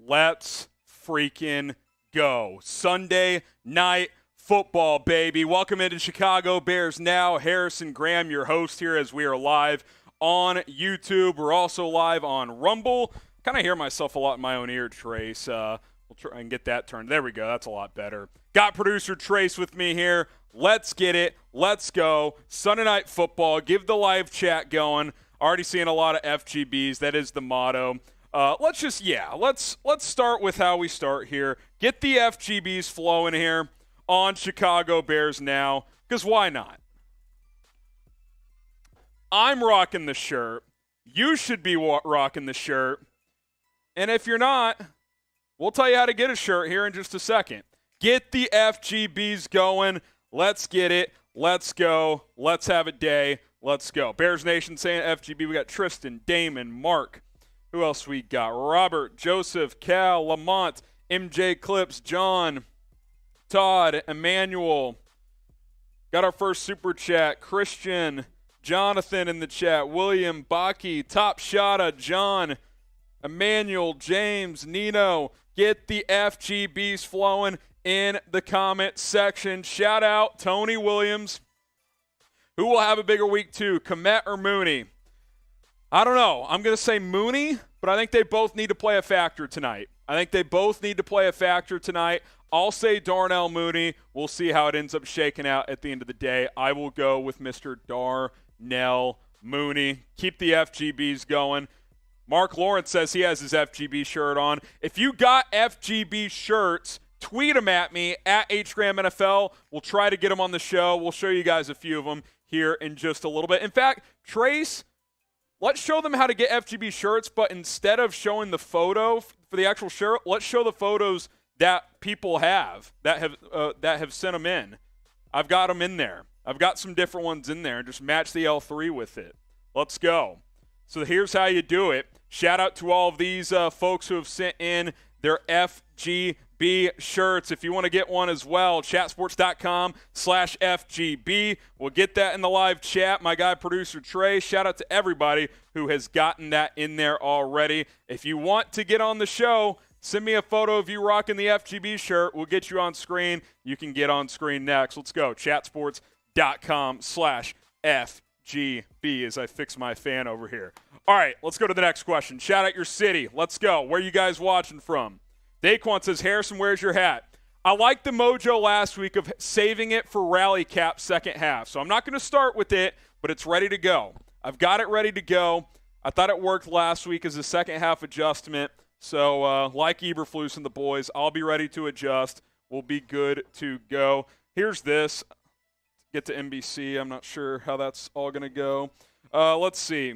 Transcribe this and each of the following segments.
Let's freaking go. Sunday night football, baby. Welcome into Chicago Bears Now. Harrison Graham, your host here as we are live on YouTube. We're also live on Rumble. Kind of hear myself a lot in my own ear, Trace. We'll try and get that turned. There we go. That's a lot better. Got producer Trace with me here. Let's get it. Let's go. Sunday night football. Give the live chat going. Already seeing a lot of FGBs. That is the motto. Let's start with how we start here. Get the FGBs flowing here on Chicago Bears Now, because why not? I'm rocking the shirt. You should be rocking the shirt. And if you're not, we'll tell you how to get a shirt here in just a second. Get the FGBs going. Let's get it. Let's go. Let's have a day. Let's go. Bears Nation saying FGB. We got Tristan, Damon, Mark. Who else we got? Robert, Joseph, Cal, Lamont, MJ Clips, John, Todd, Emmanuel. Got our first super chat. Christian, Jonathan in the chat. William, Baki, Top Shotta, John, Emmanuel, James, Nino. Get the FGBs flowing in the comment section. Shout out Tony Williams. Who will have a bigger week two, Kmet or Mooney? I don't know. I'm going to say Mooney, but I think they both need to play a factor tonight. I'll say Darnell Mooney. We'll see how it ends up shaking out at the end of the day. I will go with Mr. Darnell Mooney. Keep the FGBs going. Mark Lawrence says he has his FGB shirt on. If you got FGB shirts, tweet them at me, at HGramNFL. We'll try to get them on the show. We'll show you guys a few of them here in just a little bit. In fact, Trace, let's show them how to get FGB shirts, but instead of showing the photo for the actual shirt, let's show the photos that people have that have sent them in. I've got them in there. I've got some different ones in there, and just match the L3 with it. Let's go. So here's how you do it. Shout out to all of these folks who have sent in their FGB shirts. If you want to get one as well, chatsports.com/FGB. We'll get that in the live chat. My guy, producer Trey, shout out to everybody who has gotten that in there already. If you want to get on the show, send me a photo of you rocking the FGB shirt. We'll get you on screen. You can get on screen next. Let's go. chatsports.com/FGB as I fix my fan over here. All right, let's go to the next question. Shout out your city. Let's go. Where are you guys watching from? Daquan says, Harrison, where's your hat? I liked the mojo last week of saving it for rally cap second half. So I'm not going to start with it, but it's ready to go. I've got it ready to go. I thought it worked last week as a second half adjustment. So like Eberflus and the boys, I'll be ready to adjust. We'll be good to go. Here's this. Get to NBC. I'm not sure how that's all going to go. Let's see.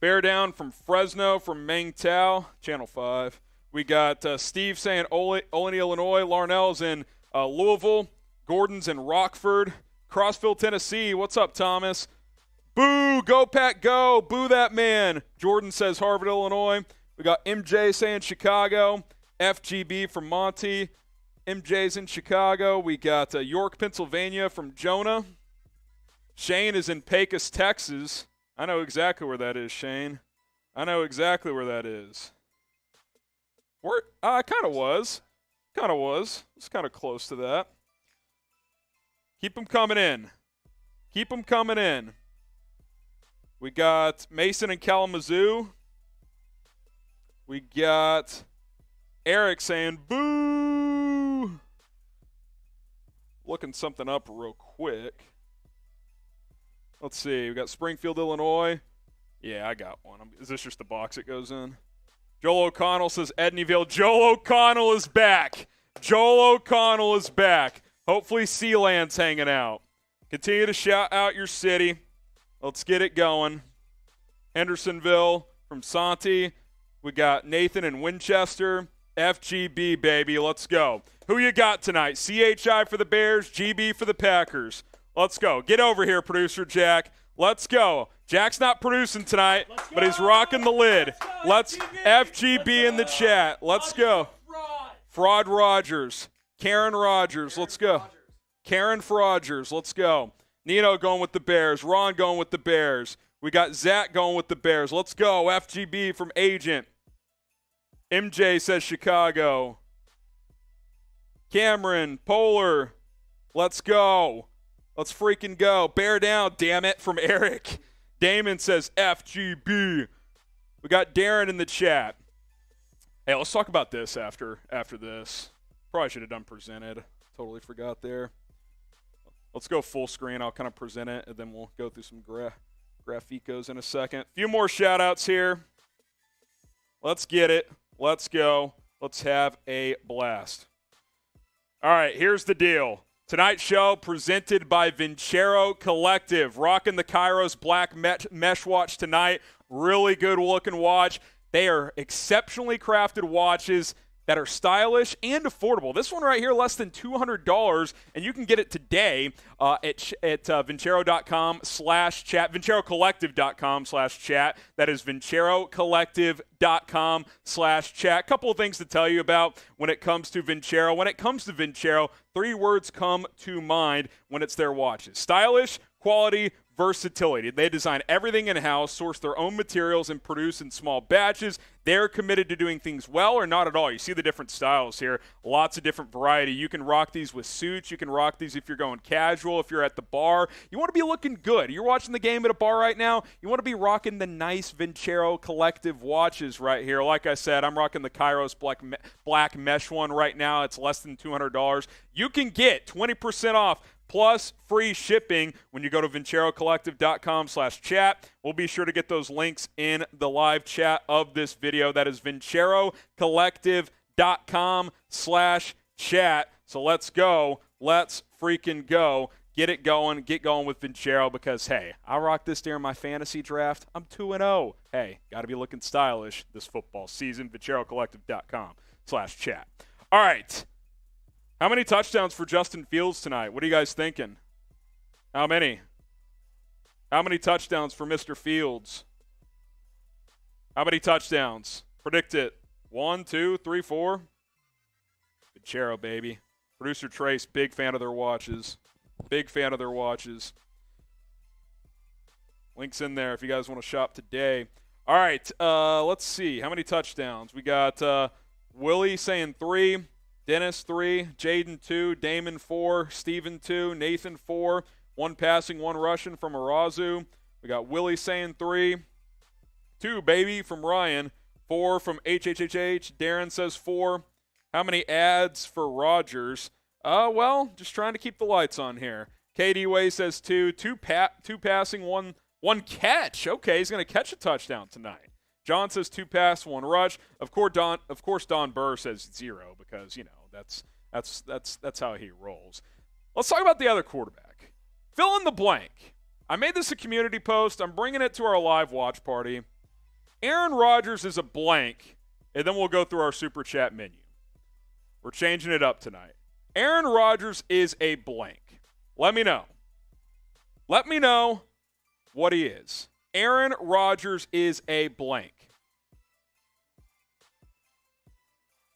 Bear down from Fresno, from Mangtao, Channel 5. We got Steve saying Olney, Illinois. Larnell's in Louisville. Gordon's in Rockford. Crossville, Tennessee. What's up, Thomas? Boo, go Pack, go. Boo that man. Jordan says Harvard, Illinois. We got MJ saying Chicago. FGB from Monty. MJ's in Chicago. We got York, Pennsylvania from Jonah. Shane is in Pecos, Texas. I know exactly where that is, Shane. I know exactly where that is. Where? I kind of was. It's kind of close to that. Keep them coming in. We got Mason in Kalamazoo. We got Eric saying, boo. Looking something up real quick. Let's see. We got Springfield, Illinois. Yeah, I got one. Is this just the box it goes in? Joel O'Connell says Edneyville. Joel O'Connell is back. Hopefully Sealand's hanging out. Continue to shout out your city. Let's get it going. Hendersonville from Santi. We got Nathan in Winchester. FGB, baby. Let's go. Who you got tonight? CHI for the Bears, GB for the Packers. Let's go. Get over here, producer Jack. Let's go. Jack's not producing tonight, but he's rocking the lid. Let's FGB in the chat. Let's go. Fraud Rodgers. Karen Rodgers. Let's go. Karen Rodgers. Let's go. Nino going with the Bears. Ron going with the Bears. We got Zach going with the Bears. Let's go. FGB from Agent. MJ says Chicago. Cameron, Polar, let's go. Let's freaking go. Bear down, damn it, from Eric. Damon says FGB. We got Darren in the chat. Hey, let's talk about this after this. Probably should have done presented. Totally forgot there. Let's go full screen. I'll kind of present it, and then we'll go through some graphicos in a second. A few more shout-outs here. Let's get it. Let's go. Let's have a blast. All right, here's the deal. Tonight's show presented by Vincero Collective. Rocking the Kairos Black Mesh Watch tonight. Really good looking watch. They are exceptionally crafted watches that are stylish and affordable. This one right here, less than $200, and you can get it today at Vincero.com/chat, VinceroCollective.com/chat. That is VinceroCollective.com/chat. Couple of things to tell you about when it comes to Vincero. When it comes to Vincero, 3 words come to mind when it's their watches: stylish, quality, versatility. They design everything in-house, source their own materials, and produce in small batches. They're committed to doing things well or not at all. You see the different styles here. Lots of different variety. You can rock these with suits. You can rock these if you're going casual, if you're at the bar. You want to be looking good. You're watching the game at a bar right now. You want to be rocking the nice Vincero Collective watches right here. Like I said, I'm rocking the Kairos Black Mesh one right now. It's less than $200. You can get 20% off plus free shipping when you go to VinceroCollective.com/chat. We'll be sure to get those links in the live chat of this video. That is VinceroCollective.com/chat. So let's go. Let's freaking go. Get it going. Get going with Vincero because, hey, I rock this during my fantasy draft. I'm 2-0. Hey, got to be looking stylish this football season. VinceroCollective.com/chat. All right. How many touchdowns for Justin Fields tonight? What are you guys thinking? How many? How many touchdowns for Mr. Fields? How many touchdowns? Predict it. 1, 2, 3, 4. Vincero, baby. Producer Trace, big fan of their watches. Big fan of their watches. Link's in there if you guys want to shop today. All right, let's see. How many touchdowns? We got Willie saying 3. Dennis 3, Jaden 2, Damon 4, Steven 2, Nathan 4, 1 passing, 1 rushing from Arazu. We got Willie saying 3, 2 baby from Ryan, 4 from HHHH. Darren says 4. How many ads for Rodgers? Well, just trying to keep the lights on here. KD Way says 2, 2 passing, 1 catch. Okay, he's going to catch a touchdown tonight. John says 2 pass, 1 rush. Of course, Don Burr says 0 because, you know, that's how he rolls. Let's talk about the other quarterback. Fill in the blank. I made this a community post. I'm bringing it to our live watch party. Aaron Rodgers is a blank, and then we'll go through our super chat menu. We're changing it up tonight. Aaron Rodgers is a blank. Let me know. Let me know what he is. Aaron Rodgers is a blank.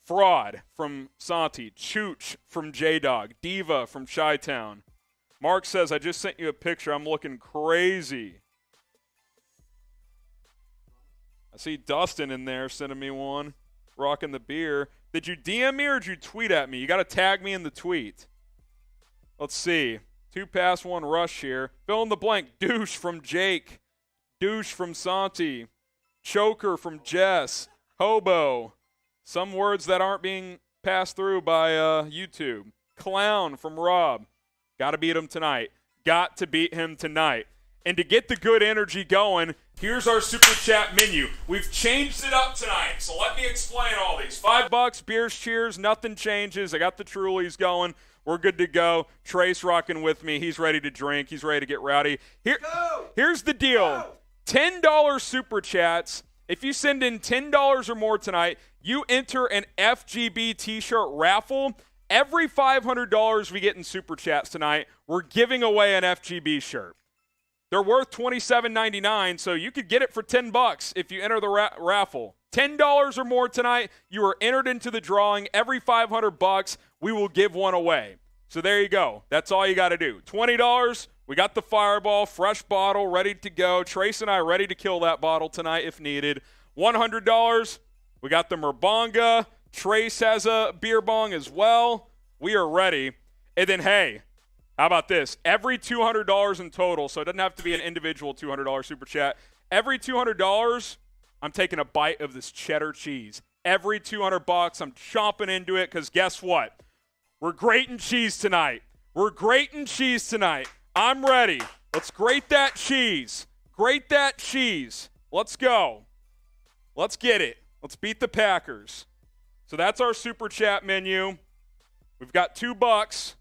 Fraud from Santi. Chooch from J-Dog. Diva from Chi-Town. Mark says, I just sent you a picture. I'm looking crazy. I see Dustin in there sending me one. Rocking the beer. Did you DM me or did you tweet at me? You got to tag me in the tweet. Let's see. 2 pass, 1 rush here. Fill in the blank. Douche from Jake. Douche from Santi. Choker from Jess. Hobo. Some words that aren't being passed through by YouTube. Clown from Rob. Got to beat him tonight. Got to beat him tonight. And to get the good energy going, here's our super chat menu. We've changed it up tonight, so let me explain all these. $5, beers, cheers, nothing changes. I got the Trulies going. We're good to go. Trace rocking with me. He's ready to drink. He's ready to get rowdy. Here's the deal. $10 super chats. If you send in $10 or more tonight, you enter an FGB t-shirt raffle. Every $500 we get in super chats tonight, we're giving away an FGB shirt. They're worth $27.99, so you could get it for $10 if you enter the raffle. $10 or more tonight, you are entered into the drawing. Every $500, we will give one away. So there you go. That's all you got to do. $20, we got the Fireball, fresh bottle, ready to go. Trace and I ready to kill that bottle tonight if needed. $100, We got the Merbonga. Trace has a beer bong as well. We are ready. And then, hey, how about this? Every $200 in total, so it doesn't have to be an individual $200 super chat. Every $200, I'm taking a bite of this cheddar cheese. Every $200, I'm chomping into it because guess what? We're grating cheese tonight. We're grating cheese tonight. I'm ready. Let's grate that cheese. Grate that cheese. Let's go. Let's get it. Let's beat the Packers. So that's our super chat menu. We've got $2.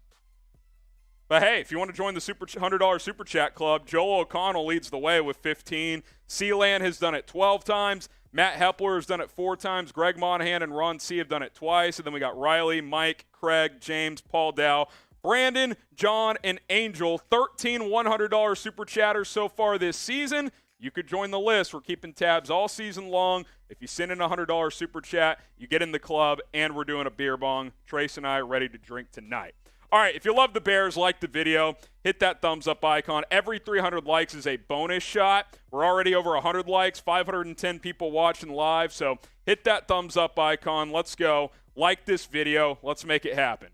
But hey, if you want to join the $100 super chat club, Joel O'Connell leads the way with 15. Sealand has done it 12 times. Matt Hepler has done it 4 times. Greg Monahan and Ron C have done it twice. And then we got Riley, Mike, Craig, James, Paul Dow, Brandon, John, and Angel. 13 $100 super chatters so far this season. You could join the list. We're keeping tabs all season long. If you send in a $100 super chat, you get in the club, and we're doing a beer bong. Trace and I are ready to drink tonight. All right, if you love the Bears, like the video, hit that thumbs up icon. Every 300 likes is a bonus shot. We're already over 100 likes, 510 people watching live, so hit that thumbs up icon. Let's go. Like this video. Let's make it happen.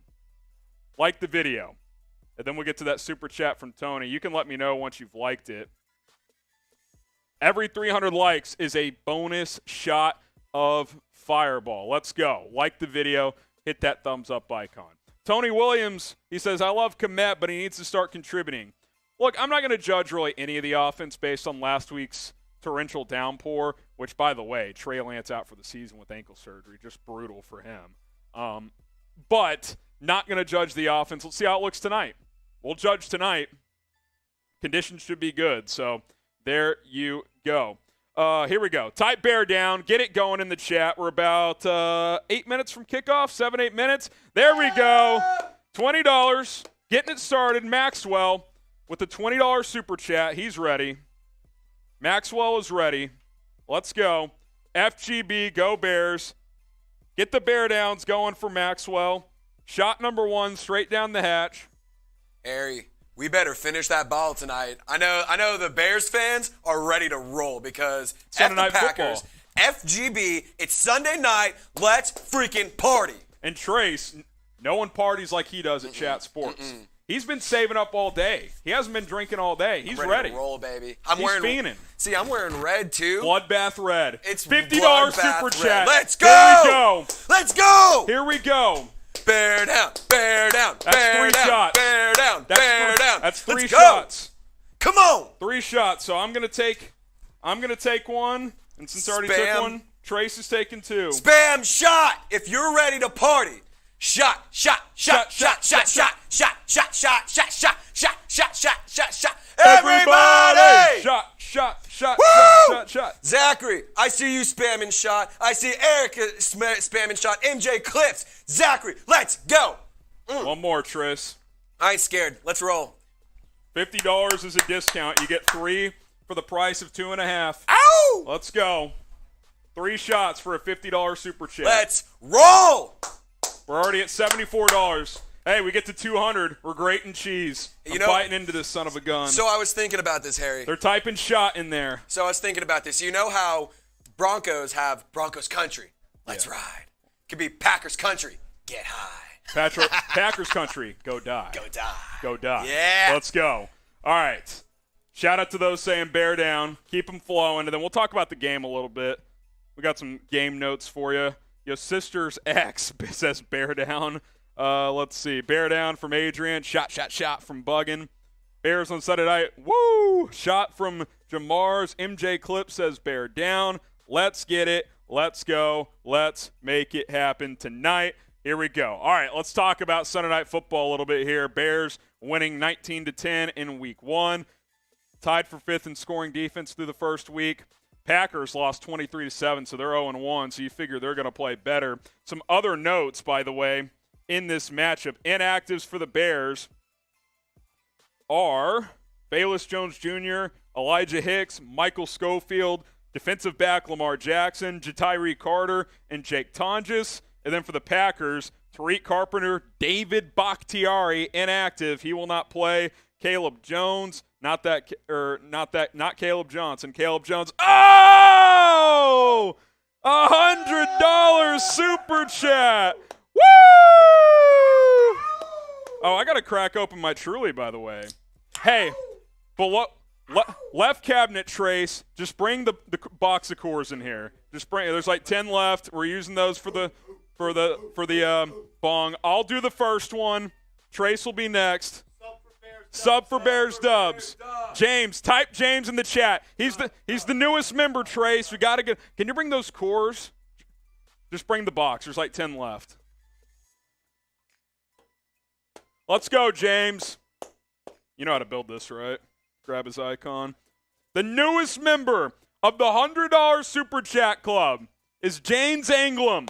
Like the video. And then we'll get to that super chat from Tony. You can let me know once you've liked it. Every 300 likes is a bonus shot of Fireball. Let's go. Like the video. Hit that thumbs up icon. Tony Williams, he says, I love Kmet, but he needs to start contributing. Look, I'm not going to judge really any of the offense based on last week's torrential downpour, which, by the way, Trey Lance out for the season with ankle surgery. Just brutal for him. But not going to judge the offense. Let's see how it looks tonight. We'll judge tonight. Conditions should be good, so there you go. Here we go. Type bear down. Get it going in the chat. We're about 8 minutes from kickoff, 7-8 minutes. There we go. $20. Getting it started. Maxwell with the $20 super chat. He's ready. Maxwell is ready. Let's go. FGB, go Bears. Get the bear downs going for Maxwell. Shot number 1, straight down the hatch. Ari, we better finish that ball tonight. I know the Bears fans are ready to roll because Sunday night Packers, football. FGB, it's Sunday night. Let's freaking party. And Trace, no one parties like he does at Chat Sports. He's been saving up all day. He hasn't been drinking all day. He's ready. To roll, baby. He's fiending. See, I'm wearing red too. Bloodbath red. It's $50 super red. chat. Let's go. Here we go. Let's go. Here we go. Bear down, bear down, that's bear 3 down, shots. Bear down, bear down. That's 3 Let's shots. Go. Come on. 3 shots. So I'm gonna take one, and since I already took one, Trace is taking 2. Spam shot. If you're ready to party, shot, shot, shot, shot, shot, shot, shot, shot, shot, shot, shot, shot, shot, shot, shot, shot. Everybody! Shot, shot, shot, Woo! shot, shot. Zachary, I see you spamming shot. I see Erica spamming shot. MJ clips. Zachary, let's go. One more, Tris. I ain't scared. Let's roll. $50 is a discount. You get 3 for the price of 2.5. Ow! Let's go. 3 shots for a $50 super chat. Let's roll. We're already at $74. Hey, we get to 200. We're grating cheese. I'm biting into this son of a gun. So I was thinking about this, Harry. They're typing shot in there. So I was thinking about this. You know how Broncos have Broncos country? Let's ride. Could be Packers country. Get high. Packers country. Go die. Go die. Go die. Yeah. Let's go. All right. Shout out to those saying bear down. Keep them flowing. And then we'll talk about the game a little bit. We got some game notes for you. Your sister's ex says bear down. Let's see. Bear down from Adrian. Shot, shot, shot from Buggin. Bears on Sunday night. Woo! Shot from Jamar's. MJ Clip says bear down. Let's get it. Let's go. Let's make it happen tonight. Here we go. All right, let's talk about Sunday night football a little bit here. Bears winning 19-10 in week 1. Tied for 5th in scoring defense through the first week. Packers lost 23-7, so they're 0-1, so you figure they're going to play better. Some other notes, by the way, in this matchup. Inactives for the Bears are Velus Jones Jr., Elijah Hicks, Michael Schofield, defensive back Lamar Jackson, Jatiri Carter, and Jake Tonjes. And then for the Packers, Tariq Carpenter, David Bakhtiari, inactive. He will not play. Caleb Jones, not Caleb Johnson. Caleb Jones. Oh! $100 super chat. Woo! Oh, I got to crack open my Truly, by the way. Hey, below, left cabinet trace, just bring the box of Coors in here. Just bring. There's like 10 left. We're using those for the bong. I'll do the first one. Trace will be next. Sub for Bears Dubs. James, type James in the chat. He's the newest member, Trace. We got to get. Can you bring those Coors? Just bring the box. There's like 10 left. Let's go, James. You know how to build this, right? Grab his icon. The newest member of the $100 Super Chat Club is James Anglem.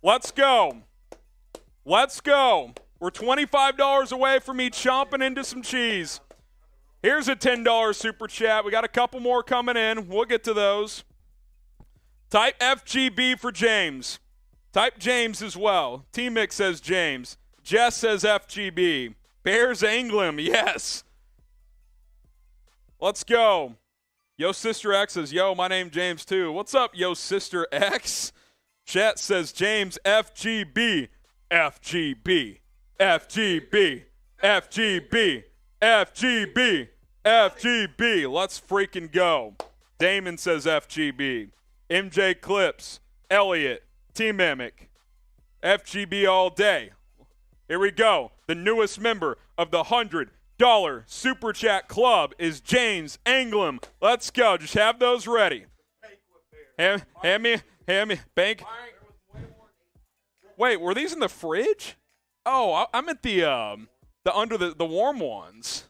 Let's go. Let's go. We're $25 away from me chomping into some cheese. Here's a $10 Super Chat. We got a couple more coming in. We'll get to those. Type FGB for James. Type James as well. T-Mix says James. Jess says FGB. Bears Anglem, yes. Let's go. Yo Sister X says, yo, my name James too. What's up, Yo Sister X? Chat says James FGB. FGB. FGB. FGB. FGB. FGB. Let's freaking go. Damon says FGB. MJ Clips. Elliot. T-Mimic. FGB all day. Here we go. The newest member of the $100 Super Chat Club is James Anglem. Let's go. Just have those ready. Hand me. Bank. Wait, were these in the fridge? Oh, I meant the under the warm ones.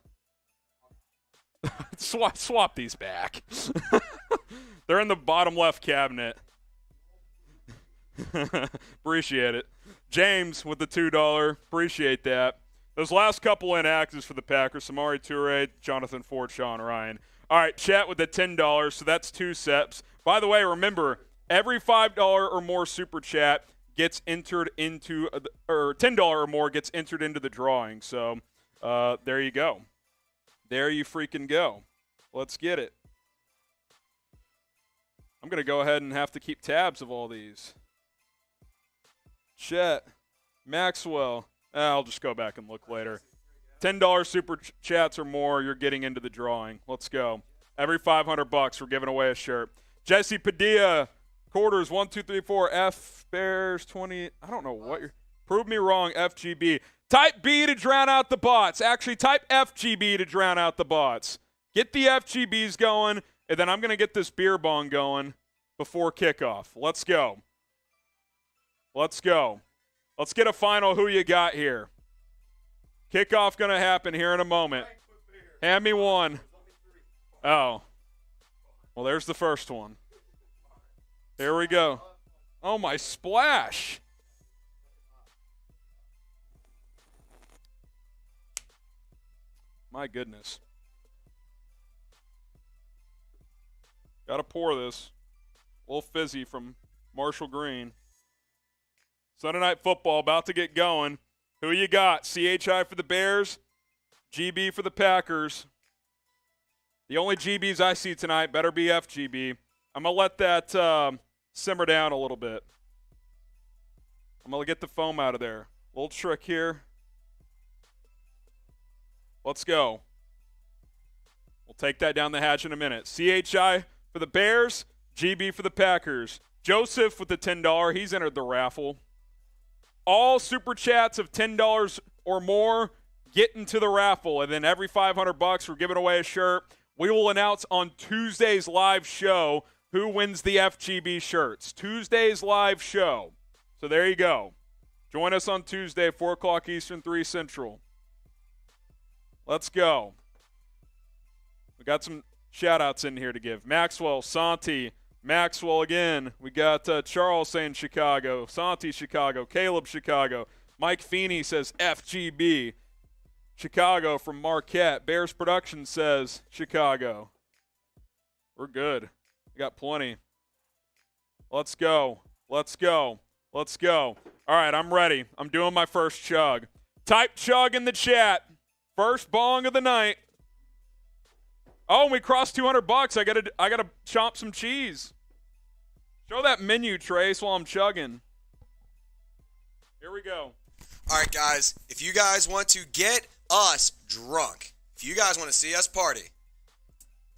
Swap these back. They're in the bottom left cabinet. Appreciate it. James with the $2. Appreciate that. Those last couple inactives for the Packers, Samari Toure, Jonathan Ford, Sean Ryan. All right, chat with the $10, so that's 2 sets. By the way, remember, every $5 or more super chat gets entered into, or $10 or more gets entered into the drawing. So there you go. There you freaking go. Let's get it. I'm going to go ahead and have to keep tabs of all these. Chet, Maxwell. I'll just go back and look later. $10 super chats or more, you're getting into the drawing. Let's go. Every $500, we're giving away a shirt. Jesse Padilla, quarters 1, 2, 3, 4. F Bears 20. I don't know what you're. Prove me wrong. FGB. Type B to drown out the bots. Actually, type FGB to drown out the bots. Get the FGBs going, and then I'm going to get this beer bong going before kickoff. Let's go. Let's go. Let's get a final who you got here. Kickoff going to happen here in a moment. Hand me one. Oh. Well, there's the first one. Here we go. Oh, my splash. My goodness. Got to pour this. A little fizzy from Marshall Green. Sunday Night Football about to get going. Who you got? CHI for the Bears, GB for the Packers. The only GBs I see tonight better be FGB. I'm going to let that simmer down a little bit. I'm going to get the foam out of there. Little trick here. Let's go. We'll take that down the hatch in a minute. CHI for the Bears, GB for the Packers. Joseph with the $10. He's entered the raffle. All super chats of $10 or more get into the raffle, and then every $500 we're giving away a shirt. We will announce on Tuesday's live show who wins the FGB shirts. Tuesday's live show. So there you go. Join us on Tuesday, 4 o'clock Eastern, 3 Central. Let's go. We got some shout-outs in here to give. Maxwell, Santi, Maxwell again. We got Charles saying Chicago. Santi, Chicago. Caleb, Chicago. Mike Feeney says FGB. Chicago from Marquette. Bears Production says Chicago. We're good. We got plenty. Let's go. Let's go. Let's go. All right, I'm ready. I'm doing my first chug. Type chug in the chat. First bong of the night. Oh, we crossed $200. I gotta chomp some cheese. Show that menu, Trace, while I'm chugging. Here we go. All right, guys. If you guys want to get us drunk, if you guys want to see us party,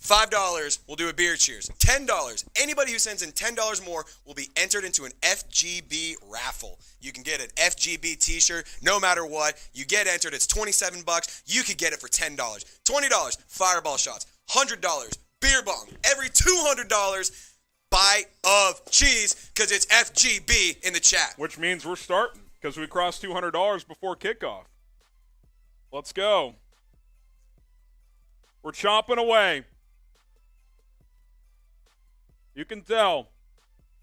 $5, we'll do a beer cheers. $10, anybody who sends in $10 more will be entered into an FGB raffle. You can get an FGB t-shirt no matter what. You get entered, it's $27. You could get it for $10. $20, fireball shots. $100, beer bong. Every $200, bite of cheese, because it's FGB in the chat. Which means we're starting, because we crossed $200 before kickoff. Let's go. We're chomping away. You can tell.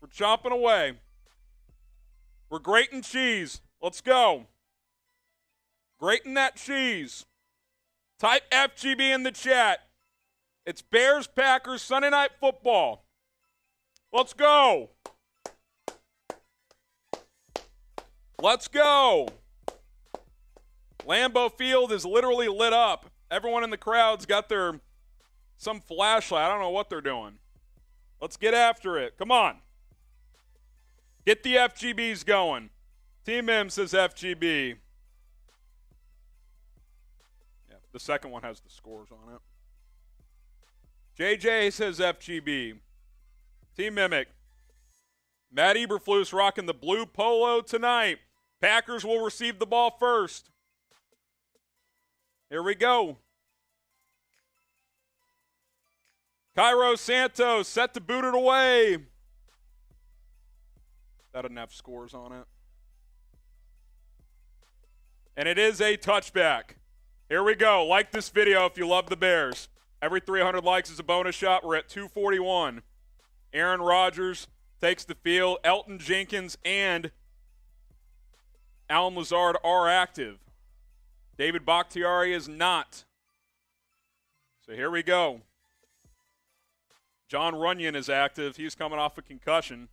We're chomping away. We're grating cheese. Let's go. Grating that cheese. Type FGB in the chat. It's Bears-Packers Sunday Night Football. Let's go. Let's go. Lambeau Field is literally lit up. Everyone in the crowd's got some flashlight. I don't know what they're doing. Let's get after it. Come on. Get the FGBs going. Team M says FGB. Yeah, the second one has the scores on it. JJ says FGB. Team Mimic. Matt Eberflus rocking the blue polo tonight. Packers will receive the ball first. Here we go. Cairo Santos set to boot it away. That doesn't have scores on it. And it is a touchback. Here we go. Like this video if you love the Bears. Every 300 likes is a bonus shot. We're at 241. Aaron Rodgers takes the field. Elton Jenkins and Allen Lazard are active. David Bakhtiari is not. So here we go. John Runyon is active. He's coming off a concussion.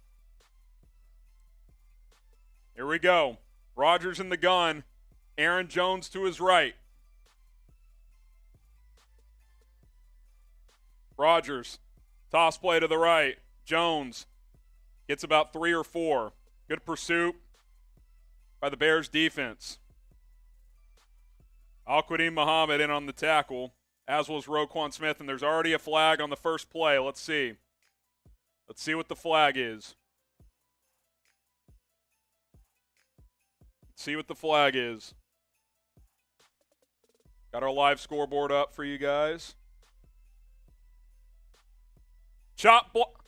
Here we go. Rodgers in the gun. Aaron Jones to his right. Rodgers. Toss play to the right. Jones gets about 3 or 4. Good pursuit by the Bears defense. Al-Qadim Muhammad in on the tackle, as was Roquan Smith, and there's already a flag on the first play. Let's see. Let's see what the flag is. Let's see what the flag is. Got our live scoreboard up for you guys. Chop block.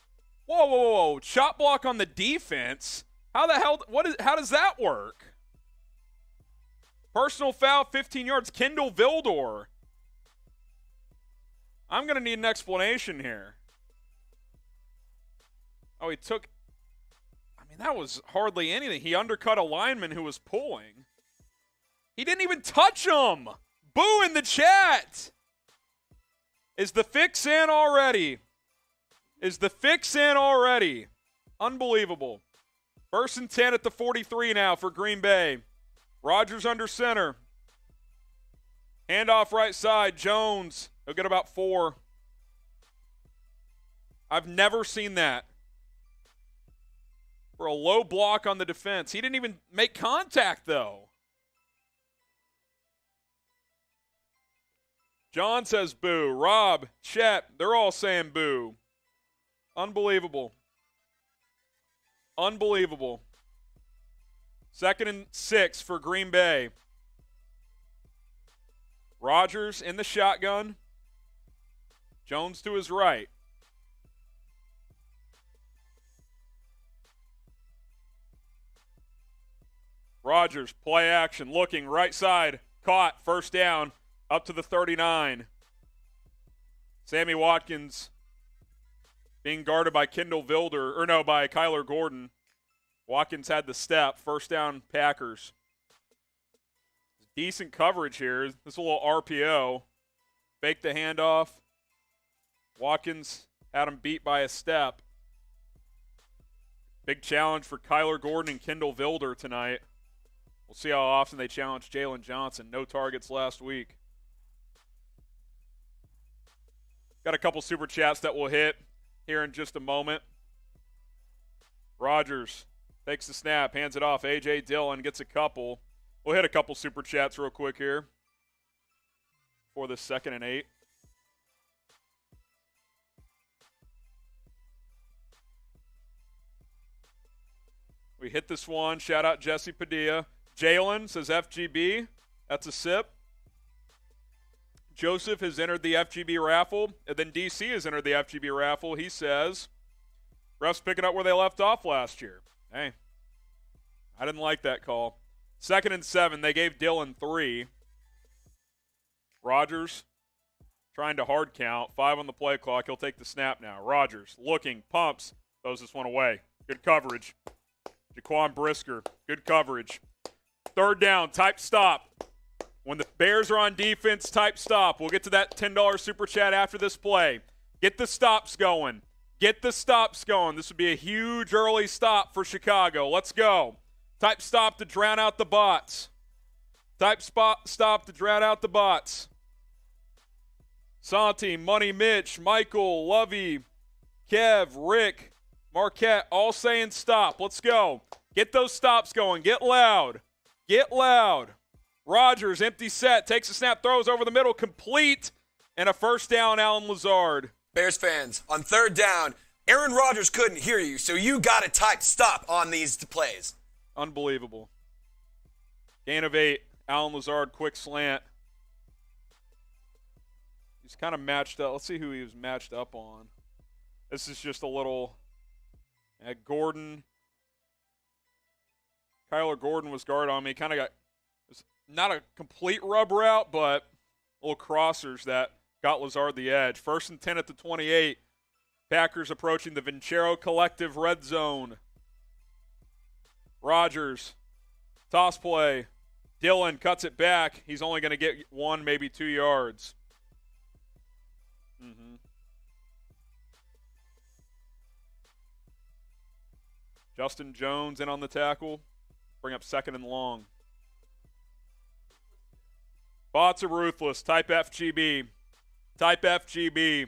Whoa, whoa, whoa. Chop block on the defense? How the hell, how does that work? Personal foul, 15 yards. Kendall Vildor. I'm going to need an explanation here. Oh, he took, I mean, that was hardly anything. He undercut a lineman who was pulling. He didn't even touch him. Boo in the chat. Is the fix in already? Is the fix in already? Unbelievable. 1st and 10 at the 43 now for Green Bay. Rodgers under center. Handoff right side. Jones. He'll get about 4. I've never seen that. For a low block on the defense. He didn't even make contact, though. John says boo. Rob, Chet, they're all saying boo. Unbelievable. Unbelievable. 2nd and 6 for Green Bay. Rodgers in the shotgun. Jones to his right. Rodgers, play action, looking right side. Caught, 1st down, up to the 39. Sammy Watkins being guarded by by Kyler Gordon. Watkins had the step. 1st down, Packers. Decent coverage here. This is a little RPO. Fake the handoff. Watkins had him beat by a step. Big challenge for Kyler Gordon and Kendall Vildor tonight. We'll see how often they challenge Jalen Johnson. No targets last week. Got a couple super chats that we'll hit here in just a moment. Rodgers takes the snap, hands it off. A.J. Dillon gets a couple. We'll hit a couple super chats real quick here for the 2nd and 8. We hit this one. Shout out Jesse Padilla. Jalen says FGB. That's a sip. Joseph has entered the FGB raffle. And then DC has entered the FGB raffle. He says, refs picking up where they left off last year. Hey, I didn't like that call. 2nd and 7. They gave Dillon 3. Rodgers trying to hard count. 5 on the play clock. He'll take the snap now. Rodgers looking, pumps, throws this one away. Good coverage. Jaquan Brisker, good coverage. 3rd down, type stop. When the Bears are on defense, type stop. We'll get to that $10 super chat after this play. Get the stops going. Get the stops going. This would be a huge early stop for Chicago. Let's go. Type stop to drown out the bots. Type stop to drown out the bots. Santi, Money Mitch, Michael, Lovey, Kev, Rick, Marquette, all saying stop. Let's go. Get those stops going. Get loud. Get loud. Rodgers, empty set, takes a snap, throws over the middle, complete, and a 1st down, Allen Lazard. Bears fans, on 3rd down, Aaron Rodgers couldn't hear you, so you got to type stop on these plays. Unbelievable. Gain of 8. Allen Lazard, quick slant. He's kind of matched up. Let's see who he was matched up on. This is just a little... Gordon. Kyler Gordon was guard on me. Kind of got... It was not a complete rub route, but little crossers that got Lazard the edge. 1st and 10 at the 28. Packers approaching the Vincero Collective red zone. Rodgers. Toss play. Dillon cuts it back. He's only going to get 1, maybe 2 yards. Justin Jones in on the tackle. Bring up 2nd and long. Bots are ruthless. Type FGB. Type FGB.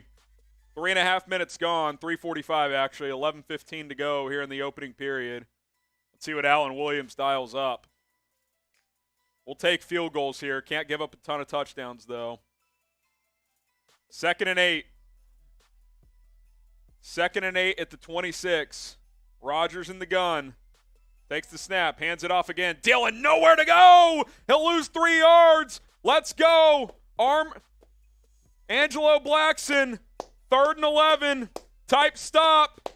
3.5 minutes gone. 3:45 actually. 11:15 to go here in the opening period. Let's see what Allen Williams dials up. We'll take field goals here. Can't give up a ton of touchdowns, though. 2nd and 8. 2nd and 8 at the 26. Rodgers in the gun. Takes the snap. Hands it off again. Dillon, nowhere to go. He'll lose 3 yards. Let's go. Angelo Blackson. 3rd and 11. Type stop.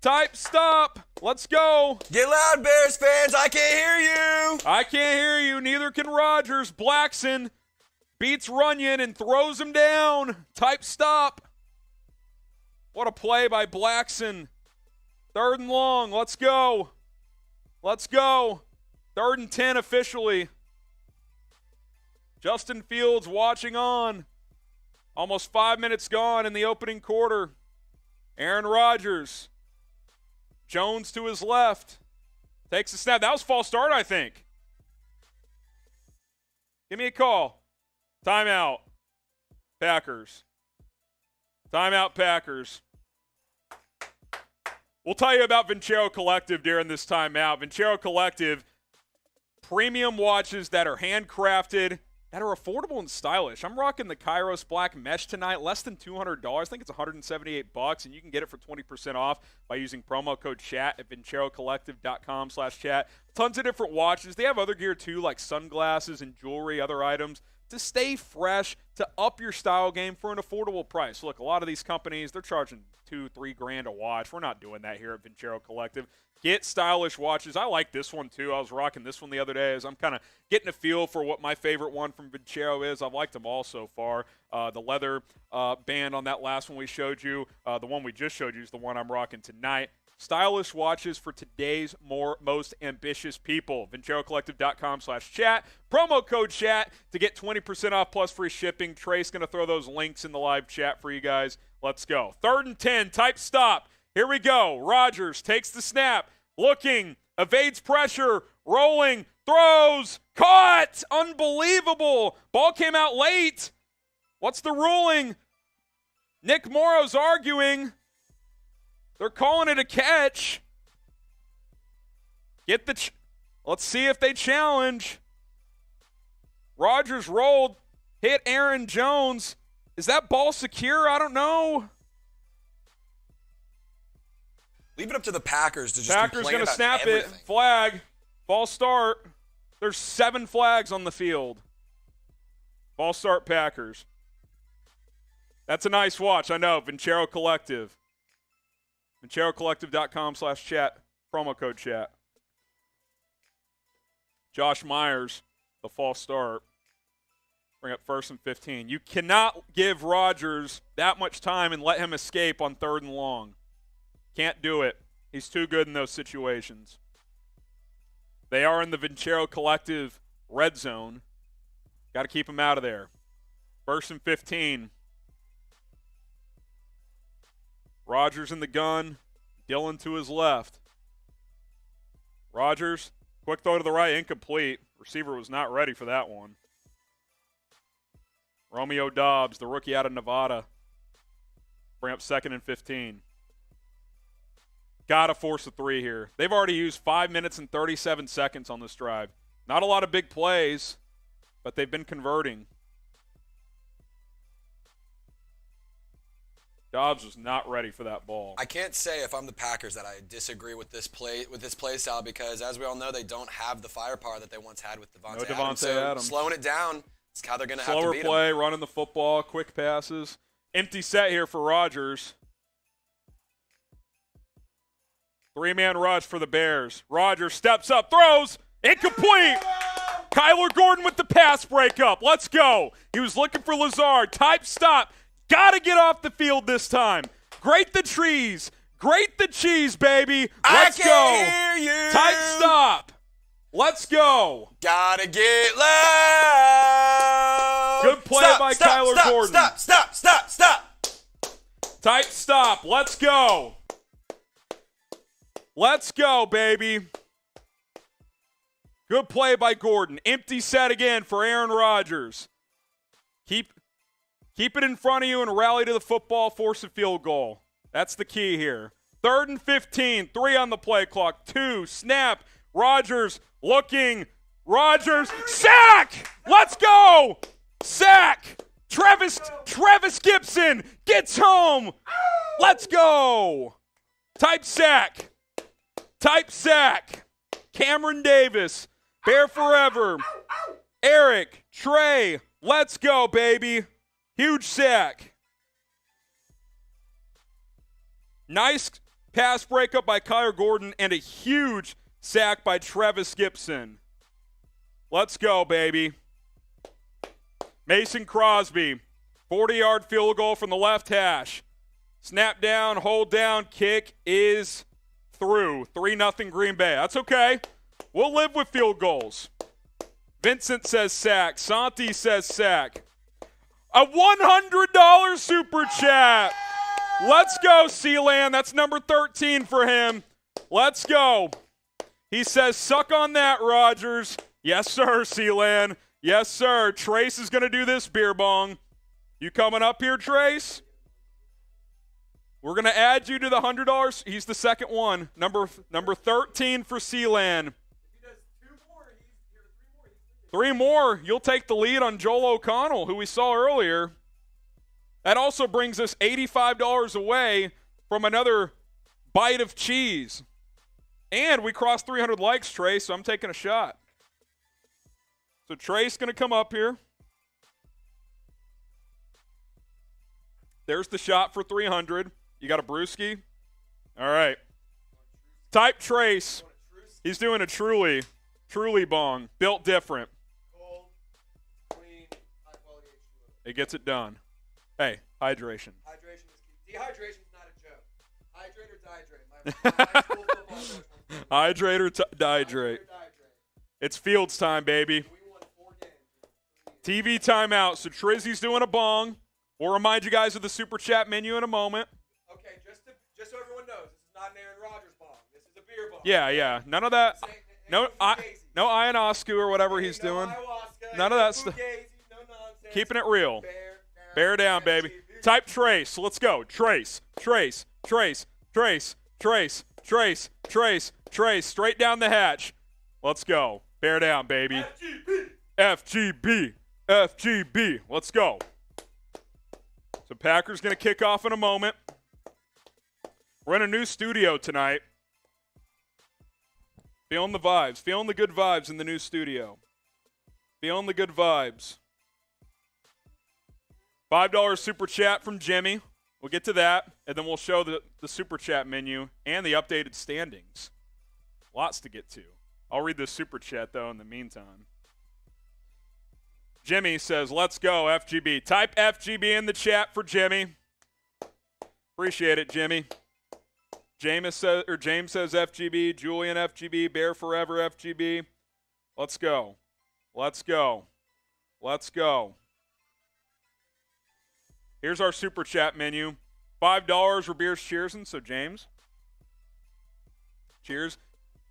Type stop. Let's go. Get loud, Bears fans. I can't hear you. I can't hear you. Neither can Rodgers. Blackson beats Runyon and throws him down. Type stop. What a play by Blackson. 3rd and long. Let's go. Let's go. 3rd and 10 officially. Justin Fields watching on. Almost 5 minutes gone in the opening quarter. Aaron Rodgers. Jones to his left. Takes the snap. That was false start, I think. Give me a call. Timeout. Packers. Timeout, Packers. We'll tell you about Vincero Collective during this timeout. Vincero Collective, premium watches that are handcrafted, that are affordable and stylish. I'm rocking the Kairos Black Mesh tonight, less than $200. I think it's $178, and you can get it for 20% off by using promo code CHAT at VinceroCollective.com/chat. Tons of different watches. They have other gear too, like sunglasses and jewelry, other items, to stay fresh, to up your style game for an affordable price. Look, a lot of these companies, they're charging $2-3 grand a watch. We're not doing that here at Vincero Collective. Get stylish watches. I like this one too. I was rocking this one the other day as I'm kind of getting a feel for what my favorite one from Vincero is. I've liked them all so far. The leather band on that last one we showed you, the one we just showed you is the one I'm rocking tonight. Stylish watches for today's most ambitious people. VinceroCollective.com/chat. Promo code CHAT to get 20% off plus free shipping. Trace going to throw those links in the live chat for you guys. Let's go. 3rd and 10. Type stop. Here we go. Rodgers takes the snap. Looking. Evades pressure. Rolling. Throws. Caught. Unbelievable. Ball came out late. What's the ruling? Nick Morrow's arguing. They're calling it a catch. Let's see if they challenge. Rodgers rolled, hit Aaron Jones. Is that ball secure? I don't know. Leave it up to the Packers to just Packers complain going to about snap everything. it. Flag. False start. There's 7 flags on the field. False start Packers. That's a nice watch. I know. Vincero Collective. VinceroCollective.com/chat. Promo code chat. Josh Myers, the false start. Bring up 1st and 15. You cannot give Rodgers that much time and let him escape on 3rd and long. Can't do it. He's too good in those situations. They are in the Vincero Collective red zone. Got to keep him out of there. 1st and 15. Rodgers in the gun. Dillon to his left. Rodgers, quick throw to the right, incomplete. Receiver was not ready for that one. Romeo Doubs, the rookie out of Nevada. Bring up 2nd and 15. Got to force a 3 here. They've already used 5 minutes and 37 seconds on this drive. Not a lot of big plays, but they've been converting. Dobbs was not ready for that ball. I can't say if I'm the Packers that I disagree with this play style because, as we all know, they don't have the firepower that they once had with Davante Adams. Davante so Adams. Slowing it down is how they're going to have to Slower beat play, them. running the football, quick passes. Empty set here for Rodgers. 3-man rush for the Bears. Rodgers steps up, throws, incomplete. Kyler Gordon with the pass breakup. Let's go. He was looking for Lazard. Type stop. Got to get off the field this time. Grate the trees. Grate the cheese, baby. Let's go. Hear you. Type stop. Let's go. Gotta get loud. Good play by Kyler Gordon. Stop. Type stop. Let's go. Let's go, baby. Good play by Gordon. Empty set again for Aaron Rodgers. Keep it in front of you and rally to the football, force a field goal. That's the key here. 3rd and 15, 3 on the play clock, 2, snap. Rodgers looking. Rodgers, sack! Let's go! Sack! Travis Gibson gets home. Let's go! Type sack. Type sack. Cameron Davis. Bear forever. Eric, Trey, let's go, baby. Huge sack. Nice pass breakup by Kyler Gordon and a huge sack by Travis Gibson. Let's go, baby. Mason Crosby, 40-yard field goal from the left hash. Snap down, hold down, kick is through. 3-0 Green Bay. That's okay. We'll live with field goals. Vincent says sack. Santi says sack. A $100 super chat. Let's go, Sealand. That's number 13 for him. Let's go. He says, suck on that, Rodgers. Yes, sir, Sealand. Yes, sir. Trace is going to do this beer bong. You coming up here, Trace? We're going to add you to the $100. He's the second one. Number 13 for Sealand. Three more, you'll take the lead on Joel O'Connell, who we saw earlier. That also brings us $85 away from another bite of cheese. And we crossed 300 likes, Trace, so I'm taking a shot. So Trace going to come up here. There's the shot for 300. You got a brewski? All right. Type Trace. He's doing a truly bong. Built different. It gets it done. Hey, hydration. Hydration is key. Dehydration is not a joke. Hydrate or dihydrate. My high school football coach wants to Hydrate or dihydrate. It's Fields time, baby. We won 4 games. TV timeout. So Trizzy's doing a bong. We'll remind you guys of the super chat menu in a moment. Okay, just so everyone knows, this is not an Aaron Rodgers bong. This is a beer bong. Yeah. None of that. No ayahuasca or whatever he's doing. None of that stuff. Keeping it real. Bear down, baby. Type Trace. Let's go. Trace. Trey, straight down the hatch. Let's go. Bear down, baby. FGB. FGB. Let's go. So Packers going to kick off in a moment. We're in a new studio tonight. Feeling the vibes. Feeling the good vibes in the new studio. Feeling the good vibes. $5 super chat from Jimmy. We'll get to that, and then we'll show the super chat menu and the updated standings. Lots to get to. I'll read the super chat, though, in the meantime. Jimmy says, let's go, FGB. Type FGB in the chat for Jimmy. Appreciate it, Jimmy. James says FGB. Julian FGB. Bear Forever FGB. Let's go. Let's go. Let's go. Here's our super chat menu. $5 for beers, cheers, and so James. Cheers.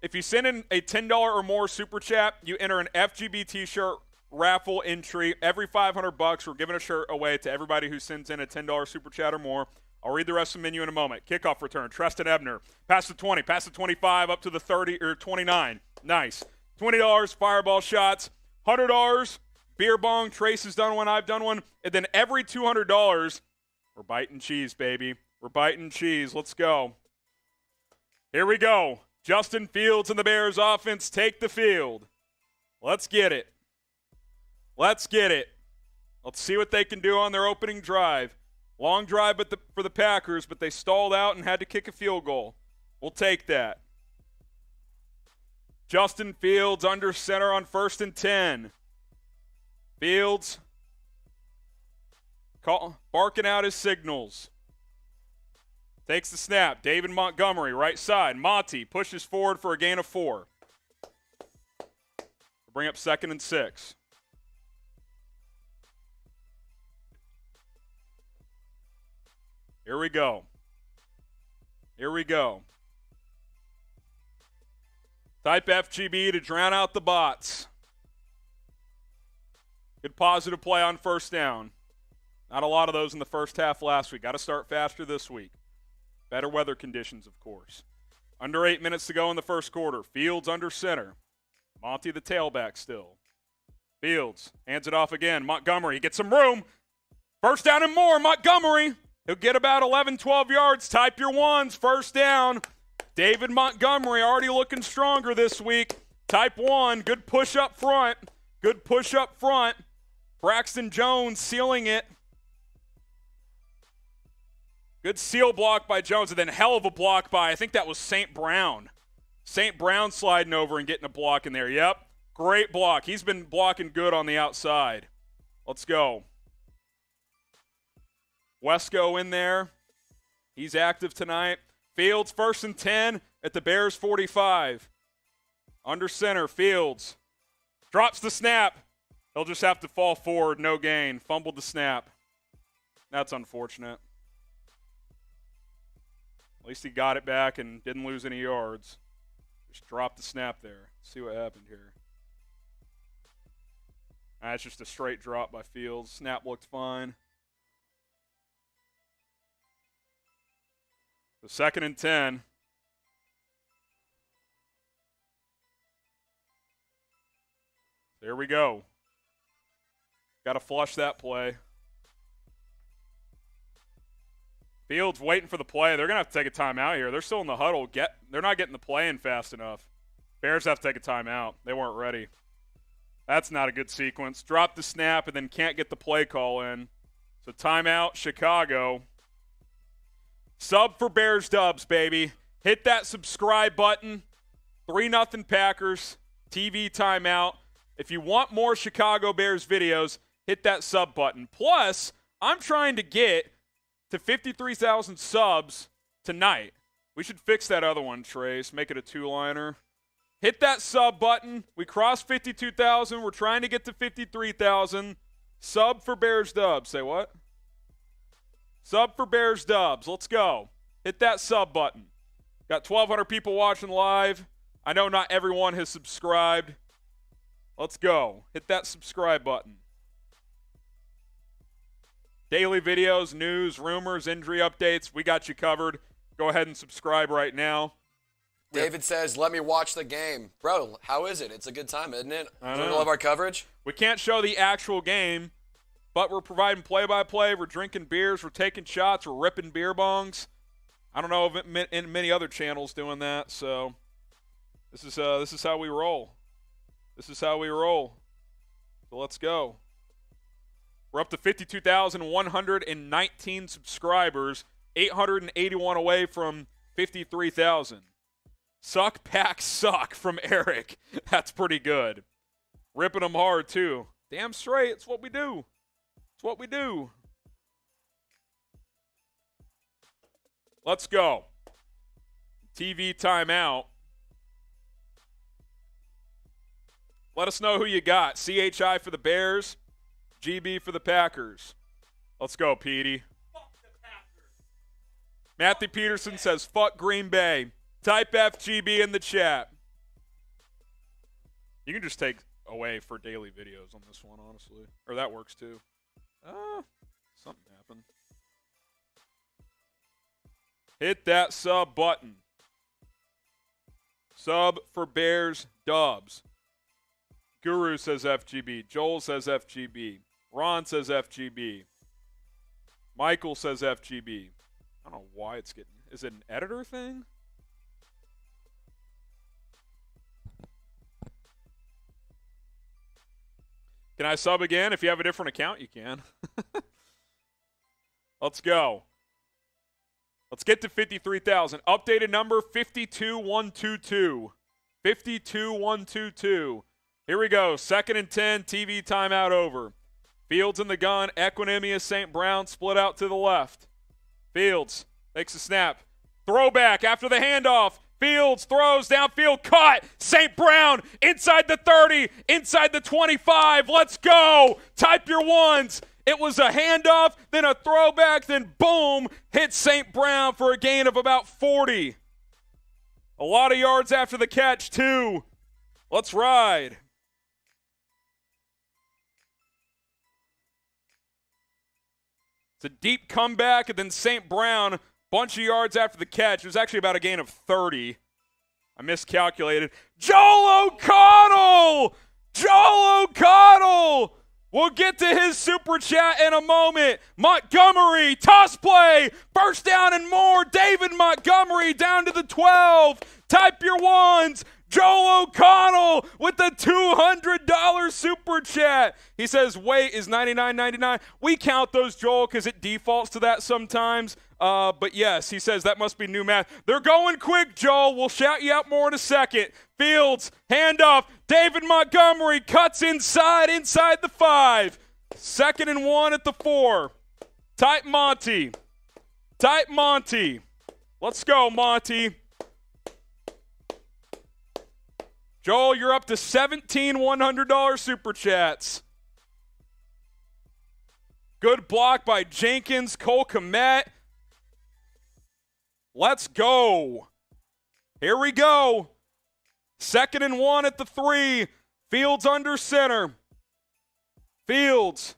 If you send in a $10 or more super chat, you enter an FGB t-shirt raffle entry. Every $500, we're giving a shirt away to everybody who sends in a $10 super chat or more. I'll read the rest of the menu in a moment. Kickoff return, Treston Ebner. Pass the 20, pass the 25, up to the 30 or 29. Nice. $20 fireball shots. $100 beer bong. Trace has done one, I've done one. And then every $200, we're biting cheese, baby. We're biting cheese. Let's go. Here we go. Justin Fields and the Bears offense take the field. Let's get it. Let's get it. Let's see what they can do on their opening drive. Long drive for the Packers, but they stalled out and had to kick a field goal. We'll take that. Justin Fields under center on 1st and 10. Fields barking out his signals. Takes the snap. David Montgomery, right side. Monty pushes forward for a gain of 4. Bring up 2nd and 6. Here we go. Here we go. Type FGB to drown out the bots. Good positive play on 1st down. Not a lot of those in the first half last week. Got to start faster this week. Better weather conditions, of course. Under 8 minutes to go in the first quarter. Fields under center. Monty the tailback still. Fields hands it off again. Montgomery gets some room. 1st down and more. Montgomery. He'll get about 11, 12 yards. Type your ones. 1st down. David Montgomery already looking stronger this week. Type 1. Good push up front. Good push up front. Braxton Jones sealing it. Good seal block by Jones, and then hell of a block by, I think that was St. Brown. St. Brown sliding over and getting a block in there. Yep. Great block. He's been blocking good on the outside. Let's go. Wesco in there. He's active tonight. Fields 1st and 10 at the Bears 45. Under center, Fields. Drops the snap. He'll just have to fall forward, no gain. Fumbled the snap. That's unfortunate. At least he got it back and didn't lose any yards. Just dropped the snap there. See what happened here. That's just a straight drop by Fields. Snap looked fine. So 2nd and 10. There we go. Got to flush that play. Fields waiting for the play. They're going to have to take a timeout here. They're still in the huddle. They're not getting the play in fast enough. Bears have to take a timeout. They weren't ready. That's not a good sequence. Drop the snap and then can't get the play call in. So timeout, Chicago. Sub for Bears dubs, baby. Hit that subscribe button. 3-0 Packers. TV timeout. If you want more Chicago Bears videos, hit that sub button. Plus, I'm trying to get to 53,000 subs tonight. We should fix that other one, Trace. Make it a 2-liner. Hit that sub button. We crossed 52,000. We're trying to get to 53,000. Sub for Bears dubs. Say what? Sub for Bears dubs. Let's go. Hit that sub button. Got 1,200 people watching live. I know not everyone has subscribed. Let's go. Hit that subscribe button. Daily videos, news, rumors, injury updates. We got you covered. Go ahead and subscribe right now. David says, let me watch the game. Bro, how is it? It's a good time, isn't it? I Do you know. love our coverage? We can't show the actual game, but we're providing play-by-play. We're drinking beers. We're taking shots. We're ripping beer bongs. I don't know of many other channels doing that, so this is how we roll. This is how we roll. So let's go. We're up to 52,119 subscribers, 881 away from 53,000. Suck pack suck from Eric. That's pretty good. Ripping them hard, too. Damn straight. It's what we do. It's what we do. Let's go. TV timeout. Let us know who you got. CHI for the Bears, GB for the Packers. Let's go, Petey. Fuck the Packers. Matthew Peterson says, fuck Green Bay. Type FGB in the chat. You can just take away for daily videos on this one, honestly. Or that works too. Something happened. Hit that sub button. Sub for Bears Dubs. Guru says FGB. Joel says FGB. Ron says FGB. Michael says FGB. I don't know why it's getting... Is it an editor thing? Can I sub again? If you have a different account, you can. Let's go. Let's get to 53,000. Updated number 52122. 52122. Here we go. 2nd and 10. TV timeout over. Fields in the gun. Equanimous St. Brown split out to the left. Fields takes a snap. Throwback after the handoff. Fields throws downfield, caught. St. Brown inside the 30, inside the 25. Let's go. Type your ones. It was a handoff, then a throwback, then boom, hit St. Brown for a gain of about 40. A lot of yards after the catch, too. Let's ride. It's a deep comeback, and then St. Brown, bunch of yards after the catch. It was actually about a gain of 30. I miscalculated. Joel O'Connell! Joel O'Connell! We'll get to his super chat in a moment. Montgomery, toss play, first down and more. David Montgomery down to the 12. Type your ones. Joel O'Connell with the $200 super chat. He says weight is $99.99. We count those, Joel, because it defaults to that sometimes. But yes, he says that must be new math. They're going quick, Joel. We'll shout you out more in a second. Fields, handoff. David Montgomery cuts inside the 5. 2nd and 1 at the 4. Type Monty. Type Monty. Let's go, Monty. Joel, you're up to 17 $100 super chats. Good block by Jenkins, Cole Kmet. Let's go. Here we go. 2nd and 1 at the 3. Fields under center. Fields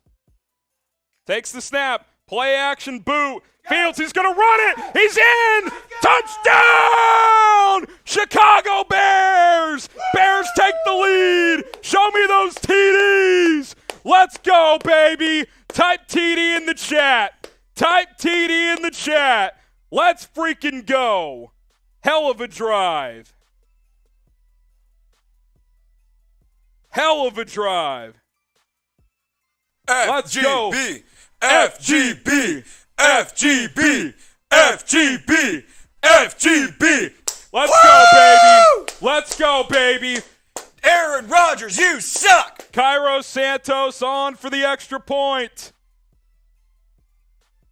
takes the snap. Play action boot. Fields, he's going to run it. He's in. Touchdown! Chicago Bears. Bears take the lead. Show me those TDs. Let's go, baby. Type TD in the chat. Type TD in the chat. Let's freaking go. Hell of a drive. Hell of a drive. Let's go. FGB. FGB. FGB. FGB. Let's go, baby. Let's go, baby. Aaron Rodgers, you suck. Cairo Santos on for the extra point.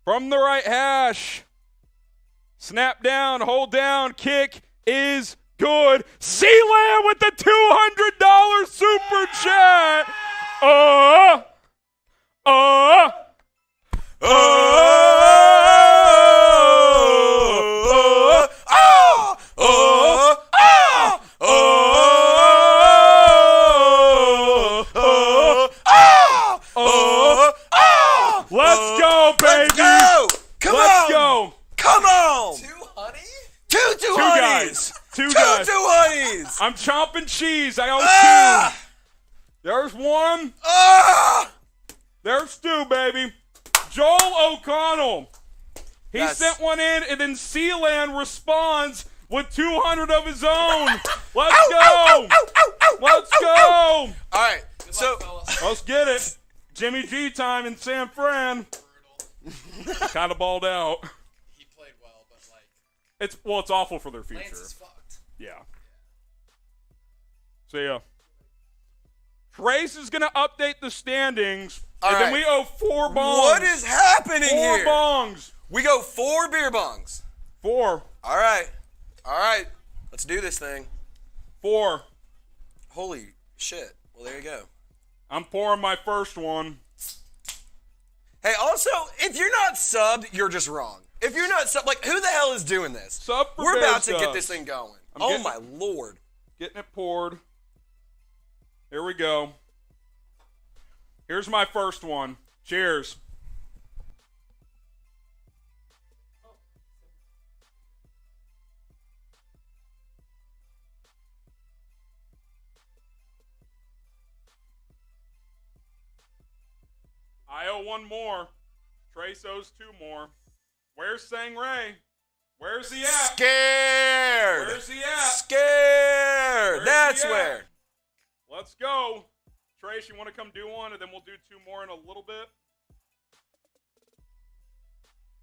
From the right hash. Snap down, hold down, kick is good. C-Lamb with the $200 super chat. Let's go, baby. Let's go. Come Let's on. go. Come on. 2 honey? Two Two guys. two Two guys. 220s. I'm chomping cheese. I owe two. There's one. There's two, baby. Joel O'Connell. He sent one in, and then Sealand responds with 200 of his own. Let's go. Let's go. All right. So let's get it. Jimmy G time in San Fran. Kind of balled out. He played well, but like it's awful for their future. Lance is fucked. Yeah. See ya. Trace is gonna update the standings, and then we owe 4 bongs. What is happening here? 4 bongs. We go 4 beer bongs. 4. All right. Let's do this thing. 4. Holy shit. Well, there you go. I'm pouring my first one. Hey, also, if you're not subbed, you're just wrong. If you're not subbed, like, who the hell is doing this? Sub for We're about Bears to get Dubs. this thing going. My Lord. Getting it poured. Here we go. Here's my first one. Cheers. I owe 1 more. Trace owes 2 more. Where's Sang Ray? Where's he at? Scared. Where's he at? Scared. That's he at? where. Let's go. Trace, you want to come do one, and then we'll do 2 more in a little bit?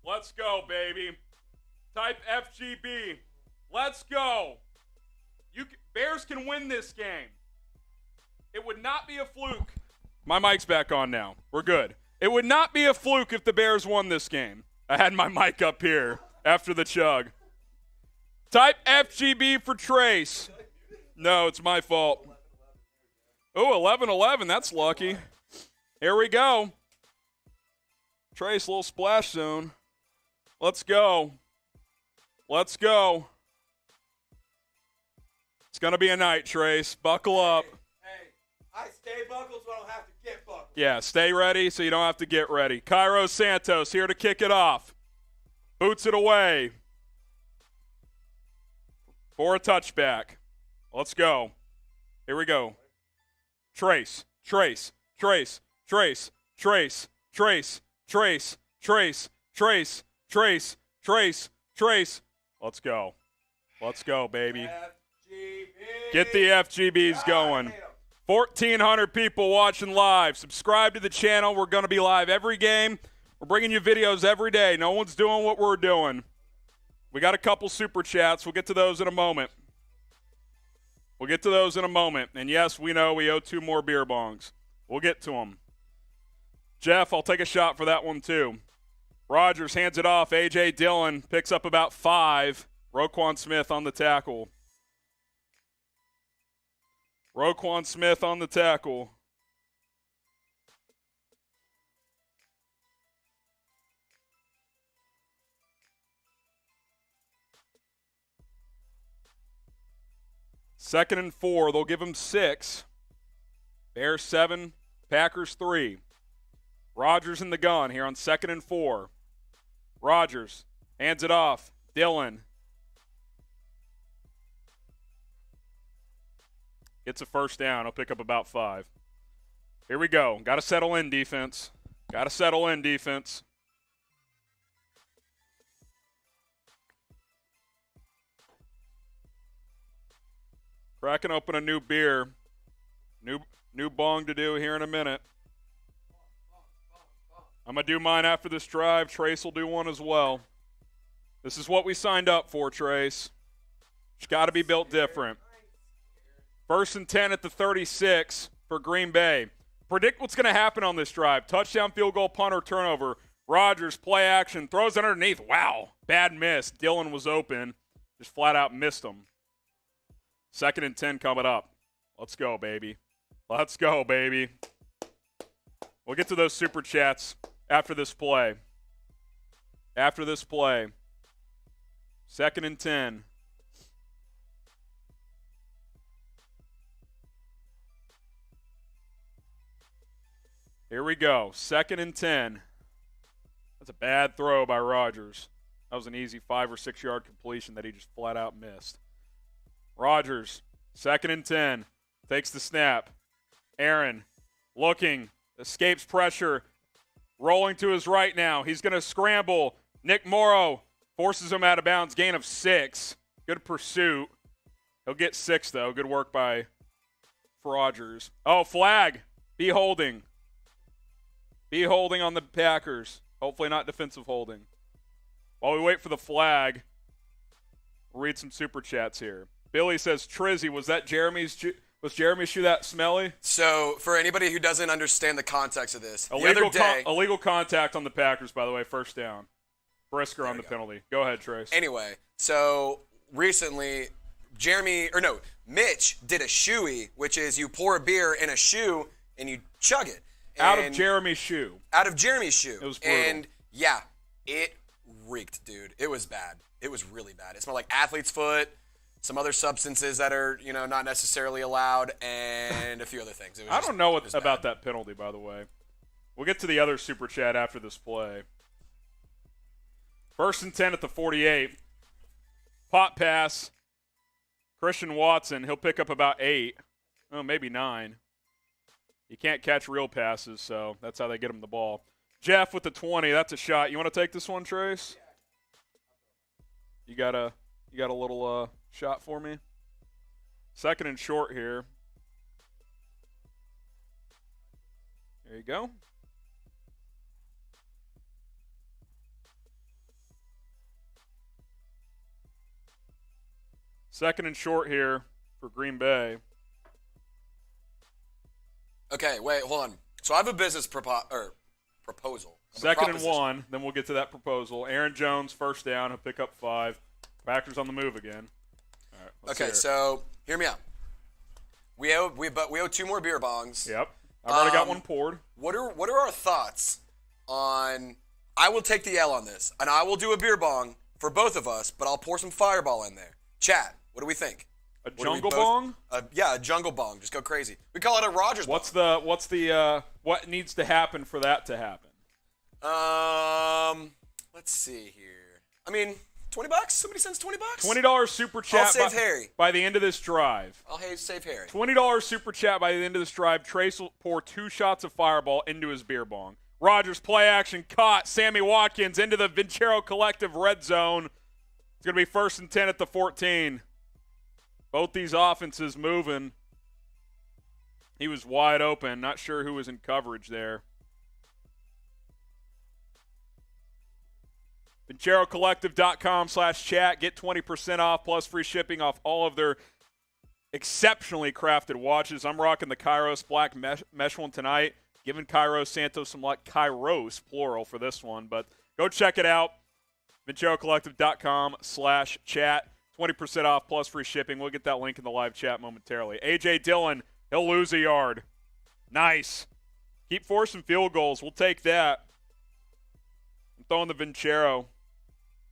Let's go, baby. Type FGB. Let's go. Bears can win this game. It would not be a fluke. My mic's back on now. We're good. It would not be a fluke if the Bears won this game. I had my mic up here after the chug. Type FGB for Trace. No, it's my fault. Oh, 11-11. That's lucky. Here we go. Trace, little splash zone. Let's go. Let's go. It's going to be a night, Trace. Buckle up. Hey, I stay buckled so I don't have to get buckled. Yeah, stay ready so you don't have to get ready. Cairo Santos here to kick it off. Boots it away for a touchback. Let's go. Here we go. Trace. Let's go. Let's go, baby. FGB. Get the FGBs going. 1,400 people watching live. Subscribe to the channel. We're going to be live every game. We're bringing you videos every day. No one's doing what we're doing. We got a couple super chats. We'll get to those in a moment. And yes, we know we owe 2 more beer bongs. We'll get to them. Jeff, I'll take a shot for that one too. Rodgers hands it off. A.J. Dillon picks up about 5. Roquan Smith on the tackle. Second and 4. They'll give him 6. Bears 7. Packers 3. Rodgers in the gun here on 2nd and 4. Rodgers hands it off. Dillon gets a first down. He'll pick up about 5. Here we go. Got to settle in, defense. Cracking open a new beer. New bong to do here in a minute. I'm going to do mine after this drive. Trace will do one as well. This is what we signed up for, Trace. It's got to be built different. 1st and 10 at the 36 for Green Bay. Predict what's going to happen on this drive. Touchdown, field goal, punt, or turnover. Rodgers, play action, throws underneath. Wow, bad miss. Dillon was open. Just flat out missed him. 2nd and 10 coming up. Let's go, baby. We'll get to those super chats after this play. 2nd and 10. Here we go. 2nd and 10. That's a bad throw by Rodgers. That was an easy 5 or 6 yard completion that he just flat out missed. Rodgers, 2nd and 10, takes the snap. Aaron looking, escapes pressure, rolling to his right now. He's going to scramble. Nick Morrow forces him out of bounds, gain of 6. Good pursuit. He'll get 6, though. Good work by Rodgers. Oh, flag. Be holding. Be holding on the Packers. Hopefully not defensive holding. While we wait for the flag, we'll read some super chats here. Billy says, Trizzy, was Jeremy's shoe that smelly? So, for anybody who doesn't understand the context of this, illegal contact on the Packers, by the way, 1st down. Brisker on the penalty. Go ahead, Trace. Anyway, so recently, Mitch did a shoey, which is you pour a beer in a shoe and you chug it. Out of Jeremy's shoe. Out of Jeremy's shoe. It was brutal. And, yeah, it reeked, dude. It was bad. It was really bad. It smelled like athlete's foot, some other substances that are, not necessarily allowed, and a few other things. I don't know about that penalty, by the way. We'll get to the other super chat after this play. 1st and 10 at the 48. Pop pass. Christian Watson, he'll pick up about 8. Oh, maybe 9. You can't catch real passes, so that's how they get him the ball. Jeff with the 20. That's a shot. You want to take this one, Trace? You got a little shot for me? 2nd and short here. There you go. Second and short here for Green Bay. Okay, wait, hold on. So I have a business proposal. 2nd and 1, then we'll get to that proposal. Aaron Jones, 1st down. He'll pick up 5. Packers on the move again. All right, okay, so hear me out. We owe 2 more beer bongs. Yep. I've already got one poured. What are our thoughts on? I will take the L on this, and I will do a beer bong for both of us, but I'll pour some Fireball in there. Chat, what do we think? A jungle bong? Yeah, a jungle bong. Just go crazy. We call it a Rodgers bong. What needs to happen for that to happen? Let's see here. I mean, $20? Somebody sends $20? $20 super chat. I'll save Harry. By the end of this drive. I'll save Harry. $20 super chat by the end of this drive. Trace will pour 2 shots of Fireball into his beer bong. Rodgers play action caught. Sammy Watkins into the Vincero Collective red zone. It's going to be 1st and 10 at the 14. Both these offenses moving. He was wide open. Not sure who was in coverage there. VinceroCollective.com/chat. Get 20% off plus free shipping off all of their exceptionally crafted watches. I'm rocking the Kairos black mesh one tonight. Giving Kairos Santos some luck. Kairos, plural, for this one. But go check it out. VinceroCollective.com/chat. 20% off plus free shipping. We'll get that link in the live chat momentarily. A.J. Dillon, he'll lose a yard. Nice. Keep forcing field goals. We'll take that. I'm throwing the Vincero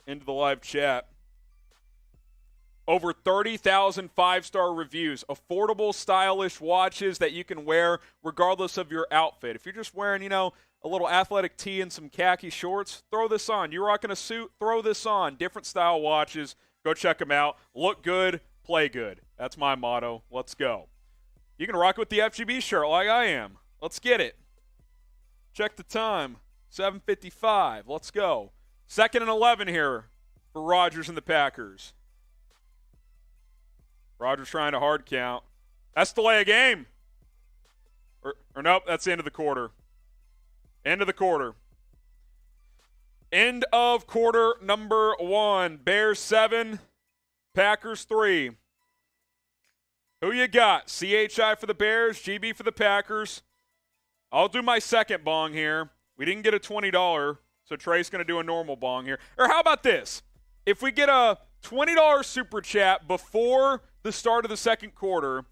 into the live chat. Over 30,000 5-star reviews. Affordable, stylish watches that you can wear regardless of your outfit. If you're just wearing, a little athletic tee and some khaki shorts, throw this on. You're rocking a suit, throw this on. Different style watches. Go check them out. Look good, play good. That's my motto. Let's go. You can rock with the FGB shirt like I am. Let's get it. Check the time. 7:55. Let's go. 2nd and 11 here for Rodgers and the Packers. Rodgers trying to hard count. That's delay a game. Or nope, that's the end of the quarter. End of the quarter. End of quarter number 1. Bears 7, Packers 3. Who you got? CHI for the Bears, GB for the Packers. I'll do my second bong here. We didn't get a $20, so Trey's going to do a normal bong here. Or how about this? If we get a $20 super chat before the start of the second quarter,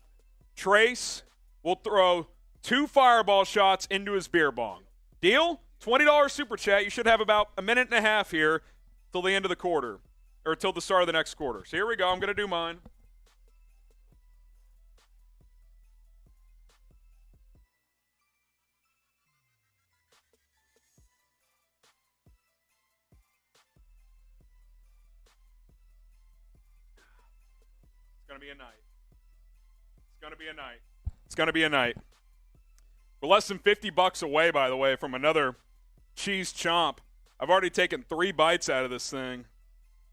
Trace will throw 2 Fireball shots into his beer bong. Deal? $20 super chat. You should have about a minute and a half here till the end of the quarter, or till the start of the next quarter. So here we go. I'm going to do mine. It's going to to be a night. It's going to be a night. It's going to be a night. We're less than $50 away, by the way, from another cheese chomp. I've already taken 3 bites out of this thing.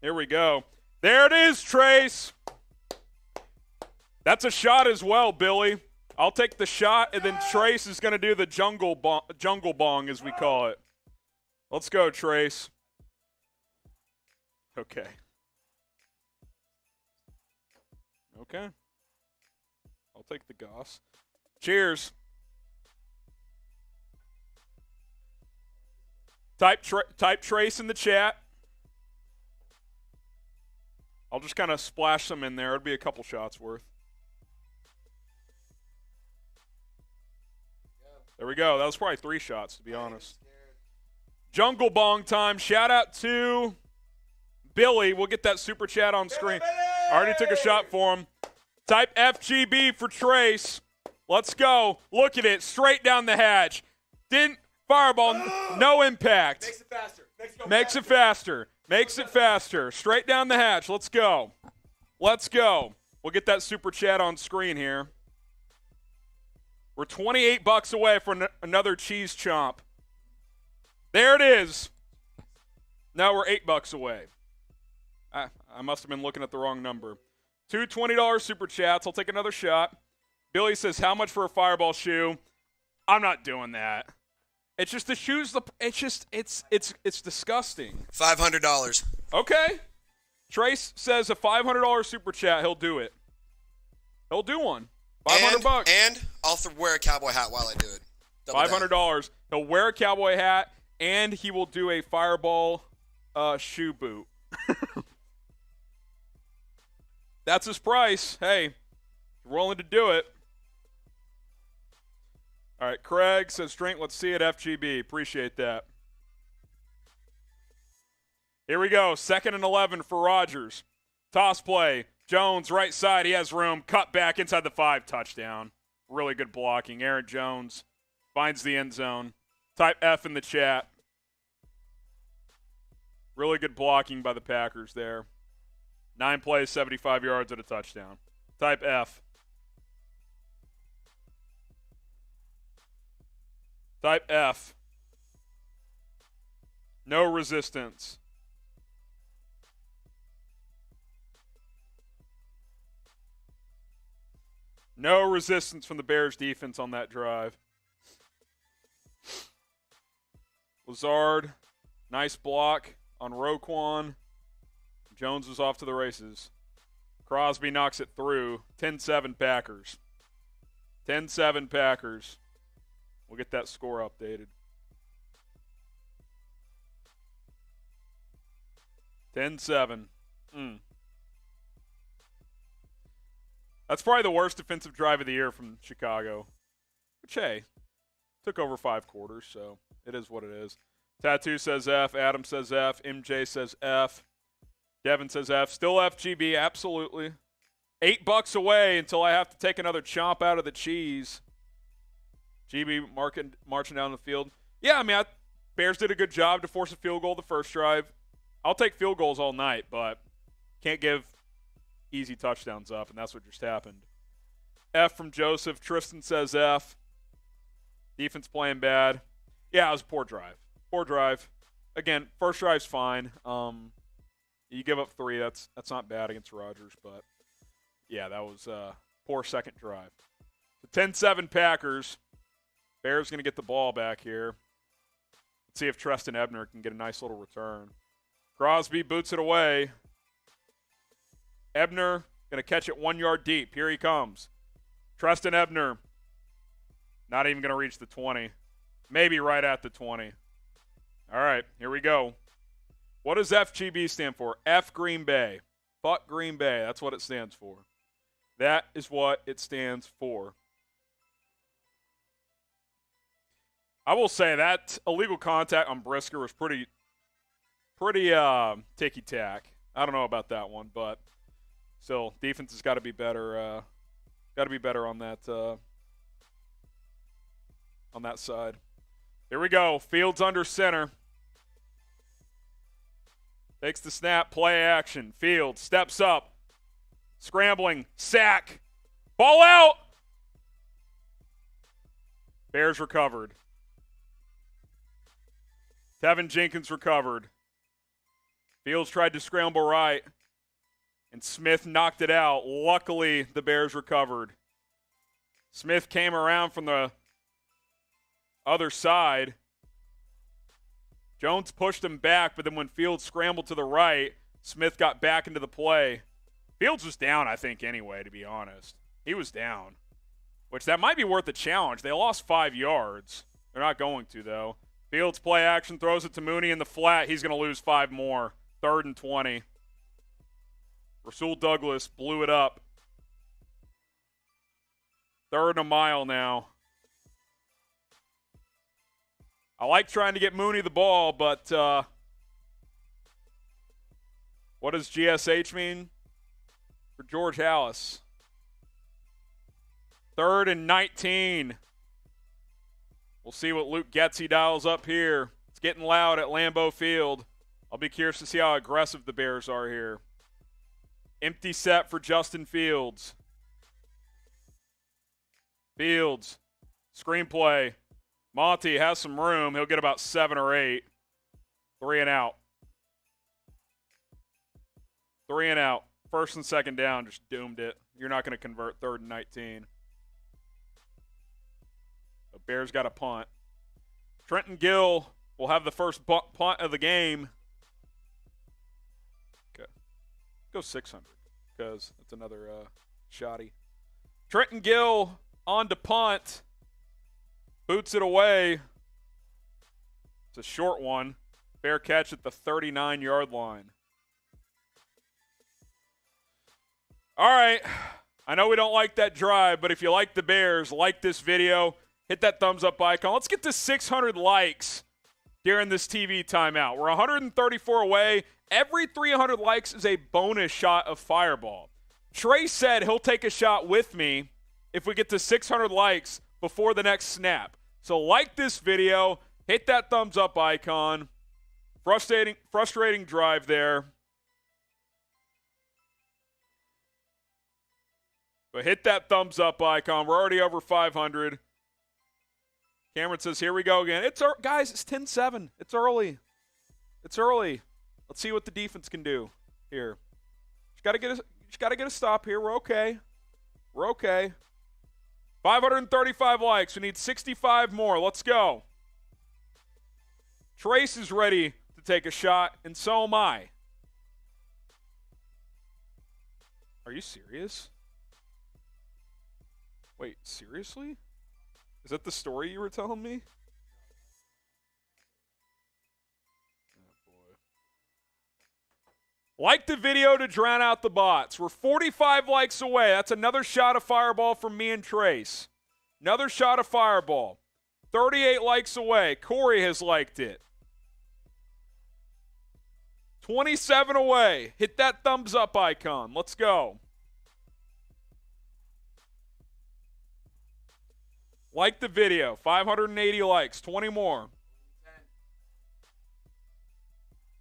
Here we go. There it is, Trace. That's a shot as well, Billy. I'll take the shot, and then Trace is going to do the jungle bong, as we call it. Let's go, Trace. Okay. Okay. I'll take the goss. Cheers. Type Trace in the chat. I'll just kind of splash some in there. It'd be a couple shots worth. There we go. That was probably 3 shots, to be honest. Jungle Bong time. Shout out to Billy. We'll get that super chat on screen. I already took a shot for him. Type FGB for Trace. Let's go. Look at it. Straight down the hatch. Didn't fireball. No impact. Makes it faster. Makes it faster. Makes it faster. Straight down the hatch. Let's go. Let's go. We'll get that super chat on screen here. We're $28 away from another cheese chomp. There it is. Now we're $8 away. I must have been looking at the wrong number. 2 $20 super chats. I'll take another shot. Billy says, how much for a fireball shoe? I'm not doing that. It's just the shoes. It's disgusting. $500. Okay. Trace says a $500 super chat. He'll do it. He'll do one. $500. And I'll wear a cowboy hat while I do it. $500. He'll wear a cowboy hat, and he will do a fireball shoe boot. That's his price. Hey, you're willing to do it. All right, Craig says, drink, let's see it, FGB. Appreciate that. Here we go. 2nd and 11 for Rodgers. Toss play. Jones, right side. He has room. Cut back inside the 5. Touchdown. Really good blocking. Aaron Jones finds the end zone. Type F in the chat. Really good blocking by the Packers there. 9 plays, 75 yards at a touchdown. Type F. Type F. No resistance. No resistance from the Bears defense on that drive. Lazard, nice block on Roquan. Jones was off to the races. Crosby knocks it through. 10-7 Packers. 10-7 Packers. We'll get that score updated. 10-7. That's probably the worst defensive drive of the year from Chicago. Which, hey, took over 5 quarters, so it is what it is. Tattoo says F. Adam says F. MJ says F. Devin says F. Still FGB, absolutely. $8 away until I have to take another chomp out of the cheese. GB marching down the field. Yeah, I mean, Bears did a good job to force a field goal the first drive. I'll take field goals all night, but can't give easy touchdowns up, and that's what just happened. F from Joseph. Tristan says F. Defense playing bad. Yeah, it was a poor drive. Poor drive. Again, first drive's fine. You give up 3. That's not bad against Rodgers, but yeah, that was a poor second drive. So 10-7 Packers. Bears going to get the ball back here. Let's see if Treston Ebner can get a nice little return. Crosby boots it away. Ebner going to catch it 1 yard deep. Here he comes. Treston Ebner. Not even going to reach the 20. Maybe right at the 20. All right, here we go. What does FGB stand for? F Green Bay. Fuck Green Bay. That's what it stands for. That is what it stands for. I will say that illegal contact on Brisker was pretty ticky-tack. I don't know about that one, but still, defense has got to be better. Got to be better on that side. Here we go. Fields under center. Takes the snap. Play action. Fields steps up. Scrambling. Sack. Ball out. Bears recovered. Tevin Jenkins recovered. Fields tried to scramble right, and Smith knocked it out. Luckily, the Bears recovered. Smith came around from the other side. Jones pushed him back, but then when Fields scrambled to the right, Smith got back into the play. Fields was down, I think, anyway, to be honest. He was down, which that might be worth a challenge. They lost 5 yards. They're not going to, though. Fields play action, throws it to Mooney in the flat. He's going to lose 5 more. 3rd and 20. Rasul Douglas blew it up. 3rd and a mile now. I like trying to get Mooney the ball, but what does GSH mean for George Hallis? 3rd and 19. We'll see what Luke Getzey dials up here. It's getting loud at Lambeau Field. I'll be curious to see how aggressive the Bears are here. Empty set for Justin Fields. Fields. Screenplay. Monty has some room. He'll get about 7 or 8. 3 and out. 3 and out. 1st and 2nd down, just doomed it. You're not going to convert 3rd and 19. The Bears got a punt. Trenton Gill will have the first punt of the game. Okay. Go 600 because that's another shoddy. Trenton Gill on to punt. Boots it away. It's a short one. Fair catch at the 39-yard line. All right. I know we don't like that drive, but if you like the Bears, like this video, hit that thumbs up icon. Let's get to 600 likes during this TV timeout. We're 134 away. Every 300 likes is a bonus shot of Fireball. Trey said he'll take a shot with me if we get to 600 likes before the next snap. So like this video, hit that thumbs up icon. Frustrating drive there. But hit that thumbs up icon. We're already over 500. Cameron says, here we go again. Guys, it's 10-7. It's early. It's early. Let's see what the defense can do here. Just got to get a stop here. We're okay. We're okay. 535 likes. We need 65 more. Let's go. Trace is ready to take a shot, and so am I. Are you serious? Wait, seriously? Is that the story you were telling me? Oh, boy. Like the video to drown out the bots. We're 45 likes away. That's another shot of Fireball from me and Trace. Another shot of Fireball. 38 likes away. Corey has liked it. 27 away. Hit that thumbs up icon. Let's go. Like the video. 580 likes. 20 more.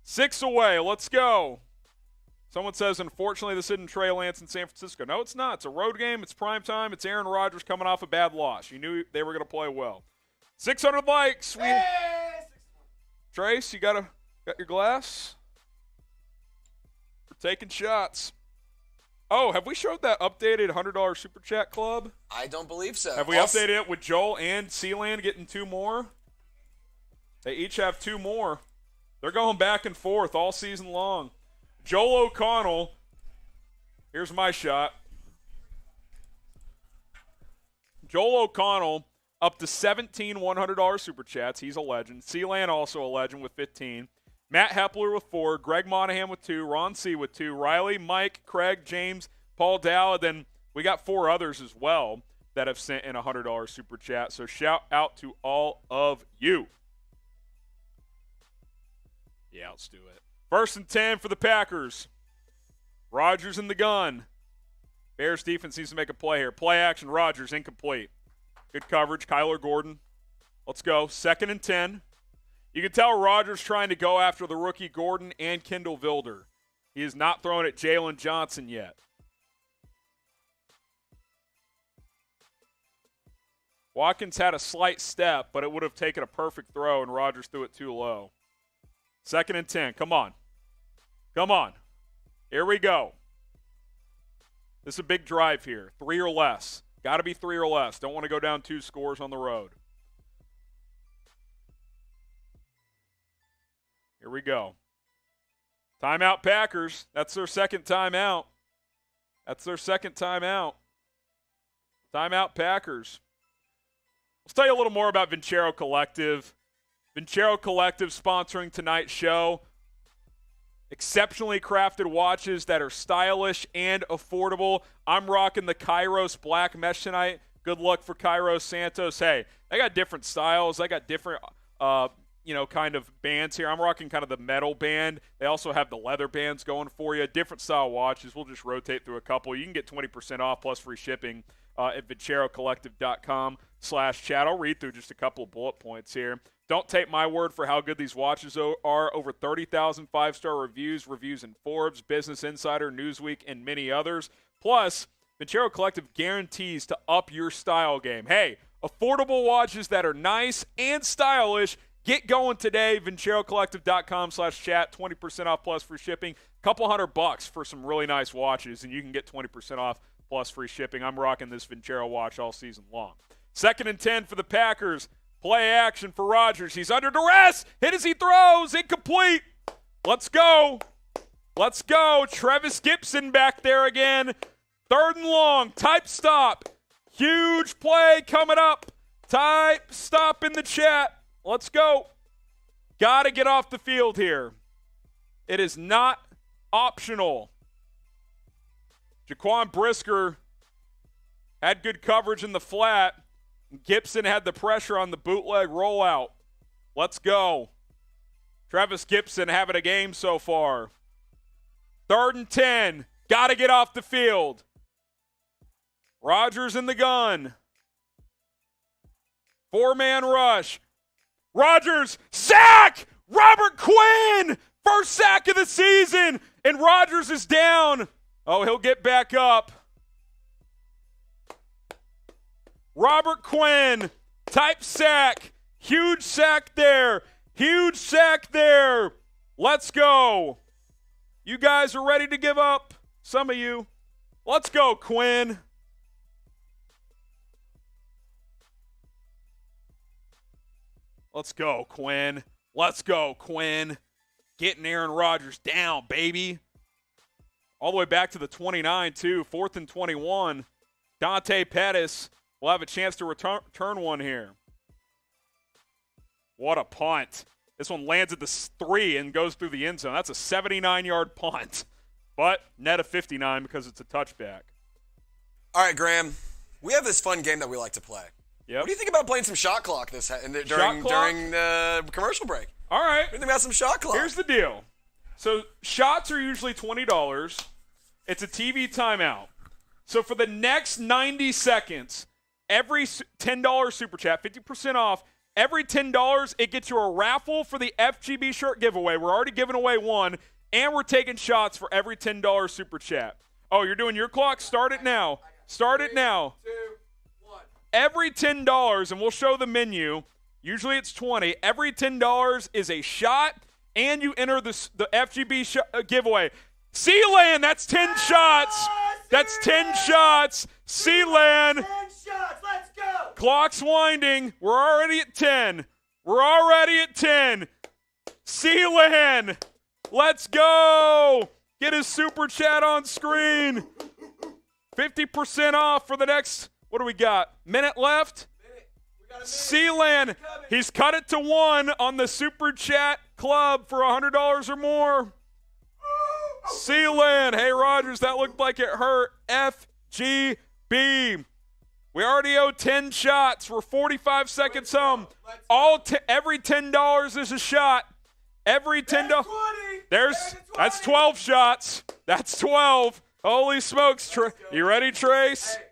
6 away. Let's go. Someone says, unfortunately, this isn't Trey Lance in San Francisco. No, it's not. It's a road game. It's prime time. It's Aaron Rodgers coming off a bad loss. You knew they were going to play well. 600 likes. Trace, you got your glass? We're taking shots. Oh, have we showed that updated $100 Super Chat Club? I don't believe so. Have we updated it with Joel and Sealand getting 2 more? They each have 2 more. They're going back and forth all season long. Joel O'Connell, here's my shot. Joel O'Connell up to 17 $100 Super Chats. He's a legend. Sealand also a legend with 15. Matt Hepler with 4, Greg Monahan with 2, Ron C with 2, Riley, Mike, Craig, James, Paul Dow. Then we got 4 others as well that have sent in a $100 Super Chat. So shout out to all of you. Yeah, let's do it. 1st and 10 for the Packers. Rodgers in the gun. Bears defense needs to make a play here. Play action, Rodgers, incomplete. Good coverage, Kyler Gordon. Let's go. 2nd and 10. You can tell Rodgers trying to go after the rookie Gordon and Kendall Vilder. He is not throwing at Jalen Johnson yet. Watkins had a slight step, but it would have taken a perfect throw, and Rodgers threw it too low. 2nd and 10. Come on. Come on. Here we go. This is a big drive here. 3 or less. Got to be 3 or less. Don't want to go down 2 scores on the road. Here we go. Timeout Packers. That's their 2nd timeout. That's their 2nd timeout. Timeout Packers. Let's tell you a little more about Vincero Collective. Vincero Collective sponsoring tonight's show. Exceptionally crafted watches that are stylish and affordable. I'm rocking the Kairos Black Mesh tonight. Good luck for Kairos Santos. Hey, they got different styles. They got different, kind of bands here. I'm rocking kind of the metal band. They also have the leather bands going for you. Different style watches. We'll just rotate through a couple. You can get 20% off plus free shipping at VinceroCollective.com/chat. I'll read through just a couple of bullet points here. Don't take my word for how good these watches are. Over 30,000 5-star reviews in Forbes, Business Insider, Newsweek, and many others. Plus, Vincero Collective guarantees to up your style game. Hey, affordable watches that are nice and stylish. Get going today. VinceroCollective.com/chat. 20% off plus free shipping. Couple $100 for some really nice watches, and you can get 20% off plus free shipping. I'm rocking this Vincero watch all season long. 2nd and 10 for the Packers. Play action for Rodgers. He's under duress. Hit as he throws. Incomplete. Let's go. Let's go. Trevis Gipson back there again. 3rd and long. Type stop. Huge play coming up. Type stop in the chat. Let's go. Got to get off the field here. It is not optional. Jaquan Brisker had good coverage in the flat. Gibson had the pressure on the bootleg rollout. Let's go. Travis Gibson having a game so far. 3rd and 10. Got to get off the field. Rodgers in the gun. 4-man rush. Rodgers, sack! Robert Quinn! First sack of the season, and Rodgers is down. Oh, he'll get back up. Robert Quinn, type sack. Huge sack there. Huge sack there. Let's go. You guys are ready to give up? Some of you. Let's go, Quinn. Let's go, Quinn. Let's go, Quinn. Getting Aaron Rodgers down, baby. All the way back to the 29, too. 4th and 21. Dante Pettis will have a chance to return one here. What a punt. This one lands at the 3 and goes through the end zone. That's a 79-yard punt. But net of 59 because it's a touchback. All right, Graham. We have this fun game that we like to play. Yep. What do you think about playing some shot clock during the commercial break? All right. What do you think about some shot clock? Here's the deal. So shots are usually $20. It's a TV timeout. So for the next 90 seconds, every $10 super chat, 50% off, every $10, it gets you a raffle for the FGB shirt giveaway. We're already giving away one, and we're taking shots for every $10 super chat. Oh, you're doing your clock? Start it now. Start it now. 3, 2, 1. Every $10, and we'll show the menu. Usually it's 20. Every $10 is a shot, and you enter the FGB giveaway. Sealand, that's 10 shots. That's 10 shots. Sealand. 10 shots. Let's go. Clock's winding. We're already at 10. We're already at 10. Sealand. Let's go. Get his super chat on screen. 50% off for the next, what do we got? Minute left? Sealand, he's cut it to 1 on the Super Chat Club for $100 or more. Sealand, hey Rodgers, that looked like it hurt. FGB. We already owe 10 shots. We're 45 seconds home. Every $10 is a shot. Every $10. That's 12 shots. That's 12. Holy smokes. You ready, Trace? Hey,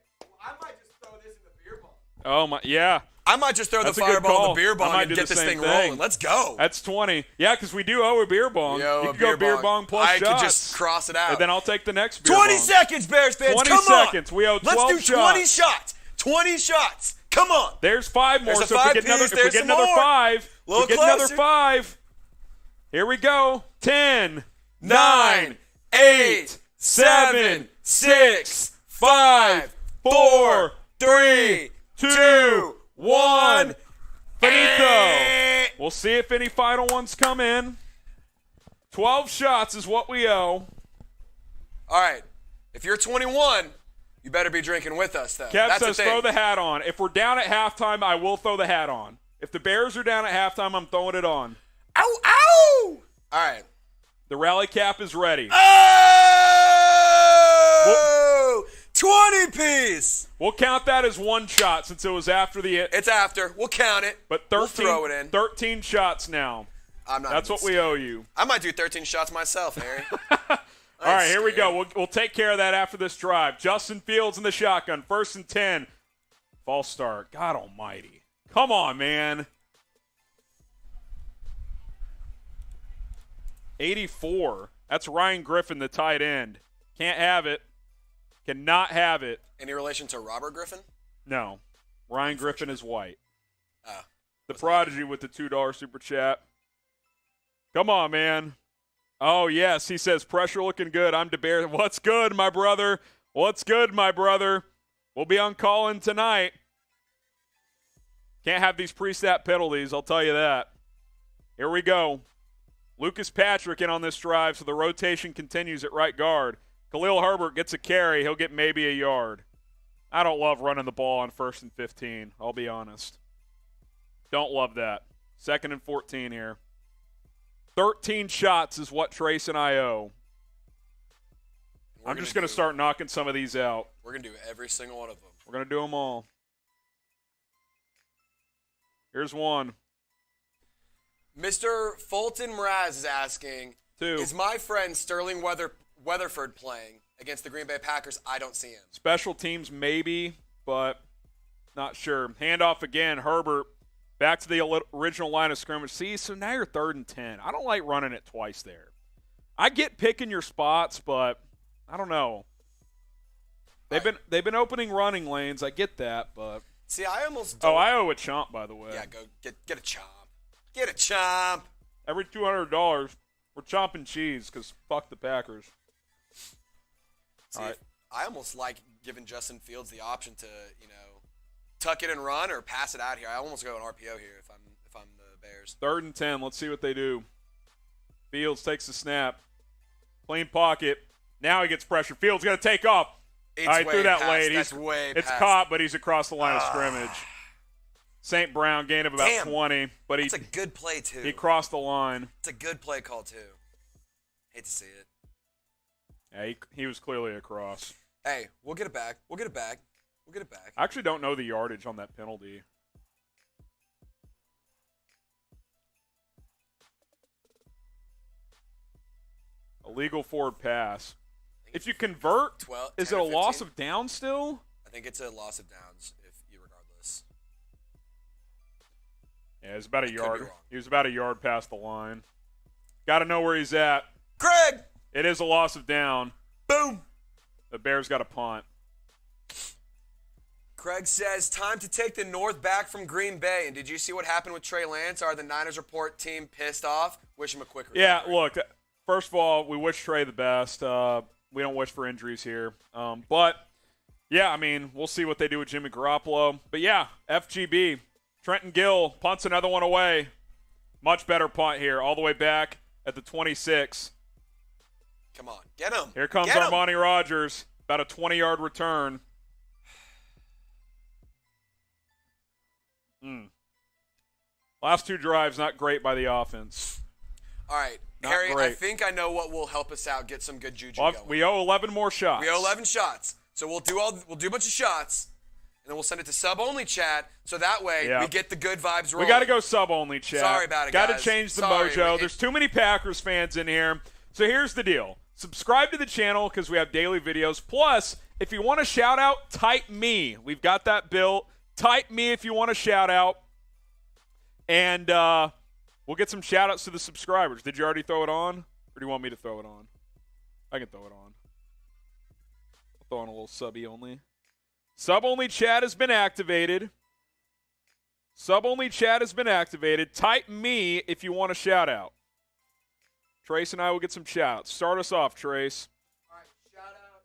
I might just throw this in the beer bong. Oh, my. Yeah. I might just throw the fireball in the beer bong and get this thing rolling. Let's go. That's 20. Yeah, because we do owe a beer bong. You can go beer bong plus shots. I could just cross it out. And then I'll take the next beer 20 bong. seconds, Bears fans. 20 Come on. seconds. We owe 12 shots. Let's do 20 shots. 20 shots. Come on. There's 5 more. There's a So if we 5 get another, piece, if we there's get some another more. 5, Little we get another closer. 5. Here we go. 10, 9, 8, 7, 6, 5, 4, 3, 2, 1. Finito. We'll see if any final ones come in. 12 shots is what we owe. All right. If you're 21, you better be drinking with us, though. Kev That's says throw the hat on. If we're down at halftime, I will throw the hat on. If the Bears are down at halftime, I'm throwing it on. Ow, ow! All right. The rally cap is ready. Oh! 20 piece. We'll count that as 1 shot since it was after the – It's after. We'll count it. but 13, we'll throw it in. 13 shots now. I'm not. That's what we owe you. I might do 13 shots myself, Harry. All right, here we go. We'll take care of that after this drive. Justin Fields in the shotgun. 1st and 10. False start. God almighty. Come on, man. 84. That's Ryan Griffin, the tight end. Can't have it. Cannot have it. Any relation to Robert Griffin? No. Ryan Griffin is white. Oh. The prodigy with the $2 super chat. Come on, man. Oh, yes. He says, pressure looking good. I'm DeBear. What's good, my brother? What's good, my brother? We'll be on call-in tonight. Can't have these pre-snap penalties, I'll tell you that. Here we go. Lucas Patrick in on this drive, so the rotation continues at right guard. Khalil Herbert gets a carry. He'll get maybe a yard. I don't love running the ball on 1st and 15, I'll be honest. Don't love that. 2nd and 14 here. 13 shots is what Trace and I owe. I'm just going to start knocking some of these out. We're going to do every single one of them. We're going to do them all. Here's one. Mr. Fulton Mraz is asking, 2. is my friend Sterling Weatherford playing against the Green Bay Packers? I don't see him. Special teams maybe, but not sure. Handoff again. Herbert back to the original line of scrimmage. See, so now you're 3rd and 10. I don't like running it twice there. I get picking your spots, but I don't know. They've been opening running lanes. I get that, but see, I almost don't. Oh, I owe a chomp, by the way. Yeah, go get a chomp. Get a chomp. Every $200, we're chomping cheese because fuck the Packers. See, all right. I almost like giving Justin Fields the option to, tuck it and run or pass it out here. I almost go an RPO here if I'm the Bears. 3rd and 10. Let's see what they do. Fields takes the snap. Clean pocket. Now he gets pressure. Fields going to take off. It's Threw that past. late. That's way It's past. caught, but he's across the line of scrimmage. St. Brown gain of about 20, but It's a good play, too. he crossed the line. It's a good play call, too. Hate to see it. Yeah, he was clearly across. Hey, we'll get it back. I actually don't know the yardage on that penalty. Illegal forward pass. If you convert, 12, is 10 it a or loss 15? of down still? I think it's a loss of downs, regardless. Yeah, it was about a I could be yard. wrong. He was about a yard past the line. Got to know where he's at. Craig! It is a loss of down. Boom! The Bears got a punt. Craig says, time to take the North back from Green Bay. And did you see what happened with Trey Lance? Are the Niners report team pissed off? Wish him a quick recovery. Yeah, look, first of all, we wish Trey the best. We don't wish for injuries here. But, yeah, I mean, we'll see what they do with Jimmy Garoppolo. But, yeah, FGB. Trenton Gill punts another one away. Much better punt here, all the way back at the 26. Come on, get him. Here comes Get him. Armani Rogers. About a 20-yard return. Last 2 drives, not great by the offense. All right, Not Harry, great. I think I know what will help us out, get some good juju Well, going. we owe 11 more shots. We owe 11 shots. So we'll do a bunch of shots, and then we'll send it to sub-only chat, so that way Yeah. we get the good vibes rolling. We got to go sub-only, chat. Sorry about it, Got to guys. change the Sorry, mojo. There's too many Packers fans in here. So here's the deal. Subscribe to the channel because we have daily videos. Plus, if you want a shout-out, type me. We've got that built. Type me if you want a shout-out. And we'll get some shout-outs to the subscribers. Did you already throw it on? Or do you want me to throw it on? I can throw it on. I'll throw on a little subby only. Sub-only chat has been activated. Sub-only chat has been activated. Type me if you want a shout-out. Trace and I will get some shout-outs. Start us off, Trace. All right, shout out.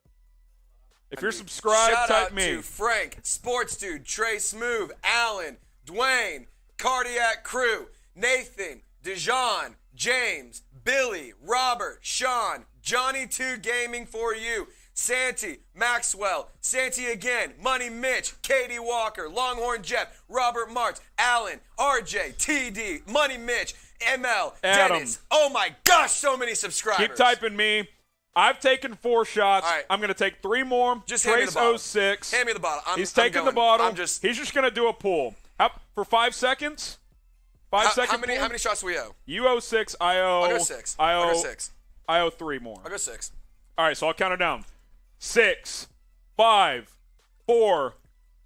If you're subscribed, Shout type out me. to Frank, Sports Dude, Trey Smooth, Alan, Dwayne, Cardiac Crew, Nathan, Dijon, James, Billy, Robert, Sean, Johnny 2 Gaming for You, Santi, Maxwell, Santi again, Money Mitch, Katie Walker, Longhorn Jeff, Robert Martz, Alan, RJ, TD, Money Mitch, ML, Adam. Dennis. Oh my gosh, so many subscribers. Keep typing me. I've taken 4 shots. All right. I'm going to take 3 more. Just hand me Trace the bottle. 06. Hand me the bottle. He's taking the going. bottle. He's just going to do a pull. For 5 seconds? 5 seconds. How many shots do we owe? You owe 6. I owe. I'll go 6. I I'll owe go 6. I owe 3 more. I'll go 6. All right, so I'll count it down. 6, 5, 4,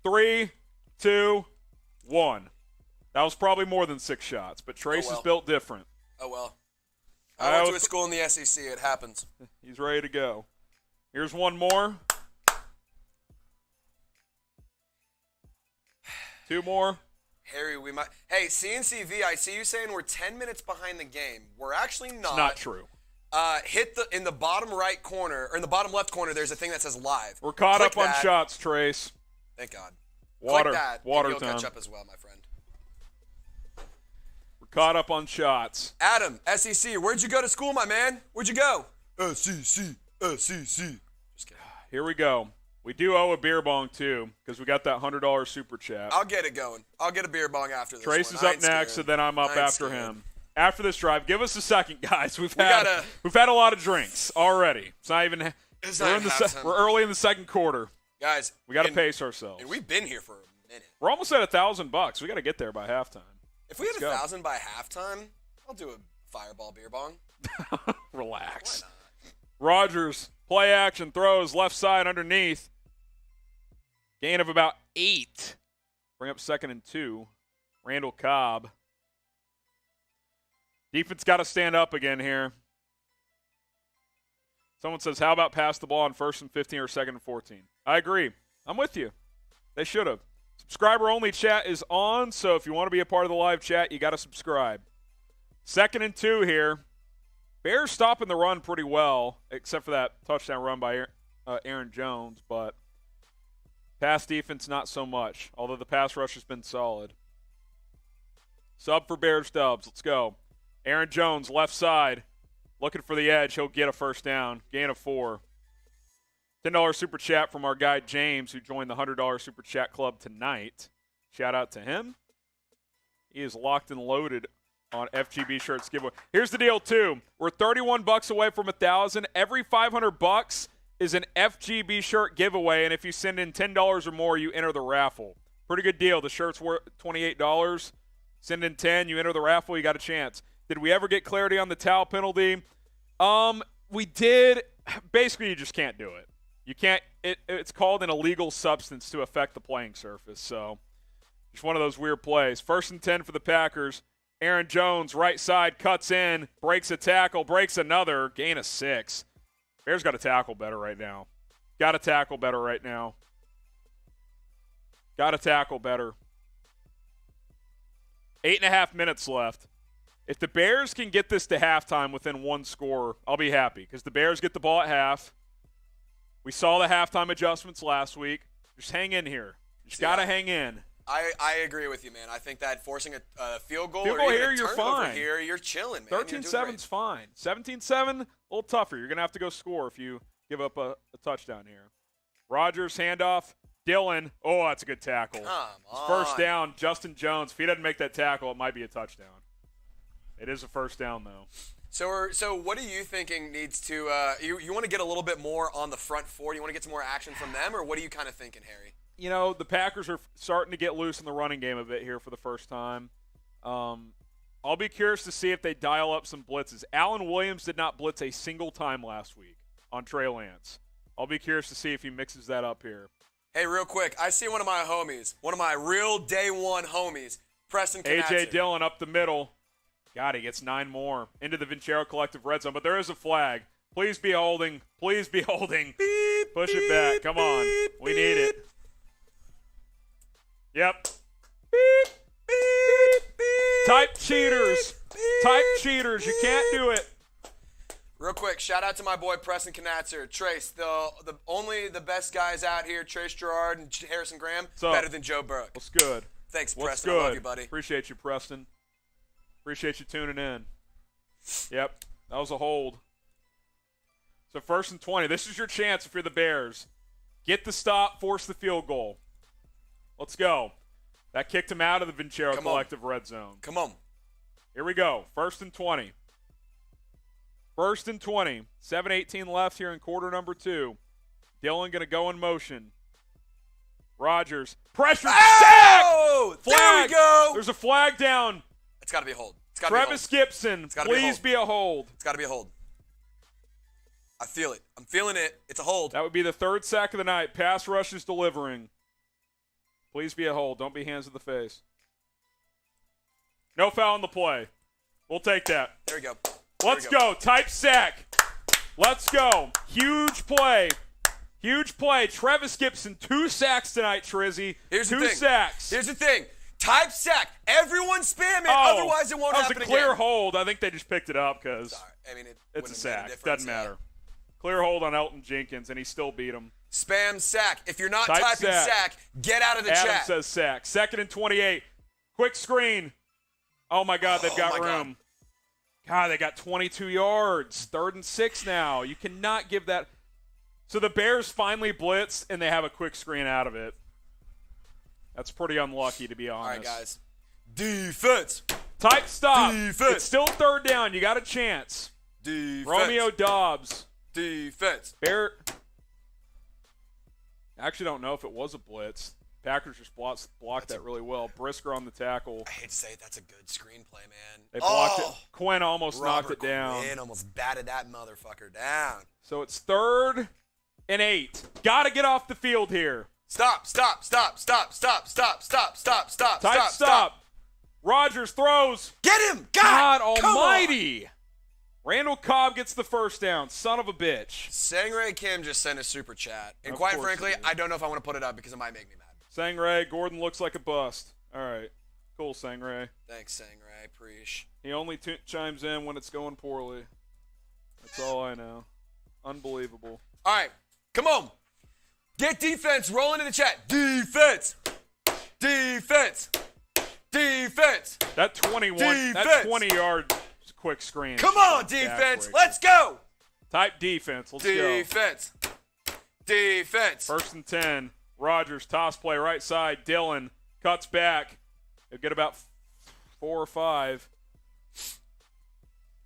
3, 2, 1. That was probably more than 6 shots, but Trace is built different. Oh, well. I went to a school in the SEC. It happens. He's ready to go. Here's one more. 2 more. Harry, we might. Hey, CNCV, I see you saying we're 10 minutes behind the game. We're actually not. It's not true. Hit in the bottom right corner, or in the bottom left corner, there's a thing that says live. We're caught Click up on that. Shots, Trace. Thank God. Water. Click that, Water and you'll time. catch up as well, my friend. We're caught up on shots. Adam, SEC, where'd you go to school, my man? Where'd you go? SEC. Just kidding. Here we go. We do owe a beer bong, too, because we got that $100 super chat. I'll get it going. I'll get a beer bong after this Trace one. is I up ain't next, scared. and then I'm up I ain't after scared. him. After this drive, give us a second, guys. We've gotta- had a lot of drinks already. It's not even. It's we're, not in the halftime. we're early in the second quarter. Guys, We got to and- pace ourselves. And we've been here for a minute. We're almost at $1,000. We got to get there by halftime. If we had Let's go. 1,000 by halftime, I'll do a fireball beer bong. Relax. Why not? Rodgers, play action, throws, left side underneath. Gain of about 8. Bring up 2nd and 2. Randall Cobb. Defense got to stand up again here. Someone says, how about pass the ball on 1st and 15 or 2nd and 14? I agree. I'm with you. They should have. Subscriber-only chat is on, so if you want to be a part of the live chat, you got to subscribe. 2nd and 2 here. Bears stopping the run pretty well, except for that touchdown run by Aaron Jones, but pass defense not so much, although the pass rush has been solid. Sub for Bears dubs. Let's go. Aaron Jones, left side, looking for the edge. He'll get a first down. Gain of 4. $10 super chat from our guy James, who joined the $100 super chat club tonight. Shout out to him. He is locked and loaded on FGB shirts giveaway. Here's the deal, too. We're $31 away from 1,000. Every $500 is an FGB shirt giveaway, and if you send in $10 or more, you enter the raffle. Pretty good deal. The shirt's worth $28. Send in 10, you enter the raffle, you got a chance. Did we ever get clarity on the towel penalty? We did. Basically, you just can't do it. You can't. It's called an illegal substance to affect the playing surface. So, just one of those weird plays. 1st and 10 for the Packers. Aaron Jones, right side, cuts in, breaks a tackle, breaks another, gain of 6. Bears got to tackle better right now. Got to tackle better right now. Got to tackle better. 8.5 minutes left. If the Bears can get this to halftime within 1 score, I'll be happy because the Bears get the ball at half. We saw the halftime adjustments last week. Just hang in here. Just got to hang in. I agree with you, man. I think that forcing a field goal Field or goal even here, a you're turnover fine. here, you're chilling, man. 13-7's fine. 17-7, a little tougher. You're going to have to go score if you give up a touchdown here. Rodgers, handoff. Dillon. Oh, that's a good tackle. Come on. First down, Justin Jones. If he doesn't make that tackle, it might be a touchdown. It is a first down, though. So what are you thinking needs to you want to get a little bit more on the front four? You want to get some more action from them, or what are you kind of thinking, Harry? You know, the Packers are starting to get loose in the running game a bit here for the first time. I'll be curious to see if they dial up some blitzes. Allen Williams did not blitz a single time last week on Trey Lance. I'll be curious to see if he mixes that up here. Hey, real quick, I see one of my homies, one of my real day one homies, Preston Kmet. A.J. Dillon up the middle. God, he gets 9 more into the Vincero Collective red zone, but there is a flag. Please be holding. Please be holding. Beep, Push beep, it back. Come on. beep, We need it. beep. Yep. Beep, Type cheaters. Type cheaters. You can't do it. Real quick, shout out to my boy Preston Knatzer. Trace, only the best guys out here, Trace Gerard and Harrison Graham, better than Joe Burrow. What's good? Thanks, What's Preston. good? I love you, buddy. Appreciate you, Preston. Appreciate you tuning in. Yep, that was a hold. So 1st and 20. This is your chance if you're the Bears. Get the stop, force the field goal. Let's go. That kicked him out of the Vincero Collective red zone. Come on. Here we go. 1st and 20. 1st and 20. 7:18 left here in quarter number 2. Dillon going to go in motion. Rodgers. Pressure. Oh! Sack! Flag. There we go. There's a flag down. It's got to be a hold. It's got to be a hold. Travis Gibson. Please be a hold. It's got to be a hold. I feel it. I'm feeling it. It's a hold. That would be the 3rd sack of the night. Pass rush is delivering. Please be a hold. Don't be hands to the face. No foul on the play. We'll take that. There we go. Let's go. Type sack. Let's go. Huge play. Huge play. Travis Gibson, 2 sacks tonight, Trizzy. Here's the 2 thing. sacks. Here's the thing. Type sack. Everyone spam it. Otherwise, it won't happen again. That was a clear again. hold. I think they just picked it up because I mean, it's a wouldn't have made sack. difference, Doesn't matter. Clear hold on Elton Jenkins, and he still beat him. Spam sack. If you're not Type typing sack, get out of the Adam chat. says sack. 2nd and 28. Quick screen. Oh, my God, they've got room. God, they got 22 yards. 3rd and 6 now. You cannot give that. So the Bears finally blitz, and they have a quick screen out of it. That's pretty unlucky, to be honest. All right, guys. Defense. Type stop. Defense. It's still 3rd down. You got a chance. Defense. Romeo Dobbs. Defense. I actually don't know if it was a blitz. Packers just blocked that really well. Brisker on the tackle. I hate to say it, that's a good screenplay, man. They blocked it. Quinn almost knocked it Robert down. Quinn almost batted that motherfucker down. So it's 3rd and 8. Got to get off the field here. Stop. Type stop. Rodgers throws. Get him. God come almighty. Randall Cobb gets the 1st down. Son of a bitch. Sangray Kim just sent a super chat. And Of quite course frankly, he did. I don't know if I want to put it up because it might make me mad. Sangray, Gordon looks like a bust. All right. Cool, Sangray. Thanks, Sangray. Preach. He only chimes in when it's going poorly. That's all I know. Unbelievable. All right. Come on. Get defense rolling in the chat. Defense. Defense. Defense. That 21, that Defense. 20-yard quick screen. Come on, defense. Let's go. Type defense. Let's Defense. Defense. go. 1st and 10. Rodgers, toss play right side. Dillon cuts back. He'll get about 4 or 5.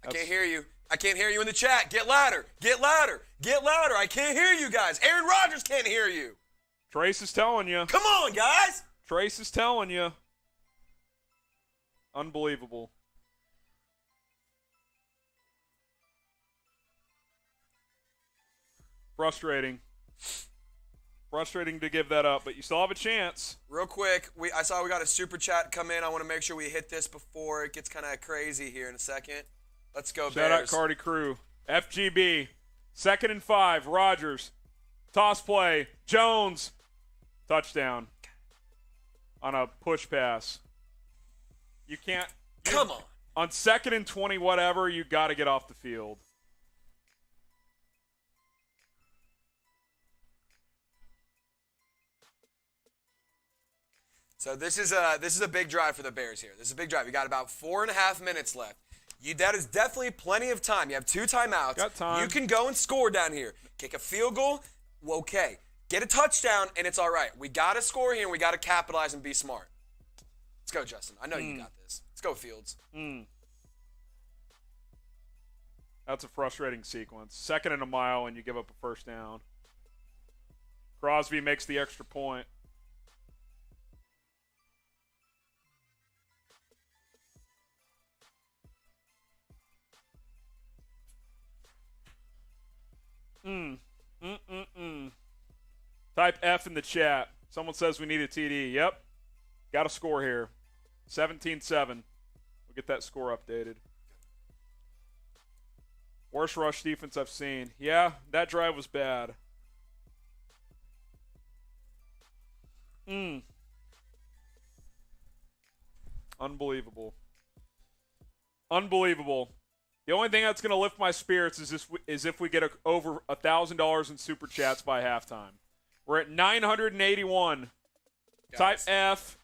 I can't hear you. I can't hear you in the chat. Get louder. Get louder. Get louder. I can't hear you guys. Aaron Rodgers can't hear you. Trace is telling you. Come on, guys. Trace is telling you. Unbelievable. Frustrating. Frustrating to give that up, but you still have a chance. Real quick, I saw we got a super chat come in. I want to make sure we hit this before it gets kind of crazy here in a second. Let's go, Shout out Bears. Cardi Crew. FGB. 2nd and 5. Rodgers. Toss play. Jones. Touchdown. On a push pass. You can't. Come on. On 2nd and 20, whatever, you got to get off the field. So this is a big drive for the Bears here. This is a big drive. You got about 4.5 minutes left. That is definitely plenty of time. You have 2 timeouts. Got time. You can go and score down here. Kick a field goal, okay. Get a touchdown, and it's all right. We got to score here, and we got to capitalize and be smart. Let's go, Justin. I know you got this. Let's go, Fields. That's a frustrating sequence. 2nd and a mile, and you give up a 1st down. Crosby makes the extra point. Type F in the chat. Someone says we need a TD. Yep. Got a score here. 17-7. We'll get that score updated. Worst rush defense I've seen. Yeah, that drive was bad. Unbelievable. Unbelievable. The only thing that's going to lift my spirits is if we get over $1,000 in super chats by halftime. We're at 981. Type F.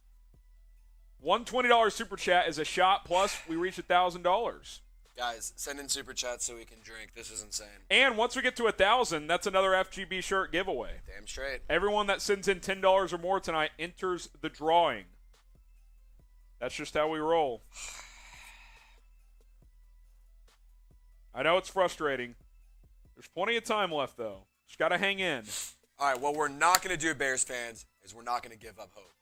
$120 super chat is a shot, plus we reach $1,000. Guys, send in super chats so we can drink. This is insane. And once we get to 1,000, that's another FGB shirt giveaway. Damn straight. Everyone that sends in $10 or more tonight enters the drawing. That's just how we roll. I know it's frustrating. There's plenty of time left, though. Just got to hang in. All right, what we're not going to do, Bears fans, is we're not going to give up hope.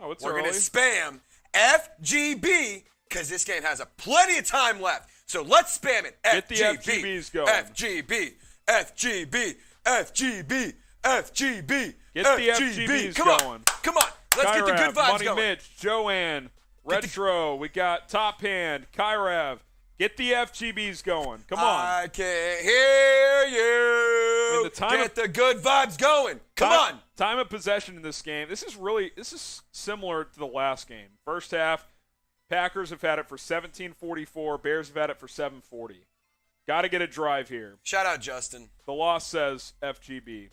Oh, it's We're early. going to spam FGB because this game has plenty of time left. So let's spam it. Get the FGBs going. FGB, FGB, FGB, FGB. Get the FGBs Come going. on, come on. Let's get the good vibes Money going. Mitch, Joanne, Retro. We got Top Hand, Kyrav. Get the FGBs going. Come on. I can't hear you. Get the good vibes going. Come on. Time of possession in this game. This is similar to the last game. First half, Packers have had it for 17:44. Bears have had it for 7:40. Got to get a drive here. Shout out Justin. The loss says FGB.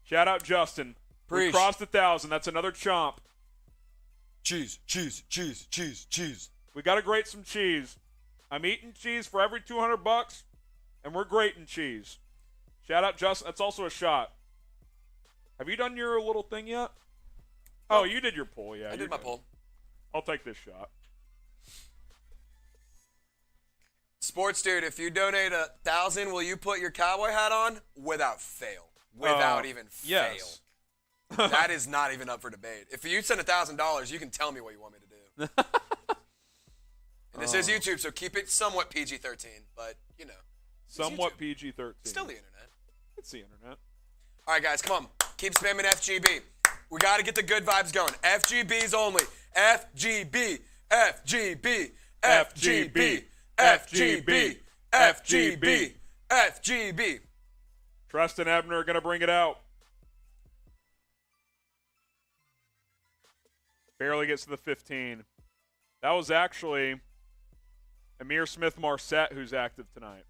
Shout out Justin. We Preach. crossed 1,000. That's another chomp. Cheese, cheese, cheese, cheese, cheese. We got to grate some cheese. I'm eating cheese for every $200, and we're grating cheese. Shout out Justin. That's also a shot. Have you done your little thing yet? Oh, you did your pull, yeah. I did my pull. I'll take this shot. Sports dude, if you donate 1,000, will you put your cowboy hat on? Without fail. Without even yes. fail. That is not even up for debate. If you send $1,000, you can tell me what you want me to do. And this is YouTube, so keep it somewhat PG-13, but, you know. Somewhat PG-13. Still the internet. It's the internet. All right, guys, come on. Keep spamming FGB. We got to get the good vibes going. FGBs only. FGB. FGB. FGB. FGB. FGB. FGB. Trust and Ebner are going to bring it out. Barely gets to the 15. That was actually Amir Smith-Marset who's active tonight.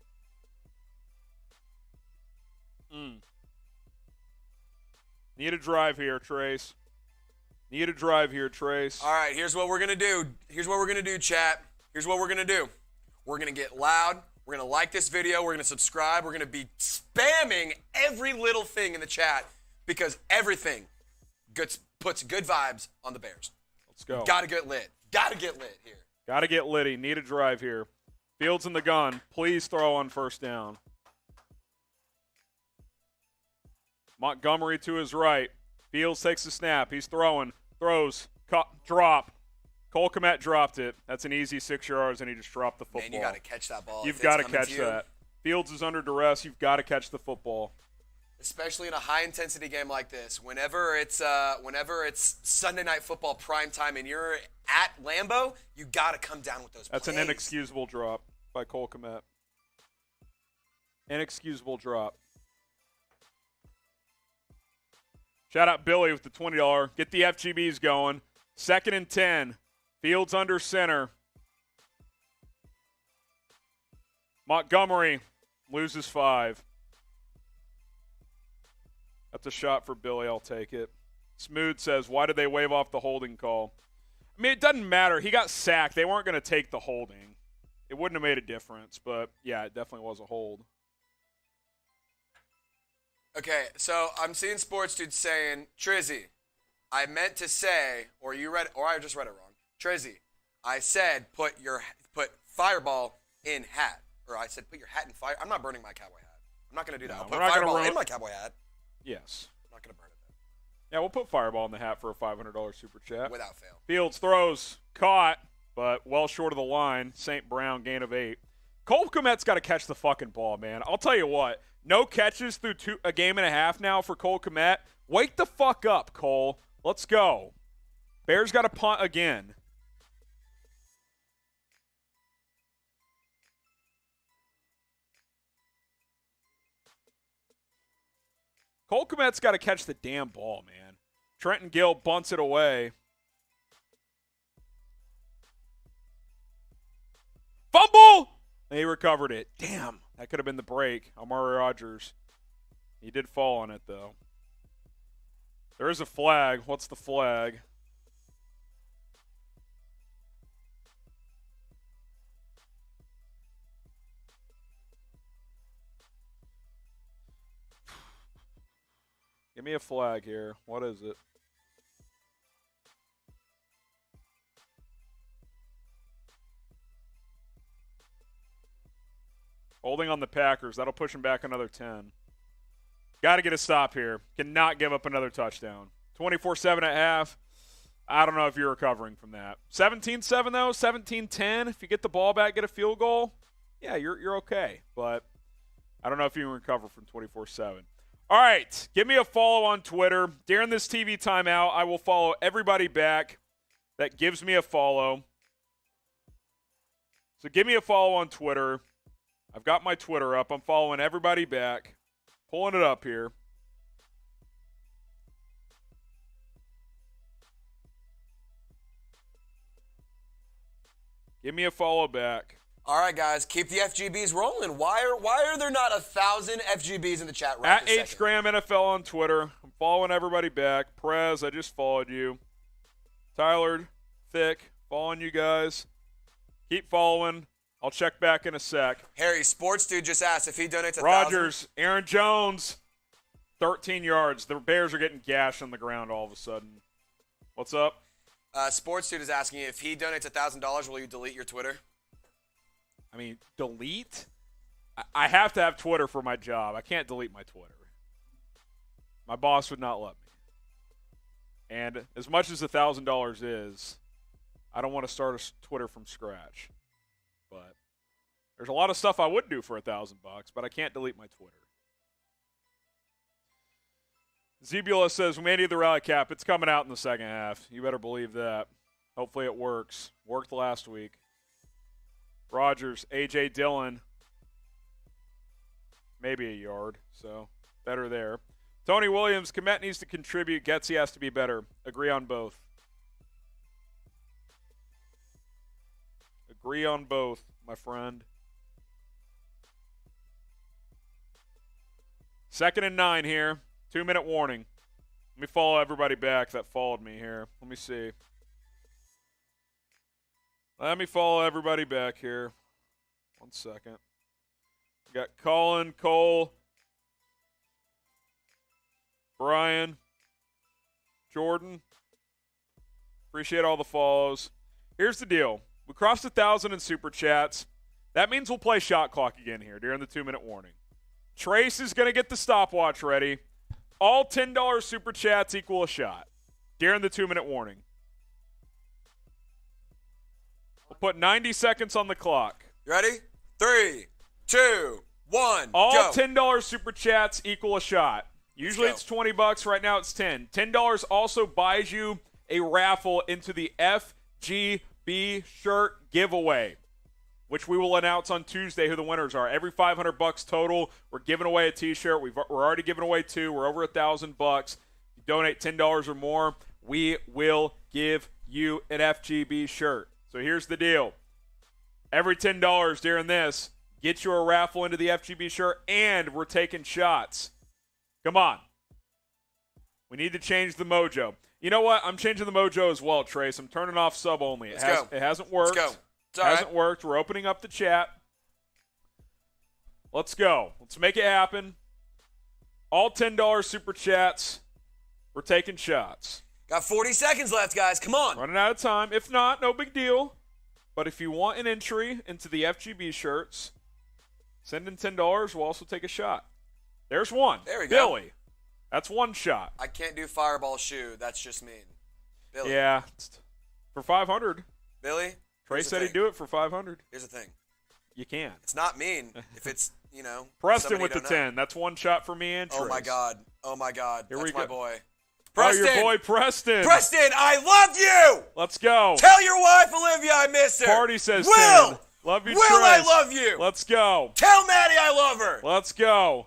Need a drive here, Trace. Need a drive here, Trace. All right, here's what we're going to do. Here's what we're going to do, chat. Here's what we're going to do. We're going to get loud. We're going to like this video. We're going to subscribe. We're going to be spamming every little thing in the chat because everything puts good vibes on the Bears. Let's go. Got to get lit. Got to get lit here. Got to get litty. Need a drive here. Fields in the gun. Please throw on first down. Montgomery to his right. Fields takes the snap. He's throwing. Throws. Drop. Cole Kmet dropped it. That's an easy 6 yards, and he just dropped the football. Man, you got to catch that ball. You've got to catch that. Fields is under duress. You've got to catch the football. Especially in a high-intensity game like this. Whenever it's Sunday Night Football prime time and you're at Lambeau, you got to come down with those plays. That's an inexcusable drop by Cole Kmet. Inexcusable drop. Shout out Billy with the $20. Get the FGBs going. 2nd and 10. Fields under center. Montgomery loses 5. That's a shot for Billy. I'll take it. Smooth says, why did they wave off the holding call? I mean, it doesn't matter. He got sacked. They weren't going to take the holding. It wouldn't have made a difference, but, yeah, it definitely was a hold. Okay, so I'm seeing sports dudes saying, Trizzy, I meant to say, or I just read it wrong. Trizzy, I said put Fireball in hat. Or I said put your hat in fire. I'm not burning my cowboy hat. I'm not going to do that. I'll put Fireball in my cowboy hat. Yes. I'm not going to burn it, though. Yeah, we'll put Fireball in the hat for a $500 super chat. Without fail. Fields throws. Caught, but well short of the line. St. Brown, gain of 8. Cole Kmet's got to catch the fucking ball, man. I'll tell you what. No catches through a game and a half now for Cole Kmet. Wake the fuck up, Cole. Let's go. Bears got to punt again. Cole Kmet's got to catch the damn ball, man. Trenton Gill bunts it away. He recovered it. Damn, that could have been the break. Amari Rodgers. He did fall on it, though. There is a flag. What's the flag? Give me a flag here. What is it? Holding on the Packers. That'll push him back another 10. Got to get a stop here. Cannot give up another touchdown. 24-7 at half. I don't know if you're recovering from that. 17-7, though. 17-10. If you get the ball back, get a field goal, yeah, you're okay. But I don't know if you can recover from 24-7. All right. Give me a follow on Twitter. During this TV timeout, I will follow everybody back that gives me a follow. So give me a follow on Twitter. I've got my Twitter up. I'm following everybody back. Pulling it up here. Give me a follow back. All right, guys, keep the FGBs rolling. Why are there not 1,000 FGBs in the chat right At this H second? Graham NFL on Twitter. I'm following everybody back. Prez, I just followed you. Tyler, Thick, following you guys. Keep following. I'll check back in a sec. Harry, Sports Dude just asked if he donates 1,000. Rodgers, Aaron Jones, 13 yards. The Bears are getting gashed on the ground all of a sudden. What's up? Sports Dude is asking if he donates $1,000, will you delete your Twitter? I mean, delete? I have to have Twitter for my job. I can't delete my Twitter. My boss would not let me. And as much as $1,000 is, I don't want to start a Twitter from scratch. But there's a lot of stuff I would do for $1,000, but I can't delete my Twitter. Zebula says, we may need the rally cap. It's coming out in the second half. You better believe that. Hopefully it works. Worked last week. Rodgers, A.J. Dillon, maybe a yard, so better there. Tony Williams, Kmet needs to contribute. Getsy has to be better. Agree on both. Agree on both, my friend. 2nd and 9 here. 2-minute warning. Let me follow everybody back that followed me here. Let me see. Let me follow everybody back here. 1 second. We got Colin, Cole, Brian, Jordan. Appreciate all the follows. Here's the deal. We crossed 1,000 in Super Chats. That means we'll play shot clock again here during the 2-minute warning. Trace is going to get the stopwatch ready. All $10 Super Chats equal a shot during the 2-minute warning. We'll put 90 seconds on the clock. You ready? 3, 2, 1, All go. $10 Super Chats equal a shot. Usually it's $20. Right now it's $10. $10 also buys you a raffle into the FGB shirt giveaway, which we will announce on Tuesday who the winners are. Every $500 total, we're giving away a T-shirt. We're already giving away 2. We're over $1,000. If you donate $10 or more, we will give you an FGB shirt. So here's the deal. Every $10 during this, get you a raffle into the FGB shirt, and we're taking shots. Come on. We need to change the mojo. You know what? I'm changing the mojo as well, Trace. I'm turning off sub only. It hasn't worked. Let's go. It hasn't worked. We're opening up the chat. Let's go. Let's make it happen. All $10 Super Chats. We're taking shots. Got 40 seconds left, guys. Come on. Running out of time. If not, no big deal. But if you want an entry into the FGB shirts, send in $10. We'll also take a shot. There's one. There we go. Billy. That's one shot. I can't do fireball shoe. That's just mean. Billy. Yeah. For 500. Billy. Trey said he'd do it for 500. Here's the thing. You can. It's not mean if it's, Preston with the don't know. 10. That's one shot for me and Trace. Oh, my God. Oh, my God. Here That's we my go. boy. Preston. Oh, your boy Preston. Preston, I love you. Let's go. Tell your wife, Olivia, I miss her. Party says Will. 10. Love you, Will, Trace. I love you. Let's go. Tell Maddie I love her. Let's go.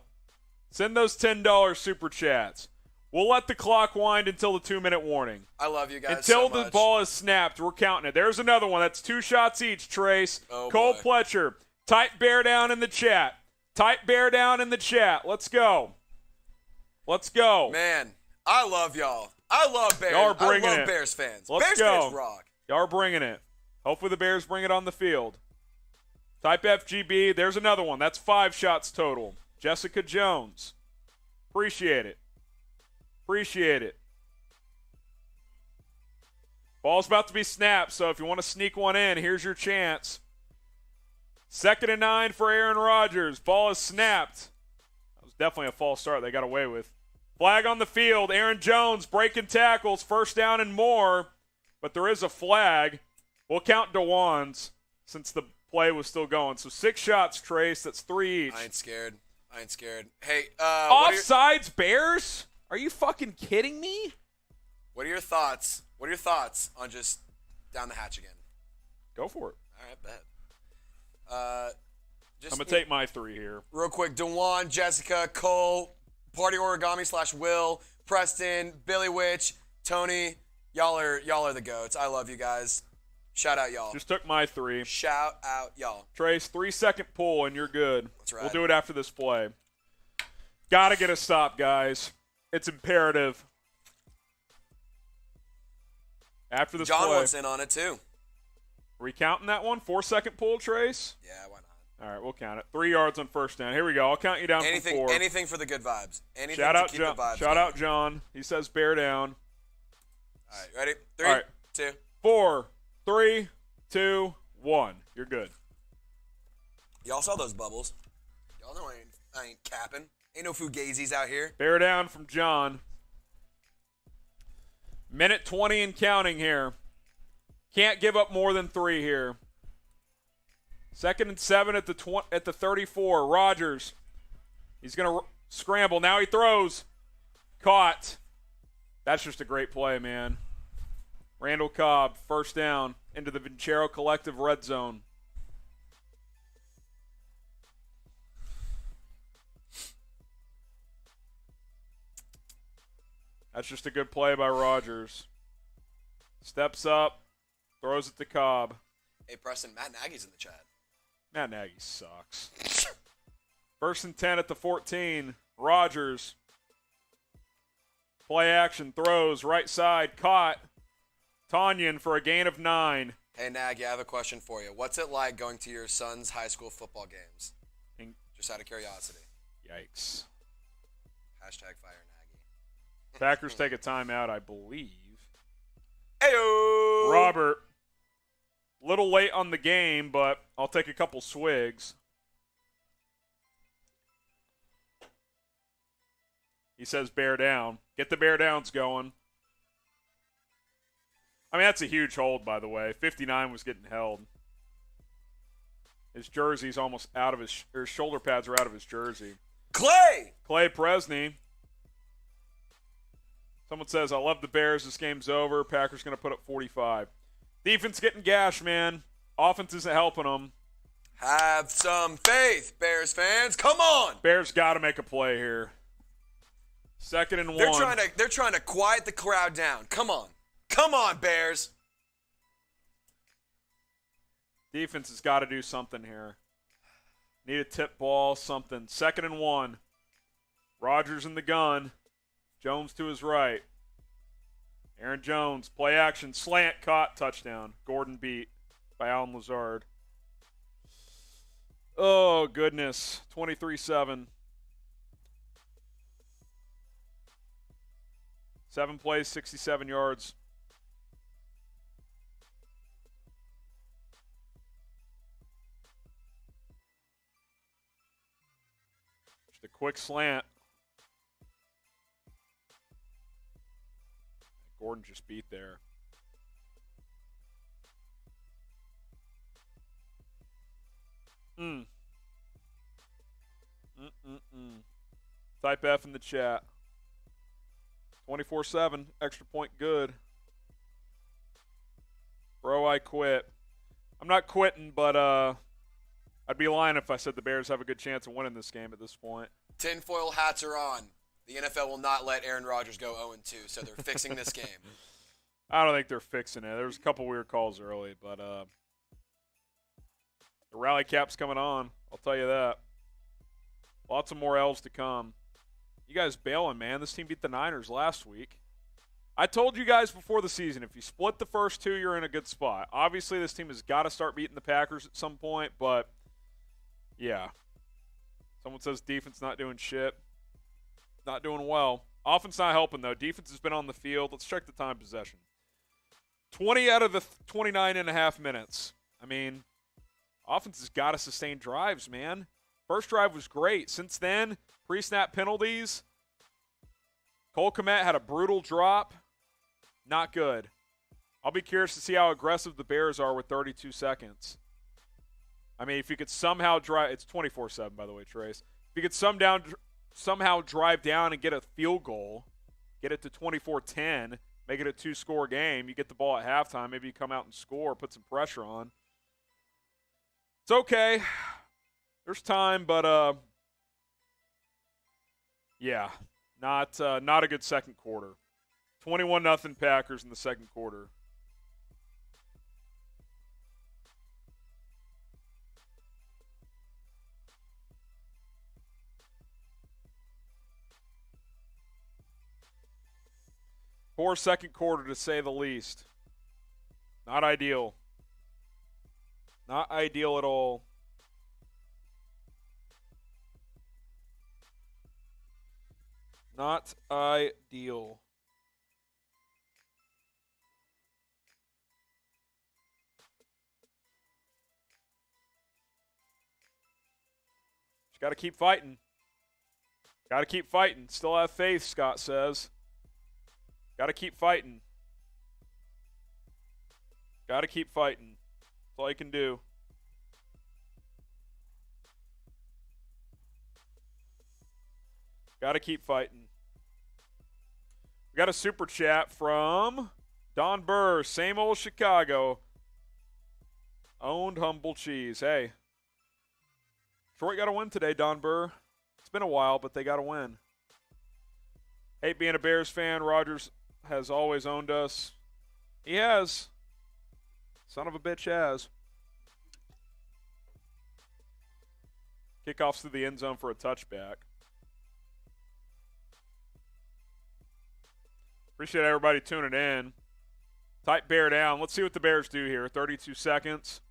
Send those $10 Super Chats. We'll let the clock wind until the 2-minute warning. I love you guys Until so the much. ball is snapped, we're counting it. There's another one. That's 2 shots each, Trace. Oh, Cole boy. Pletcher, Type bear down in the chat. Type bear down in the chat. Let's go. Let's go. Man, I love y'all. I love Bears. Y'all are bringing I love it. Bears fans. Let's Bears go. fans rock. Y'all are bringing it. Hopefully the Bears bring it on the field. Type FGB. There's another one. That's 5 shots total. Jessica Jones. Appreciate it. Appreciate it. Ball's about to be snapped, so if you want to sneak one in, here's your chance. 2nd and 9 for Aaron Rodgers. Ball is snapped. That was definitely a false start they got away with. Flag on the field. Aaron Jones breaking tackles. 1st down and more. But there is a flag. We'll count DeJuan's since the play was still going. So 6 shots, Trace. That's 3 each. I ain't scared. Hey, Offsides, Bears? Are you fucking kidding me? what are your thoughts? What are your thoughts on just down the hatch again? Go for it. All right, bet. I'm going to take my 3 here. Real quick, DeJuan, Jessica, Cole, Party Origami / Will, Preston, Billy Witch, Tony. Y'all are the goats. I love you guys. Shout out y'all. Just took my 3. Shout out y'all. Trace, 3-second pull, and you're good. That's right. We'll do it after this play. Got to get a stop, guys. It's imperative. After this John play. wants in on it too. Are we counting that one? 4-second pull, Trace? Yeah, why not? All right, we'll count it. 3 yards on 1st down. Here we go. I'll count you down from 4. Anything for the good vibes. Anything Shout to out keep John. the vibes Shout going. out John. He says bear down. All right, ready? 3, All right. 2. 4, 3, 2, 1. You're good. Y'all saw those bubbles. Y'all know I ain't capping. Ain't no fugazis out here. Bear down from John. Minute 20 and counting here. Can't give up more than 3 here. 2nd and 7 at the 34. Rodgers. He's going to scramble. Now he throws. Caught. That's just a great play, man. Randall Cobb, 1st down into the Vincero Collective red zone. That's just a good play by Rodgers. Steps up, throws it to Cobb. Hey, Preston, Matt Nagy's in the chat. Matt Nagy sucks. 1st and 10 at the 14. Rodgers. Play action, throws, right side, caught. Tanyan for a gain of 9. Hey, Nagy, I have a question for you. What's it like going to your son's high school football games? Just out of curiosity. Yikes. Hashtag fire Nagy. Packers take a timeout, I believe. Heyo! Robert. Little late on the game, but I'll take a couple swigs. He says bear down. Get the bear downs going. I mean, that's a huge hold, by the way. 59 was getting held. His jersey's almost out of his shoulder pads are out of his jersey. Clay Presney. Someone says, I love the Bears. This game's over. Packers going to put up 45. Defense getting gashed, man. Offense isn't helping them. Have some faith, Bears fans. Come on. Bears got to make a play here. 2nd and 1. They're trying to quiet the crowd down. Come on. Come on, Bears. Defense has got to do something here. Need a tip ball, something. 2nd and 1. Rodgers in the gun. Jones to his right. Aaron Jones, play action, slant, caught, touchdown. Gordon beat by Alan Lazard. Oh, goodness. 23-7. 7 plays, 67 yards. Just a quick slant. Gordon just beat there. Type F in the chat. 24/7, extra point good. Bro, I quit. I'm not quitting, but I'd be lying if I said the Bears have a good chance of winning this game at this point. Tinfoil hats are on. The NFL will not let Aaron Rodgers go 0-2, so they're fixing this game. I don't think they're fixing it. There was a couple weird calls early, but there The rally cap's coming on. I'll tell you that. Lots of more L's to come. You guys bailing, man. This team beat the Niners last week. I told you guys before the season, if you split the first two, you're in a good spot. Obviously, this team has got to start beating the Packers at some point, but yeah. Someone says defense not doing shit. Not doing well. Offense not helping, though. Defense has been on the field. Let's check the time possession. 20 out of the 29 and a half minutes. I mean, offense has got to sustain drives, man. First drive was great. Since then, pre-snap penalties. Cole Kmet had a brutal drop. Not good. I'll be curious to see how aggressive the Bears are with 32 seconds. I mean, if you could somehow drive – it's 24-7, by the way, Trace. If you could somehow drive down and get a field goal, get it to 24-10, make it a two-score game, you get the ball at halftime, maybe you come out and score, put some pressure on. It's okay. There's time, but yeah, not a good second quarter. 21-0 Packers in the second quarter. Poor second quarter, to say the least. Not ideal. Not ideal at all. Not ideal. Just got to keep fighting. Got to keep fighting. Still have faith, Scott says. Got to keep fighting. Got to keep fighting. That's all you can do. Got to keep fighting. We got a super chat from Don Burr. Same old Chicago. Owned humble cheese. Hey. Detroit got to win today, Don Burr. It's been a while, but they got to win. Hate being a Bears fan. Rodgers has always owned us. He has. Son of a bitch has. Kickoffs through the end zone for a touchback. Appreciate everybody tuning in. Type Bear down. Let's see what the Bears do here. 32 seconds.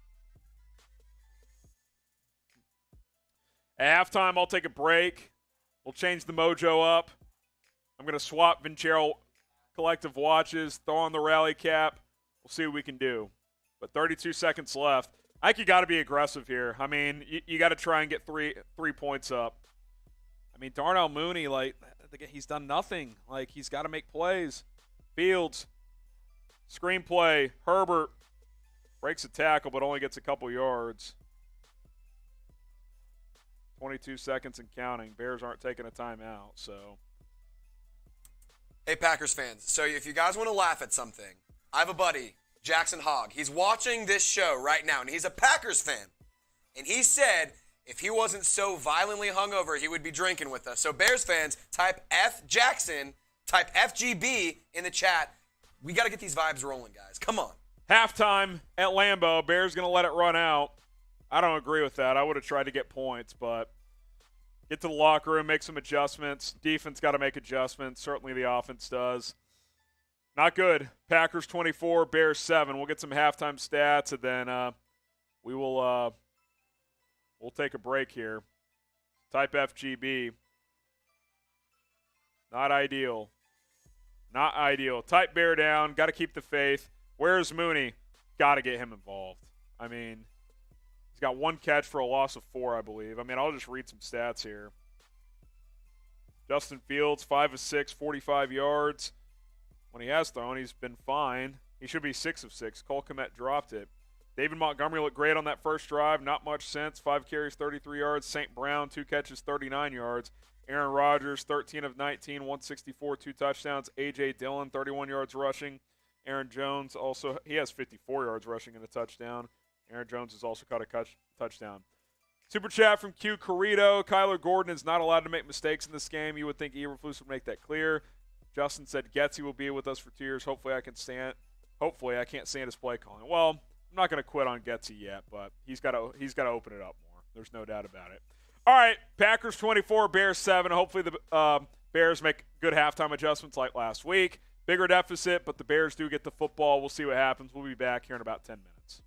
At halftime, I'll take a break. We'll change the mojo up. I'm going to swap Vincero collective watches, throw on the rally cap. We'll see what we can do. But 32 seconds left. I think you got to be aggressive here. I mean, you got to try and get three points up. I mean, Darnell Mooney, like, he's done nothing. Like, he's got to make plays. Fields, screenplay. Herbert breaks a tackle but only gets a couple yards. 22 seconds and counting. Bears aren't taking a timeout, so. Hey, Packers fans. So if you guys want to laugh at something, I have a buddy, Jackson Hogg. He's watching this show right now, and he's a Packers fan. And he said if he wasn't so violently hungover, he would be drinking with us. So Bears fans, type F Jackson, type FGB in the chat. We got to get these vibes rolling, guys. Come on. Halftime at Lambeau. Bears going to let it run out. I don't agree with that. I would have tried to get points, but get to the locker room, make some adjustments. Defense got to make adjustments. Certainly the offense does. Not good. Packers 24, Bears 7. We'll get some halftime stats, and then we'll take a break here. Type FGB. Not ideal. Not ideal. Type Bear down. Got to keep the faith. Where's Mooney? Got to get him involved. I mean, he's got one catch for a loss of 4, I believe. I mean, I'll just read some stats here. Justin Fields, 5 of 6, 45 yards. When he has thrown, he's been fine. He should be 6 of 6. Cole Kmet dropped it. David Montgomery looked great on that first drive. Not much since. 5 carries, 33 yards. St. Brown, 2 catches, 39 yards. Aaron Rodgers, 13 of 19, 164, 2 touchdowns. A.J. Dillon, 31 yards rushing. Aaron Jones also, he has 54 yards rushing and a touchdown. Aaron Jones has also caught a touchdown. Super chat from Q Corrido. Kyler Gordon is not allowed to make mistakes in this game. You would think Eberflus would make that clear. Justin said Getsy will be with us for 2 years. Hopefully I can't stand his play calling. Well, I'm I'm not going to quit on Getsy yet, but he's got to open it up more. There's no doubt about it. All right, Packers 24, Bears 7. Hopefully the Bears make good halftime adjustments like last week. Bigger deficit, but the Bears do get the football. We'll see what happens. We'll be back here in about 10 minutes.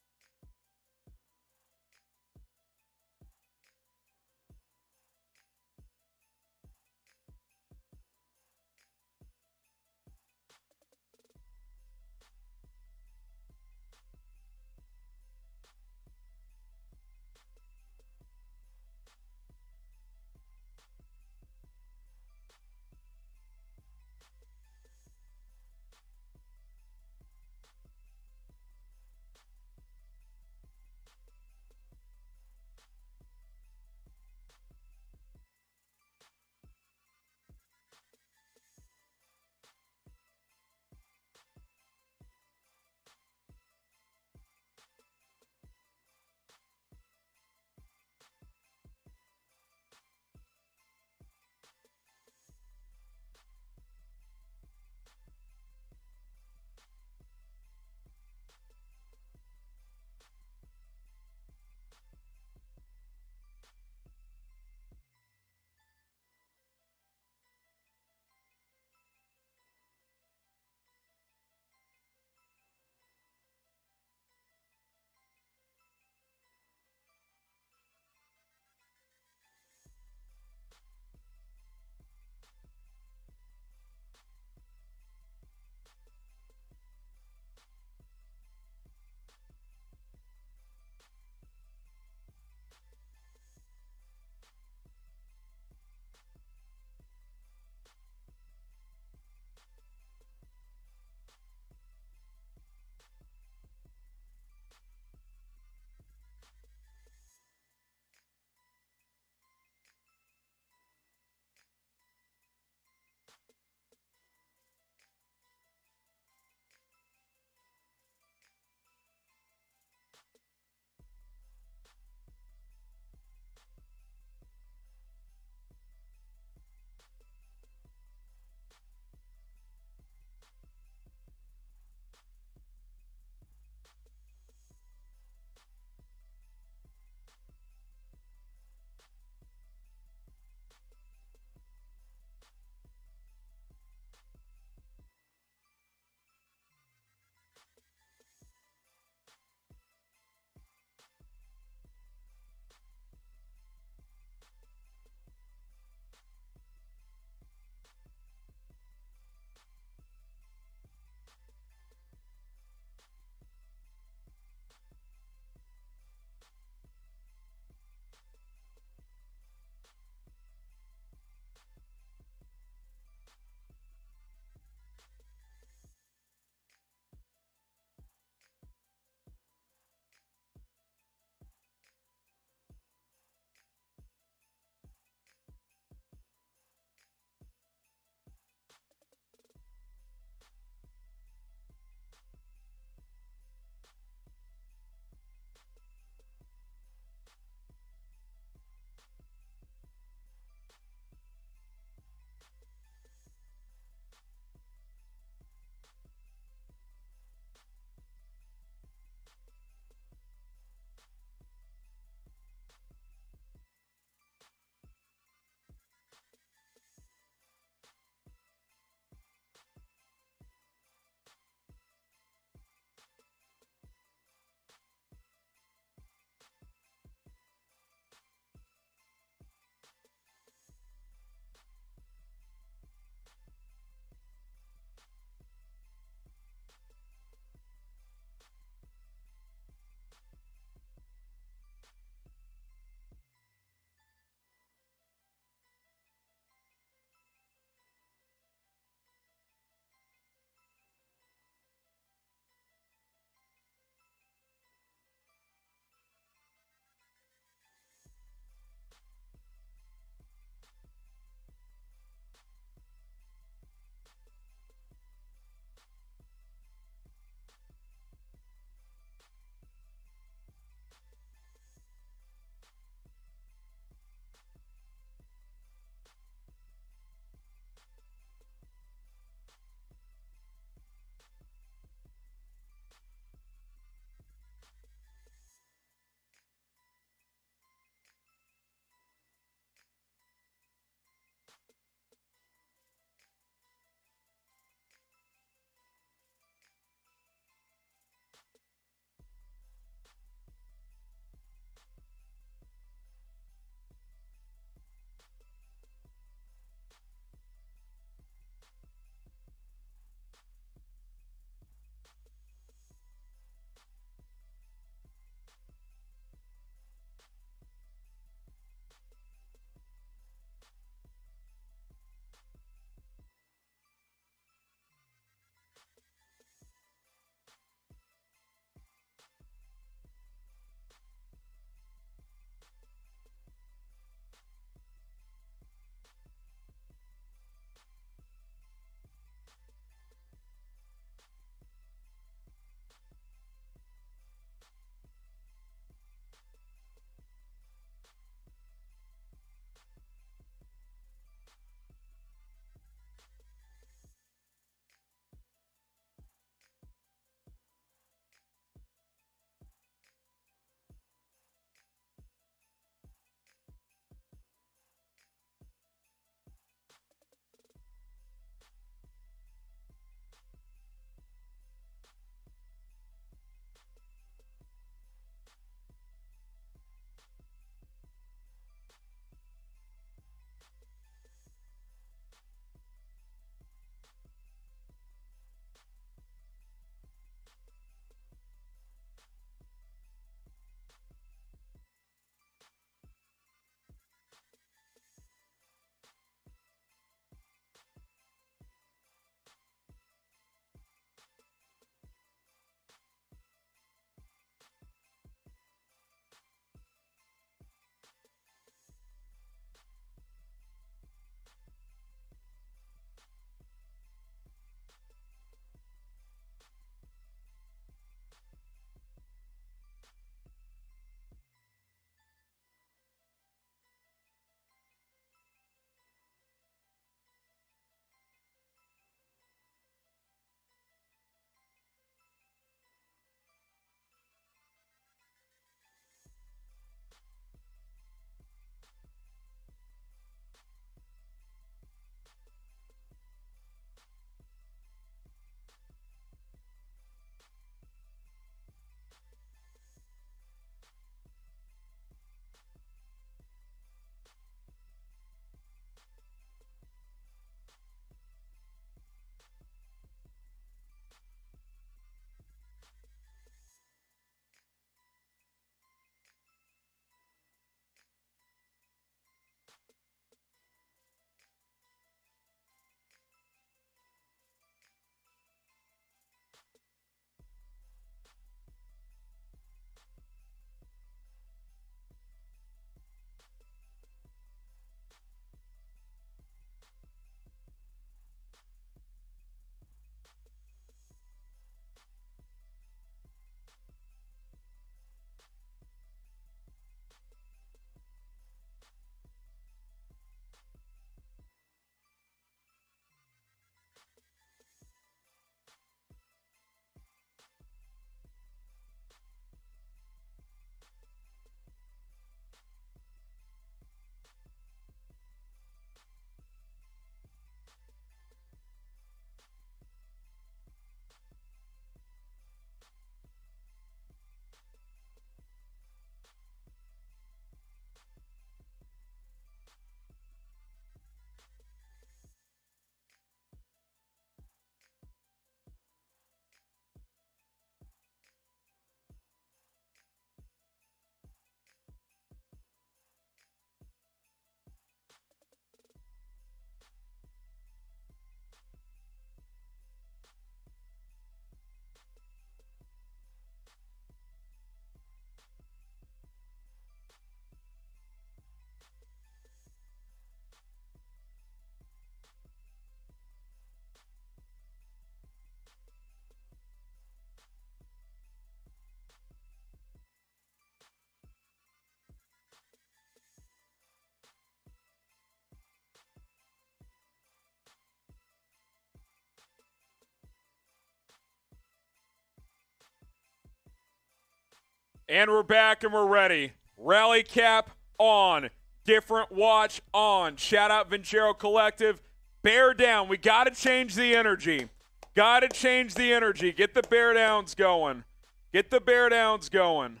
And we're back and we're ready. Rally cap on. Different watch on. Shout out Vincero Collective. Bear down. We got to change the energy. Got to change the energy. Get the bear downs going. Get the bear downs going.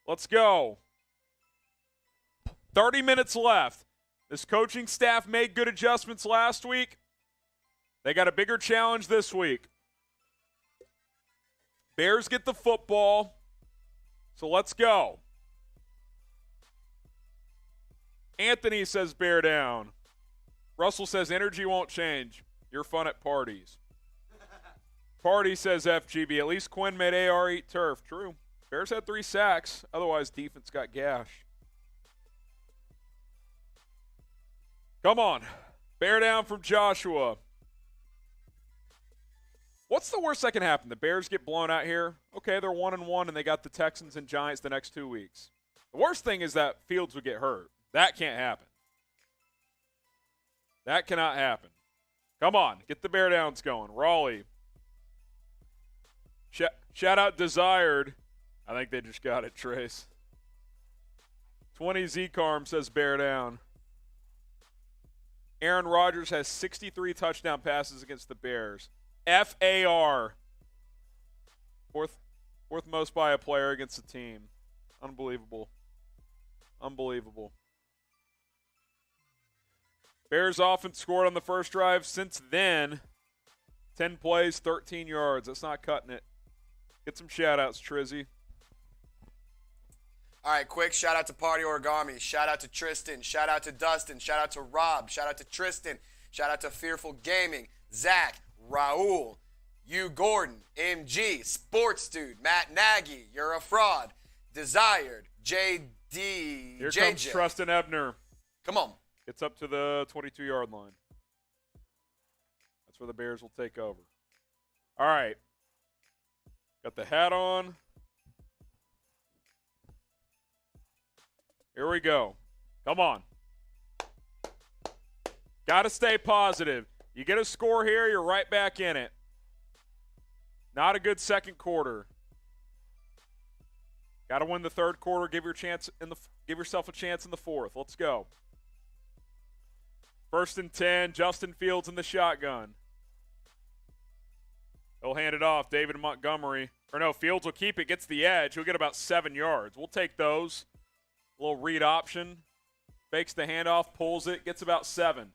Let's go. 30 minutes left. This coaching staff made good adjustments last week. They got a bigger challenge this week. Bears get the football. So let's go. Anthony says bear down. Russell says energy won't change. You're fun at parties. Party says FGB. At least Quinn made AR eat turf. True. Bears had 3 sacks. Otherwise, defense got gashed. Come on. Bear down from Joshua. What's the worst that can happen? The Bears get blown out here. Okay, they're 1-1, and they got the Texans and Giants the next 2 weeks. The worst thing is that Fields would get hurt. That can't happen. That cannot happen. Come on, get the bear downs going. Raleigh. Shout out Desired. I think they just got it, Trace. 20 Z-Carm says bear down. Aaron Rodgers has 63 touchdown passes against the Bears. FAR. Fourth most by a player against a team. Unbelievable. Unbelievable. Bears offense scored on the first drive. Since then, 10 plays, 13 yards. That's not cutting it. Get some shout-outs, Trizzy. All right, quick shout-out to Party Origami. Shout-out to Tristan. Shout-out to Dustin. Shout-out to Rob. Shout-out to Tristan. Shout-out to Fearful Gaming. Zach. Raul, U. Gordon, MG, Sports Dude, Matt Nagy, You're a Fraud, Desired, JD, Here JJ. comes Trustin Ebner. Come on. Gets up to the 22-yard line. That's where the Bears will take over. All right. Got the hat on. Here we go. Come on. Got to stay positive. You get a score here, you're right back in it. Not a good second quarter. Got to win the third quarter. Give yourself a chance in the fourth. Let's go. 1st and 10. Justin Fields in the shotgun. He'll hand it off. David Montgomery. Or no, Fields will keep it. Gets the edge. He'll get about 7 yards. We'll take those. A little read option. Fakes the handoff. Pulls it. Gets about 7.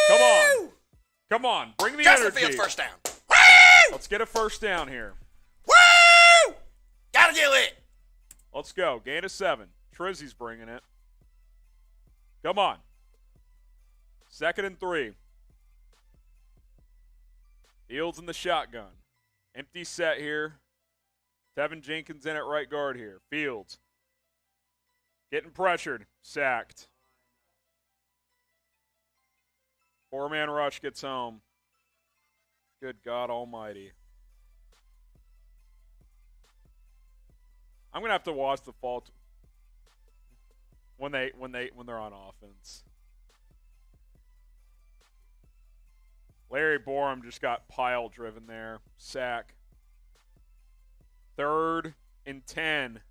Come on. Come on. Bring the Justin energy. Fields first down. Let's get a first down here. Woo! Gotta get lit. Let's go. Gain of 7. Trizzy's bringing it. Come on. 2nd and 3. Fields in the shotgun. Empty set here. Tevin Jenkins in at right guard here. Fields. Getting pressured. Sacked. 4-man rush gets home. Good God Almighty. I'm gonna have to watch the fault when they're on offense. Larry Borum just got pile driven there. Sack. 3rd and 10.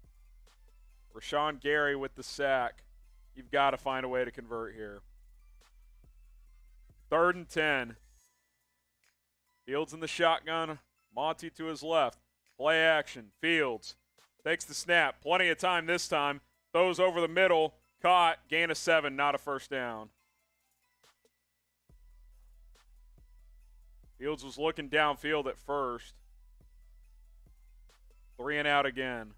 Rashawn Gary with the sack. You've got to find a way to convert here. 3rd and 10. Fields in the shotgun. Monty to his left. Play action. Fields takes the snap. Plenty of time this time. Throws over the middle. Caught. Gain of 7. Not a first down. Fields was looking downfield at first. 3 and out again.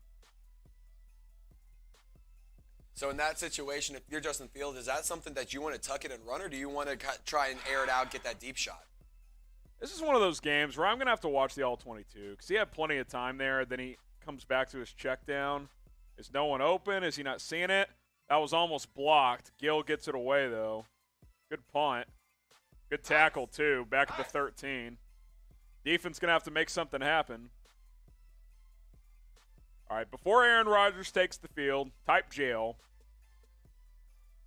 So in that situation, if you're Justin Fields, is that something that you want to tuck it and run, or do you want to try and air it out, get that deep shot? This is one of those games where I'm going to have to watch the All-22 because he had plenty of time there. Then he comes back to his check down. Is no one open? Is he not seeing it? That was almost blocked. Gill gets it away, though. Good punt. Good tackle, too, back at the 13. Defense going to have to make something happen. All right, before Aaron Rodgers takes the field, type jail.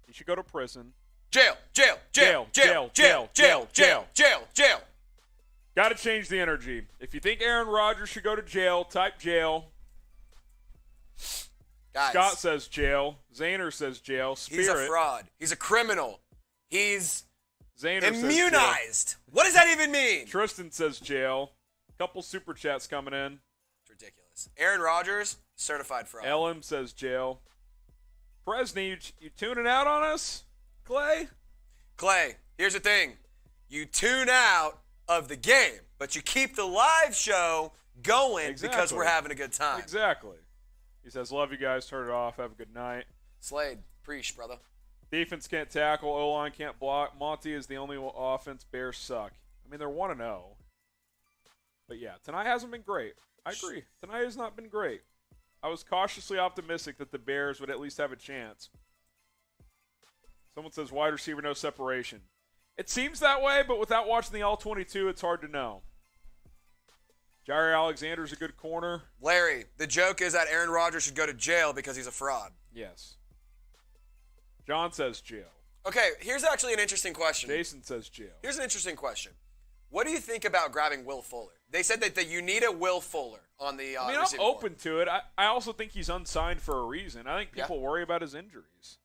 He should go to prison. Jail, jail, jail, jail, jail, jail, jail, jail, jail. Got to change the energy. If you think Aaron Rodgers should go to jail, type jail. Guys, Scott says jail. Zayner says jail. Spirit. he's a fraud. He's a criminal. He's Zayner says jail. immunized. What does that even mean? Tristan says jail. Couple super chats coming in. It's ridiculous. Aaron Rodgers, certified fraud. LM says jail. Presney, you tuning out on us, Clay? Clay, here's the thing. You tune out of the game, but you keep the live show going because we're having a good time. Exactly. He says, love you guys. Turn it off. Have a good night. Slade, preach, brother. Defense can't tackle. O-line can't block. Monty is the only offense. Bears suck. I mean, they're 1-0. But, yeah, tonight hasn't been great. I agree. Tonight has not been great. I was cautiously optimistic that the Bears would at least have a chance. Someone says wide receiver, no separation. It seems that way, but without watching the All-22, it's hard to know. Jaire Alexander's a good corner. Larry, the joke is that Aaron Rodgers should go to jail because he's a fraud. Yes. John says jail. Okay, here's actually an interesting question. Jason says jail. Here's an interesting question. What do you think about grabbing Will Fuller? They said that you need a Will Fuller on the I mean, I'm open to it. I also think he's unsigned for a reason. I think people worry about his injuries.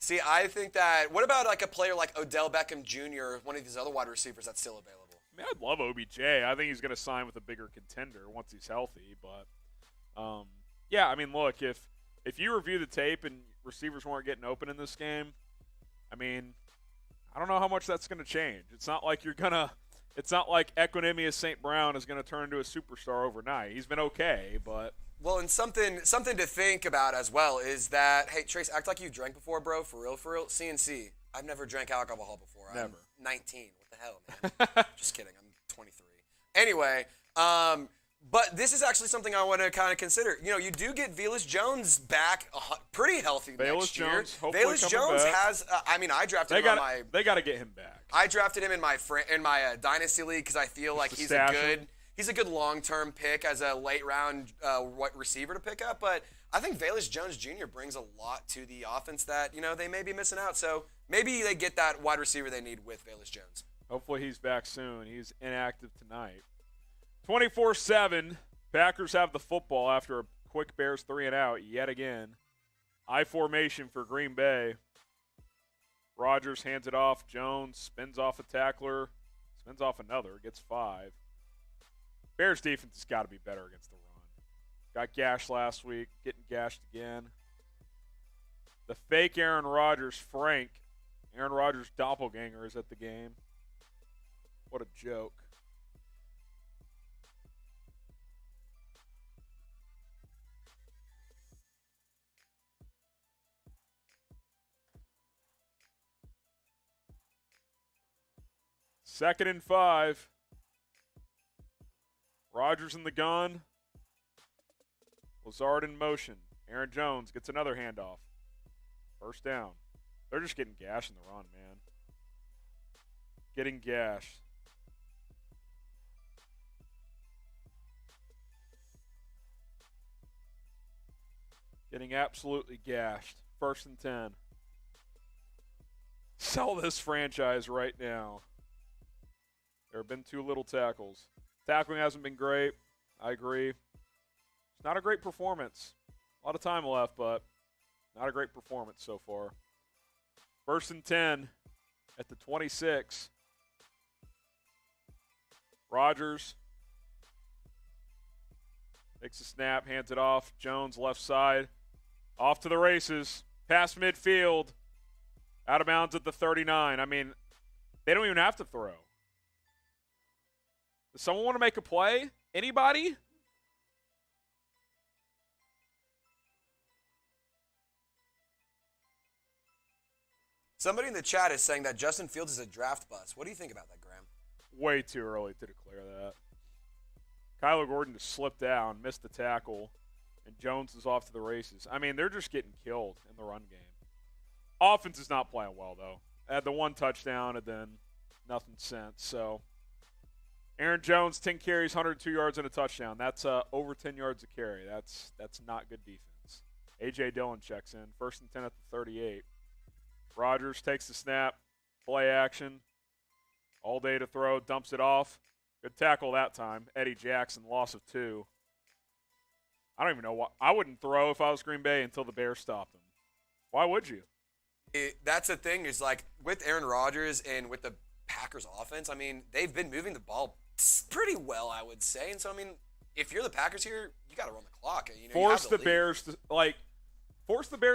See, I think that – what about like a player like Odell Beckham Jr. or one of these other wide receivers that's still available? I mean, I'd love OBJ. I think he's going to sign with a bigger contender once he's healthy. But, yeah, I mean, look, if you review the tape and receivers weren't getting open in this game, I mean, I don't know how much that's going to change. It's not like it's not like Equanimous St. Brown is going to turn into a superstar overnight. He's been okay, but – well, and something to think about as well is that, hey, Trace, act like you drank before, bro, for real. CNC. I've never drank alcohol before. Never. I'm 19. What the hell, man? Just kidding. I'm 23. Anyway, but this is actually something I want to kind of consider. You know, you do get Velus Jones back pretty healthy next year. Velus Jones has. I mean, I drafted him on my. They got to get him back. I drafted him in my dynasty league because I feel like he's a good long-term pick as a late-round receiver to pick up. But I think Velus Jones Jr. brings a lot to the offense that they may be missing out. So maybe they get that wide receiver they need with Velus Jones. Hopefully he's back soon. He's inactive tonight. 24-7, Packers have the football after a quick Bears 3-and-out yet again. I formation for Green Bay. Rodgers hands it off. Jones spins off a tackler. Spins off another. Gets 5. Bears defense has got to be better against the run. Got gashed last week. Getting gashed again. The fake Aaron Rodgers, Frank. Aaron Rodgers' doppelganger is at the game. What a joke. Second and 5. Rodgers in the gun. Lazard in motion. Aaron Jones gets another handoff. First down. They're just getting gashed in the run, man. Getting gashed. Getting absolutely gashed. First and 10. Sell this franchise right now. There have been 2 little tackles. Tackling hasn't been great. I agree. It's not a great performance. A lot of time left, but not a great performance so far. First and 10 at the 26. Rodgers takes a snap, hands it off. Jones left side. Off to the races. Past midfield. Out of bounds at the 39. I mean, they don't even have to throw. Does someone want to make a play? Anybody? Somebody in the chat is saying that Justin Fields is a draft bust. What do you think about that, Graham? Way too early to declare that. Kyler Gordon just slipped down, missed the tackle, and Jones is off to the races. I mean, they're just getting killed in the run game. Offense is not playing well, though. Had the 1 touchdown and then nothing since. So, Aaron Jones, 10 carries, 102 yards and a touchdown. That's over 10 yards a carry. That's not good defense. A.J. Dillon checks in. First and 10 at the 38. Rodgers takes the snap. Play action. All day to throw. Dumps it off. Good tackle that time. Eddie Jackson, loss of 2. I don't even know why. I wouldn't throw if I was Green Bay until the Bears stopped him. Why would you? That's the thing is, like, with Aaron Rodgers and with the Packers offense, I mean, they've been moving the ball pretty well, I would say. And so, I mean, if you're the Packers here, you got to run the clock. You know, force the Bears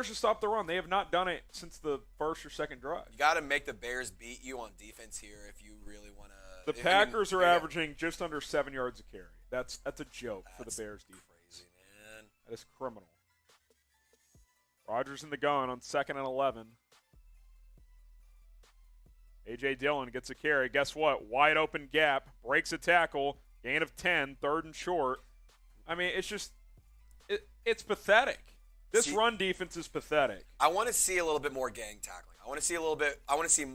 to stop the run. They have not done it since the first or second drive. You got to make the Bears beat you on defense here if you really want to. The Packers are averaging just under 7 yards a carry. That's a joke for the Bears defense. Crazy, man. That is criminal. Rodgers in the gun on 2nd and 11. A.J. Dillon gets a carry. Guess what? Wide open gap. Breaks a tackle. Gain of 10. 3rd and short. I mean, it's just it's pathetic. This run defense is pathetic. I want to see a little bit more gang tackling. I want to see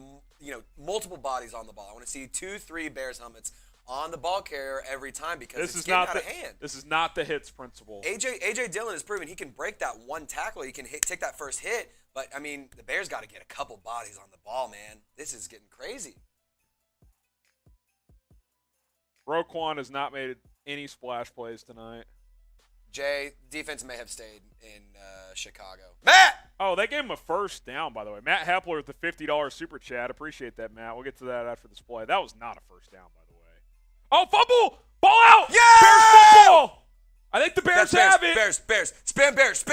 multiple bodies on the ball. I want to see 2-3 Bears helmets on the ball carrier every time because it's getting out of hand. This is not the hits principle. A.J. Dillon has proven he can break that one tackle. He can take that first hit. But, I mean, the Bears got to get a couple bodies on the ball, man. This is getting crazy. Roquan has not made any splash plays tonight. Jay, defense may have stayed in Chicago. Matt! Oh, they gave him a first down, by the way. Matt Hepler with the $50 super chat. Appreciate that, Matt. We'll get to that after this play. That was not a first down, by the way. Oh, fumble! Ball out! Yeah! Bears football! I think the Bears have it. Bears. Spam Bears.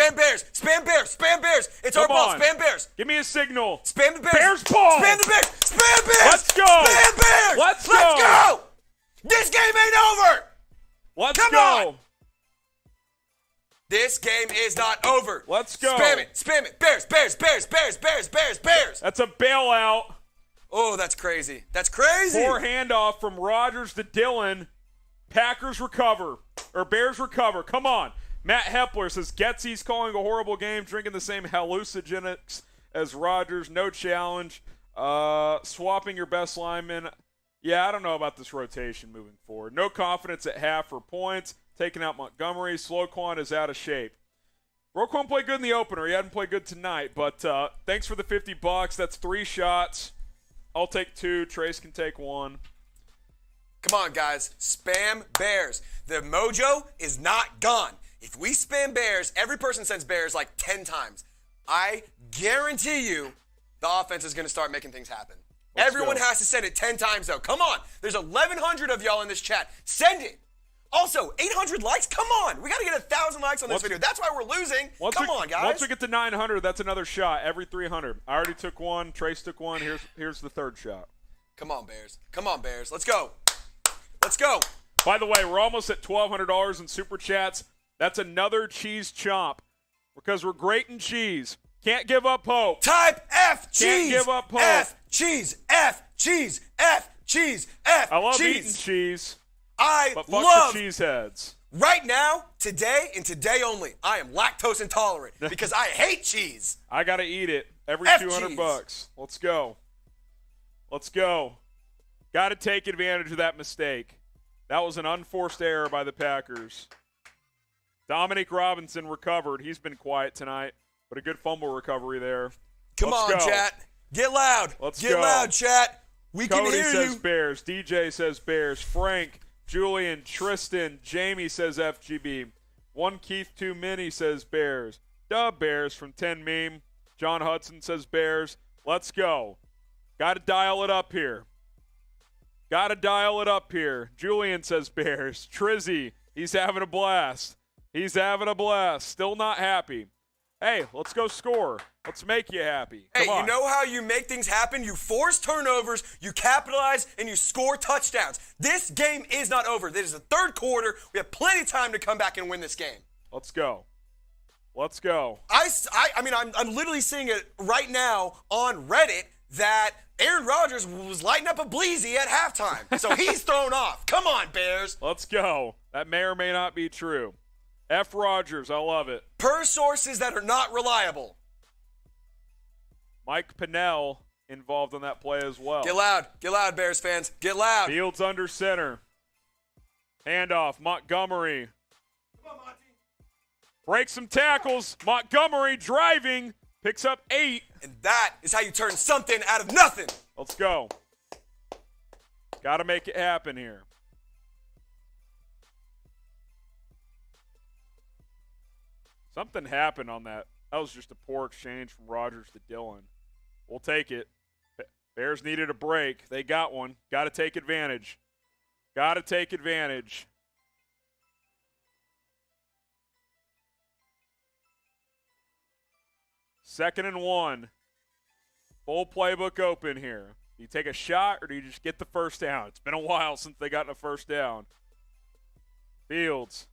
It's our ball. Spam Bears. Give me a signal. Spam the Bears. Bears ball. Spam the Bears. Spam Bears. Let's go. Spam Bears. Let's go. This game ain't over. Come on. This game is not over. Let's go. Spam it. Bears. That's a bailout. Oh, that's crazy. Poor handoff from Rodgers to Dillon. Packers recover. Or Bears recover. Come on. Matt Hepler says, Getsy's calling a horrible game, drinking the same hallucinogenics as Rodgers. No challenge. Swapping your best lineman. Yeah, I don't know about this rotation moving forward. No confidence at half for points. Taking out Montgomery. Roquan is out of shape. Roquan played good in the opener. He hadn't played good tonight. But thanks for the $50. That's 3 shots. I'll take 2. Trace can take 1. Come on, guys. Spam Bears. The mojo is not gone. If we spam Bears, every person sends Bears like 10 times. I guarantee you the offense is going to start making things happen. Everyone has to send it 10 times, though. Come on. There's 1,100 of y'all in this chat. Send it. Also, 800 likes? Come on. We got to get 1,000 likes on this video. That's why we're losing. Come on, guys. Once we get to 900, that's another shot every 300. I already took 1. Trace took 1. Here's the 3rd shot. Come on, Bears. Let's go. By the way, we're almost at $1,200 in super chats. That's another cheese chomp because we're great in cheese. Can't give up hope. Type F cheese. Can't give up hope. F cheese. I love eating cheese. But fuck love the cheeseheads. Right now, today, and today only, I am lactose intolerant because I hate cheese. I got to eat it every $200. Let's go. Got to take advantage of that mistake. That was an unforced error by the Packers. Dominic Robinson recovered. He's been quiet tonight, but a good fumble recovery there. Come on, chat. Get loud. Get loud, chat. We can hear you. Cody says Bears. DJ says Bears. Frank, Julian, Tristan, Jamie says FGB. One Keith Too Many says Bears. Duh, Bears from 10 Meme. John Hudson says Bears. Let's go. Got to dial it up here. Julian says Bears. Trizzy, he's having a blast. Still not happy. Hey, let's go score. Let's make you happy. Hey, you know how you make things happen? You force turnovers, you capitalize, and you score touchdowns. This game is not over. This is the 3rd quarter. We have plenty of time to come back and win this game. Let's go. I mean, I'm literally seeing it right now on Reddit that Aaron Rodgers was lighting up a bleezy at halftime. So he's thrown off. Come on, Bears. Let's go. That may or may not be true. F. Rodgers, I love it. Per sources that are not reliable. Mike Pinnell involved in that play as well. Get loud, Bears fans. Get loud. Fields under center. Handoff, Montgomery. Come on, Monty. Breaks some tackles. Montgomery driving. Picks up 8. And that is how you turn something out of nothing. Let's go. Got to make it happen here. Something happened on that. That was just a poor exchange from Rodgers to Dillon. We'll take it. Bears needed a break. They got one. Got to take advantage. Got to take advantage. Second and 1. Full playbook open here. Do you take a shot or do you just get the first down? It's been a while since they got a first down. Fields.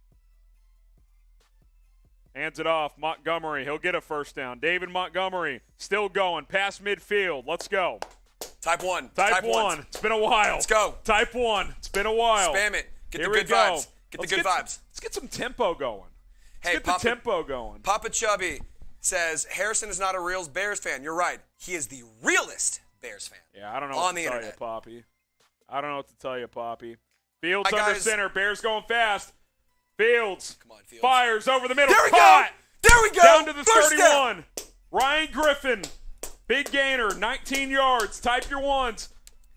Hands it off. Montgomery. He'll get a first down. David Montgomery still going. Past midfield. Let's go. Type 1. Type 1. It's been a while. Let's go. Type 1. It's been a while. Spam it. Get Here the good vibes. Get the good vibes. Let's get some tempo going. Hey, Let's get the tempo going. Papa Chubby says Harrison is not a real Bears fan. You're right. He is the realest Bears fan. Yeah, I don't know on what the to tell you, internet. Poppy. I don't know what to tell you, Poppy. Fields Hi, under guys. center. Bears going fast. Fields. Come on, Fields. Fires over the middle. There we Caught. go. There we go. Down to the First 31. down. Ryan Griffin. Big gainer. 19 yards. Type your ones.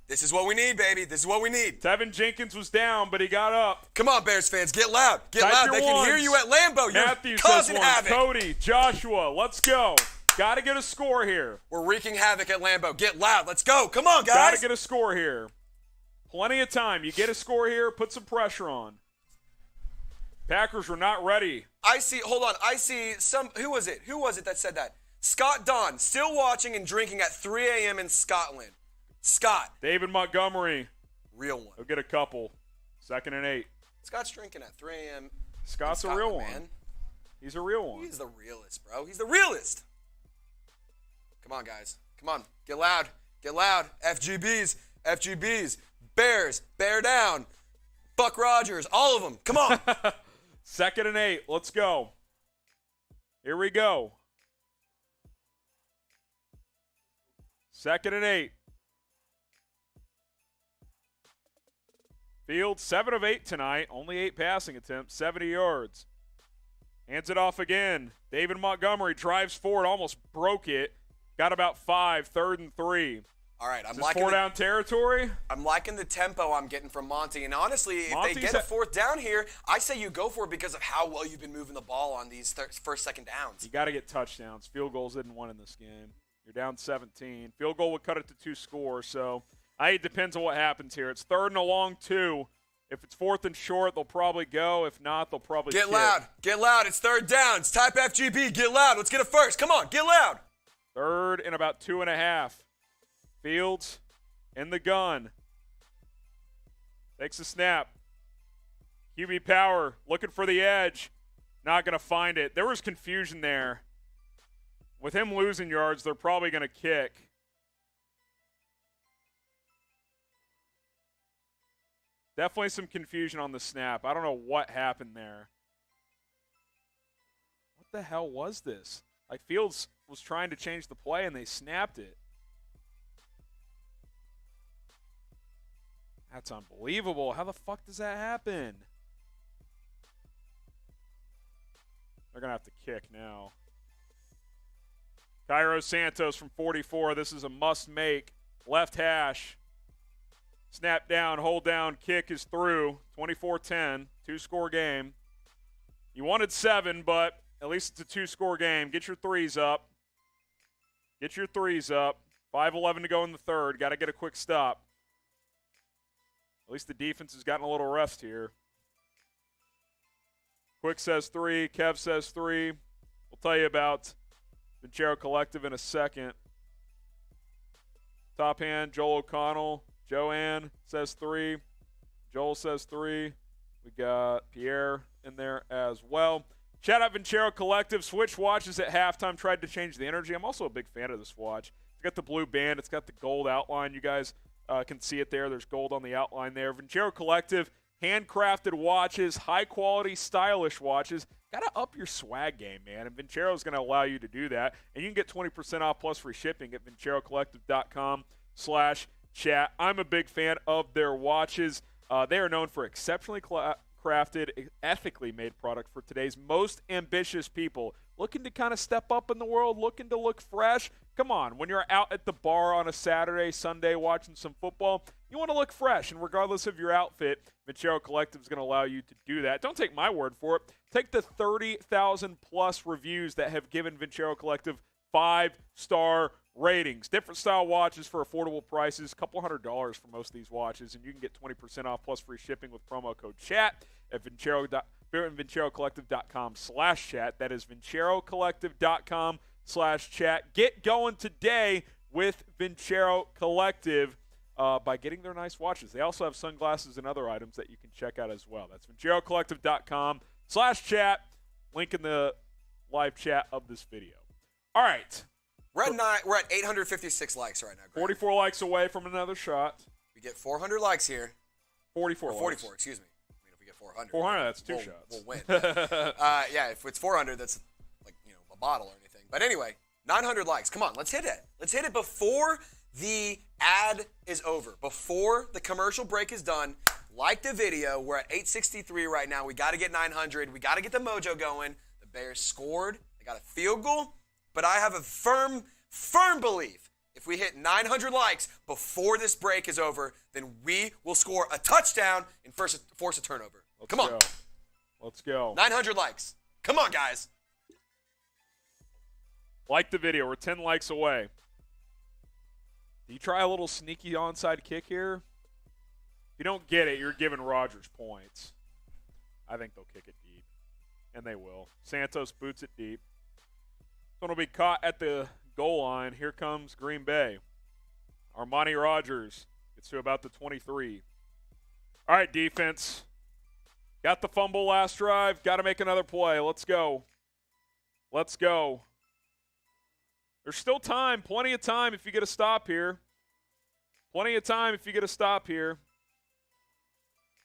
This is what we need, baby. This is what we need. Tevin Jenkins was down, but he got up. Come on, Bears fans. Get loud. Get Type loud. your They can hear ones. you at Lambeau. You're Matthews causing has one. havoc. Cody, Joshua, let's go. Got to get a score here. We're wreaking havoc at Lambeau. Get loud. Let's go. Come on, guys. Got to get a score here. Plenty of time. You get a score here, put some pressure on. Packers were not ready. Hold on. I see some, who was it that said that? Scott Don, still watching and drinking at 3 a.m. in Scotland. Scott. David Montgomery. Real one. He'll get a couple. 2nd and 8. Scott's drinking at 3 a.m. Scott's in a real Scotland, one. man. He's a real one. He's the realest, bro. He's the realest. Come on, guys. Come on. Get loud. Get loud. FGBs. FGBs. Bears. Bear down. Buck Rodgers. All of them. Come on. 2nd and 8. Let's go. Here we go. 2nd and 8. Fields, 7 of 8 tonight. Only 8 passing attempts, 70 yards. Hands it off again. David Montgomery drives forward, almost broke it. Got about 5, 3rd and 3. All right. Is this 4-down territory? I'm liking the tempo I'm getting from Monty. And honestly, if Monty's they get a 4th down here, I say you go for it because of how well you've been moving the ball on these first, second downs. You got to get touchdowns. Field goals didn't win in this game. You're down 17. Field goal would cut it to 2 scores. So it depends on what happens here. It's 3rd and a long 2. If it's 4th and short, they'll probably go. If not, they'll probably Get kick. loud. Get loud. It's 3rd down. It's type FGB. Get loud. Let's get it first. Come on. Get loud. 3rd and about 2.5. Fields in the gun. Takes the snap. QB power looking for the edge. Not going to find it. There was confusion there. With him losing yards, they're probably going to kick. Definitely some confusion on the snap. I don't know what happened there. What the hell was this? Like, Fields was trying to change the play, and they snapped it. That's unbelievable. How the fuck does that happen? They're going to have to kick now. Cairo Santos from 44. This is a must-make. Left hash. Snap down, hold down, kick is through. 24-10, 2-score game. You wanted 7, but at least it's a 2-score game. Get your threes up. Get your threes up. 5:11 to go in the 3rd. Got to get a quick stop. At least the defense has gotten a little rest here. Quick says 3. Kev says 3. We'll tell you about Vincero Collective in a second. Top hand, Joel O'Connell. Joanne says 3. Joel says 3. We got Pierre in there as well. Shout out Vincero Collective. Switch watches at halftime. Tried to change the energy. I'm also a big fan of this watch. It's got the blue band. It's got the gold outline. You guys can see it there. There's gold on the outline there. Vincero Collective, handcrafted watches, high-quality, stylish watches. Got to up your swag game, man. And Vincero's going to allow you to do that. And you can get 20% off plus free shipping at vincerocollective.com/chat. I'm a big fan of their watches. They are known for exceptionally crafted, ethically made product for today's most ambitious people. Looking to kind of step up in the world, looking to look fresh. Come on, when you're out at the bar on a Saturday, Sunday, watching some football, You want to look fresh, and regardless of your outfit, Vincero Collective is going to allow you to do that. Don't take my word for it. Take the 30,000-plus reviews that have given Vincero Collective 5-star ratings. Different style watches for affordable prices, a couple $100 for most of these watches, and you can get 20% off plus free shipping with promo code CHAT at VinceroCollective.com/chat. That is VinceroCollective.com/chat. Get going today with Vincero Collective by getting their nice watches. They also have sunglasses and other items that you can check out as well. That's VinceroCollective.com/chat. Link in the live chat of this video. All right. We're at 856 likes right now, Greg. 44 likes away from another shot. We get 400 likes here. 44 likes. 44, excuse me. I mean, if we get 400. 400, that's two shots. We'll win. Yeah, if it's 400, that's like, a bottle or anything. But anyway, 900 likes. Come on, let's hit it. Let's hit it before the ad is over. Before the commercial break is done. Like the video. We're at 863 right now. We got to get 900. We got to get the mojo going. The Bears scored. They got a field goal. But I have a firm belief if we hit 900 likes before this break is over, then we will score a touchdown and force a turnover. Come on. Let's go. 900 likes. Come on, guys. Like the video. We're 10 likes away. Do you try a little sneaky onside kick here? If you don't get it, you're giving Rodgers points. I think they'll kick it deep, and they will. Santos boots it deep. This one will be caught at the goal line. Here comes Green Bay. Armani Rodgers gets to about the 23. All right, defense. Got the fumble last drive. Got to make another play. Let's go. Let's go. There's still time. Plenty of time if you get a stop here. Plenty of time if you get a stop here.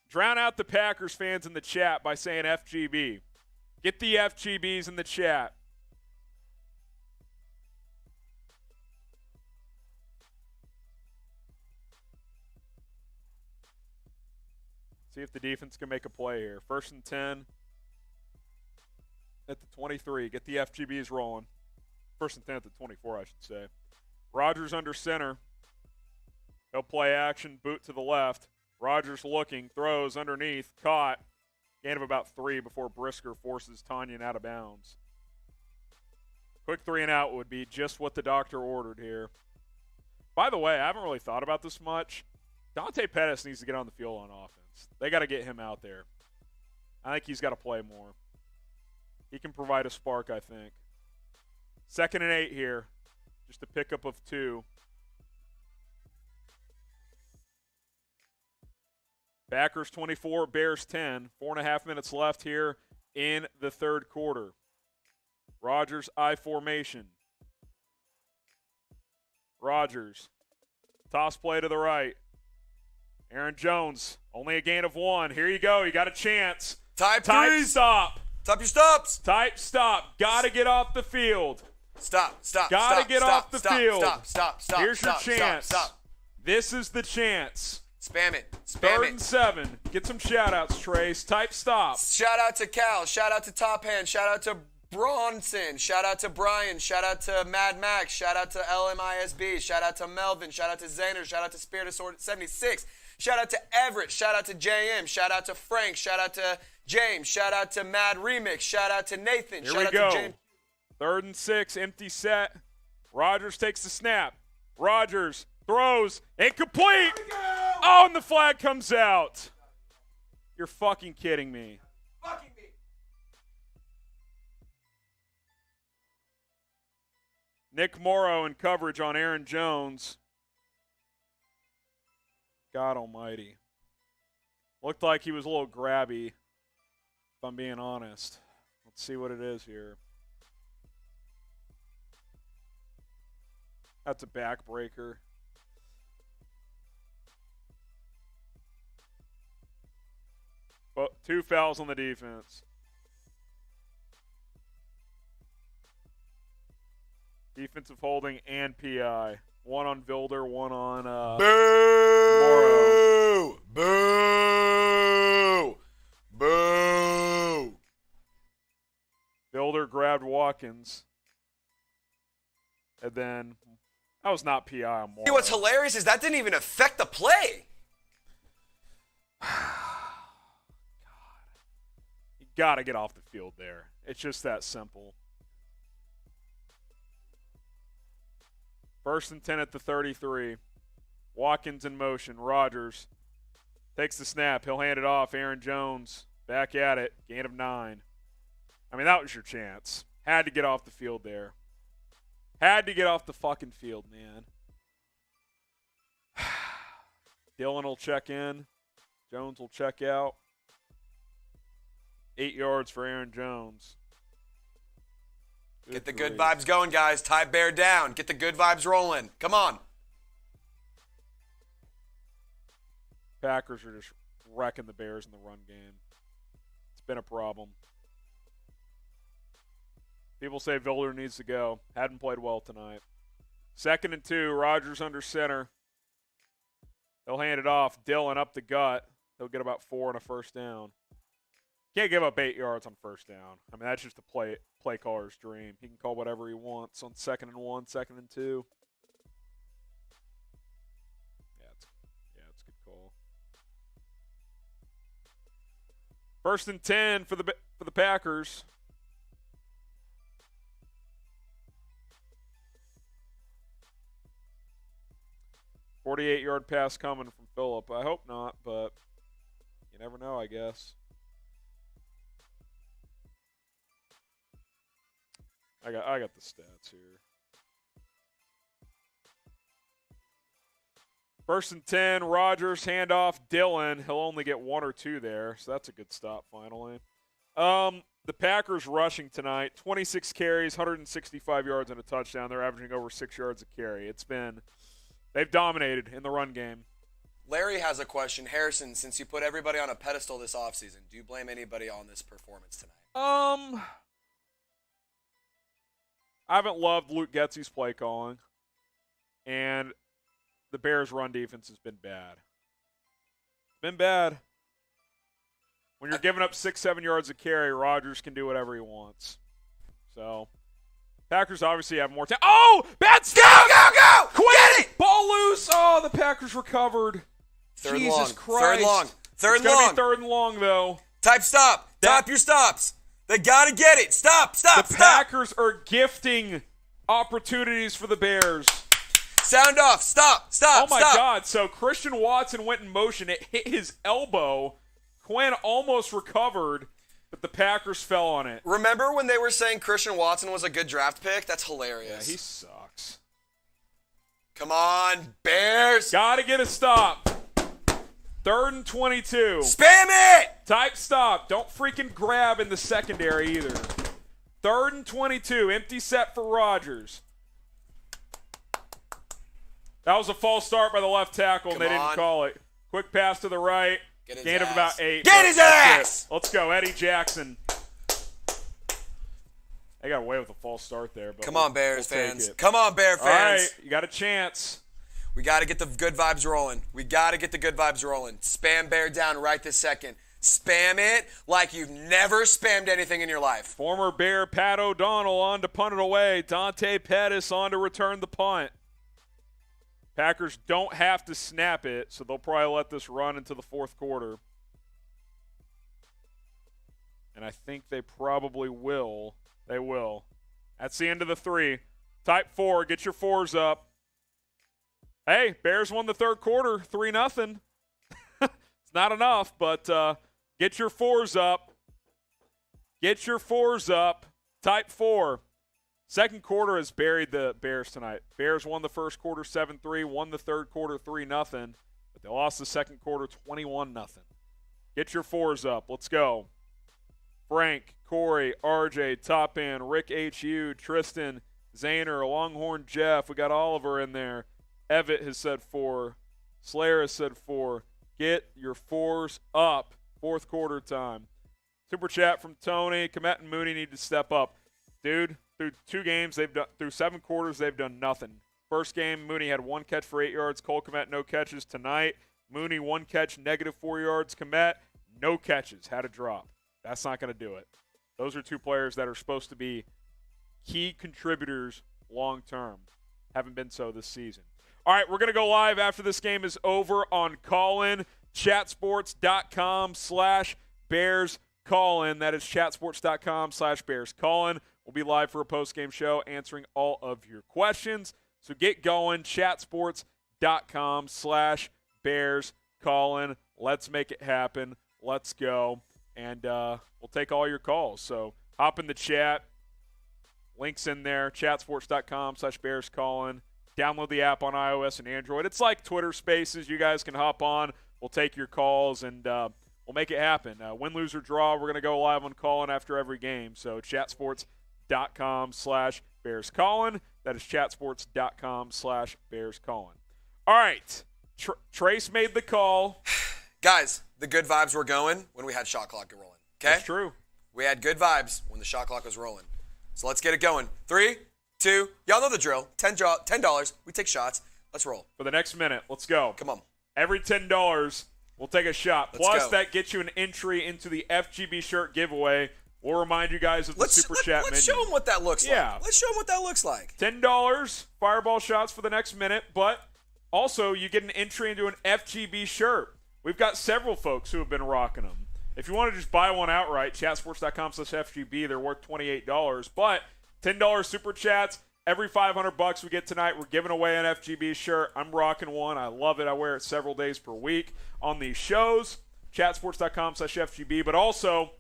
Drown out the Packers fans in the chat by saying FGB. Get the FGBs in the chat. See if the defense can make a play here. 1st and 10 at the 23. Get the FGBs rolling. 1st and 10 at the 24, I should say. Rodgers under center. He'll play action, boot to the left. Rodgers looking, throws underneath, caught. Gain of about 3 before Brisker forces Tanyan out of bounds. Quick 3 and out would be just what the doctor ordered here. By the way, I haven't really thought about this much. Dante Pettis needs to get on the field on offense. They got to get him out there. I think he's got to play more. He can provide a spark, I think. 2nd and 8 here. Just a pickup of 2. Packers 24, Bears 10. 4.5 minutes left here in the 3rd quarter. Rodgers I formation. Rodgers. Toss play to the right. Aaron Jones, only a gain of 1. Here you go. You got a chance. Type stop. Type your stops. Type stop. Got to get off the field. Stop. Got to get off the field. Stop. Here's your chance. Stop. This is the chance. Spam it. 3rd and 7. Get some shout-outs, Trace. Type stop. Shout out to Cal. Shout out to Top Hand. Shout out to Bronson. Shout out to Brian. Shout out to Mad Max. Shout out to LMISB. Shout out to Melvin. Shout out to Xander. Shout out to Spirit of Sword 76. Shout out to Everett. Shout out to JM. Shout out to Frank. Shout out to James. Shout out to Mad Remix. Shout out to Nathan. Here shout we out go. to James. 3rd and 6. Empty set. Rodgers takes the snap. Rodgers throws. Incomplete. Oh, and the flag comes out. You're fucking kidding me. Fucking me. Nick Morrow in coverage on Aaron Jones. God almighty. Looked like he was a little grabby, if I'm being honest. Let's see what it is here. That's a backbreaker. But 2 fouls on the defense. Defensive holding and PI. 1 on Vilder, 1 on Morrow. Boo! Vilder grabbed Watkins. And then, that was not PI on Morrow. See, what's hilarious is that didn't even affect the play. got to get off the field there. It's just that simple. 1st and 10 at the 33. Watkins in motion. Rodgers takes the snap. He'll hand it off. Aaron Jones back at it. Gain of 9. I mean, that was your chance. Had to get off the field there. Had to get off the fucking field, man. Dillon will check in. Jones will check out. 8 yards for Aaron Jones. Get the good vibes going, guys. Tie Bear down. Get the good vibes rolling. Come on. Packers are just wrecking the Bears in the run game. It's been a problem. People say Vilder needs to go. Hadn't played well tonight. 2nd and 2. Rodgers under center. They'll hand it off. Dillon up the gut. He'll get about 4 and a first down. Can't give up 8 yards on first down. I mean, that's just a play caller's dream. He can call whatever he wants on 2nd and 1, 2nd and 2. Yeah, it's a good call. 1st and 10 for the Packers. $48-yard pass coming from Phillip. I hope not, but you never know, I guess. I got the stats here. 1st and 10, Rodgers, handoff, Dillon. He'll only get 1 or 2 there, so that's a good stop finally. The Packers rushing tonight, 26 carries, 165 yards and a touchdown. They're averaging over 6 yards a carry. They've dominated in the run game. Larry has a question. Harrison, since you put everybody on a pedestal this offseason, do you blame anybody on this performance tonight? I haven't loved Luke Getsy's play calling, and the Bears' run defense has been bad. Been bad. When you're giving up 6, 7 yards a carry, Rodgers can do whatever he wants. So, Packers obviously have more time. Oh, bad snap! Go! Quinn! Get it! Ball loose! Oh, the Packers recovered. Third Jesus long. Christ. Third It's long. gonna be 3rd and long, though. Type stop. Type your stops. They got to get it. Stop. The Packers are gifting opportunities for the Bears. Sound off. Stop. Oh, my God. So Christian Watson went in motion. It hit his elbow. Quinn almost recovered, but the Packers fell on it. Remember when they were saying Christian Watson was a good draft pick? That's hilarious. Yeah, he sucks. Come on, Bears. Got to get a stop. 3rd and 22. Spam it! Type stop. Don't freaking grab in the secondary either. 3rd and 22. Empty set for Rodgers. That was a false start by the left tackle, and they didn't call it. Quick pass to the right. Gain of about 8. Get his ass! Let's go, Eddie Jackson. They got away with a false start there. But Come on, Bears fans. It. Come on, Bear fans. All right, you got a chance. We got to get the good vibes rolling. Spam Bear down right this second. Spam it like you've never spammed anything in your life. Former Bear Pat O'Donnell on to punt it away. Dante Pettis on to return the punt. Packers don't have to snap it, so they'll probably let this run into the 4th quarter. And I think they probably will. They will. That's the end of the 3. Type 4. Get your 4s up. Hey, Bears won the 3rd quarter, 3-0. It's not enough, but get your 4s up. Get your 4s up. Type 4. 2nd quarter has buried the Bears tonight. Bears won the 1st quarter 7-3, won the 3rd quarter 3-0, but they lost the 2nd quarter 21-0. Get your 4s up. Let's go. Frank, Corey, RJ, Top End, Rick HU, Tristan, Zayner, Longhorn Jeff. We got Oliver in there. Evitt has said 4. Slayer has said 4. Get your 4s up. 4th quarter time. Super chat from Tony. Kmet and Mooney need to step up. Dude, through 2 games, through 7 quarters, they've done nothing. First game, Mooney had 1 catch for 8 yards. Cole Kmet, no catches. Tonight, Mooney, 1 catch, -4 yards. Kmet, no catches, had a drop. That's not going to do it. Those are 2 players that are supposed to be key contributors long term. Haven't been so this season. All right, we're going to go live after this game is over on Callin, chatsports.com/Bears call-in. That is chatsports.com/BearsCall-in. We'll be live for a post-game show answering all of your questions. So get going, chatsports.com/BearsCall-in. Let's make it happen. Let's go. And we'll take all your calls. So hop in the chat. Links in there, chatsports.com/BearsCall-in. Download the app on iOS and Android. It's like Twitter Spaces. You guys can hop on. We'll take your calls, and we'll make it happen. Win, lose, or draw, we're going to go live on call-in after every game. So chatsports.com/BearsCall-in. That is chatsports.com/BearsCall-in. All right. Trace made the call. Guys, the good vibes were going when we had shot clock rolling. Okay? That's true. We had good vibes when the shot clock was rolling. So let's get it going. 3, 2, y'all know the drill. $10, we take shots. Let's roll. For the next minute, let's go. Come on. Every $10, we'll take a shot. Let's Plus, go. that gets you an entry into the FGB shirt giveaway. We'll remind you guys of the Super Chat menu. Let's show them what that looks Yeah. like. Let's show them what that looks like. $10 fireball shots for the next minute, but also you get an entry into an FGB shirt. We've got several folks who have been rocking them. If you want to just buy one outright, chatsports.com/FGB, they're worth $28. But $10 Super Chats, every $500 we get tonight, we're giving away an FGB shirt. I'm rocking one. I love it. I wear it several days per week on these shows. Chatsports.com/FGB. But also,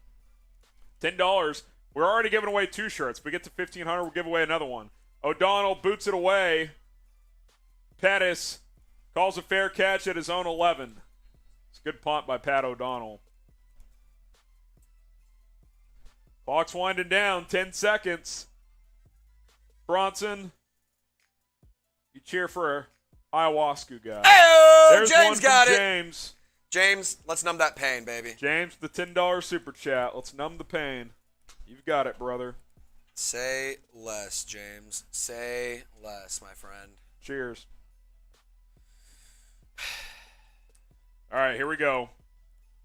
$10, we're already giving away 2 shirts. If we get to 1,500, we'll give away another one. O'Donnell boots it away. Pettis calls a fair catch at his own 11. It's a good punt by Pat O'Donnell. Clock's winding down, 10 seconds. Bronson, you cheer for ayahuasca guy. Hey, There's James one from got it. James. James, let's numb that pain, baby. James, the $10 Super Chat. Let's numb the pain. You've got it, brother. Say less, James. Say less, my friend. Cheers. All right, here we go.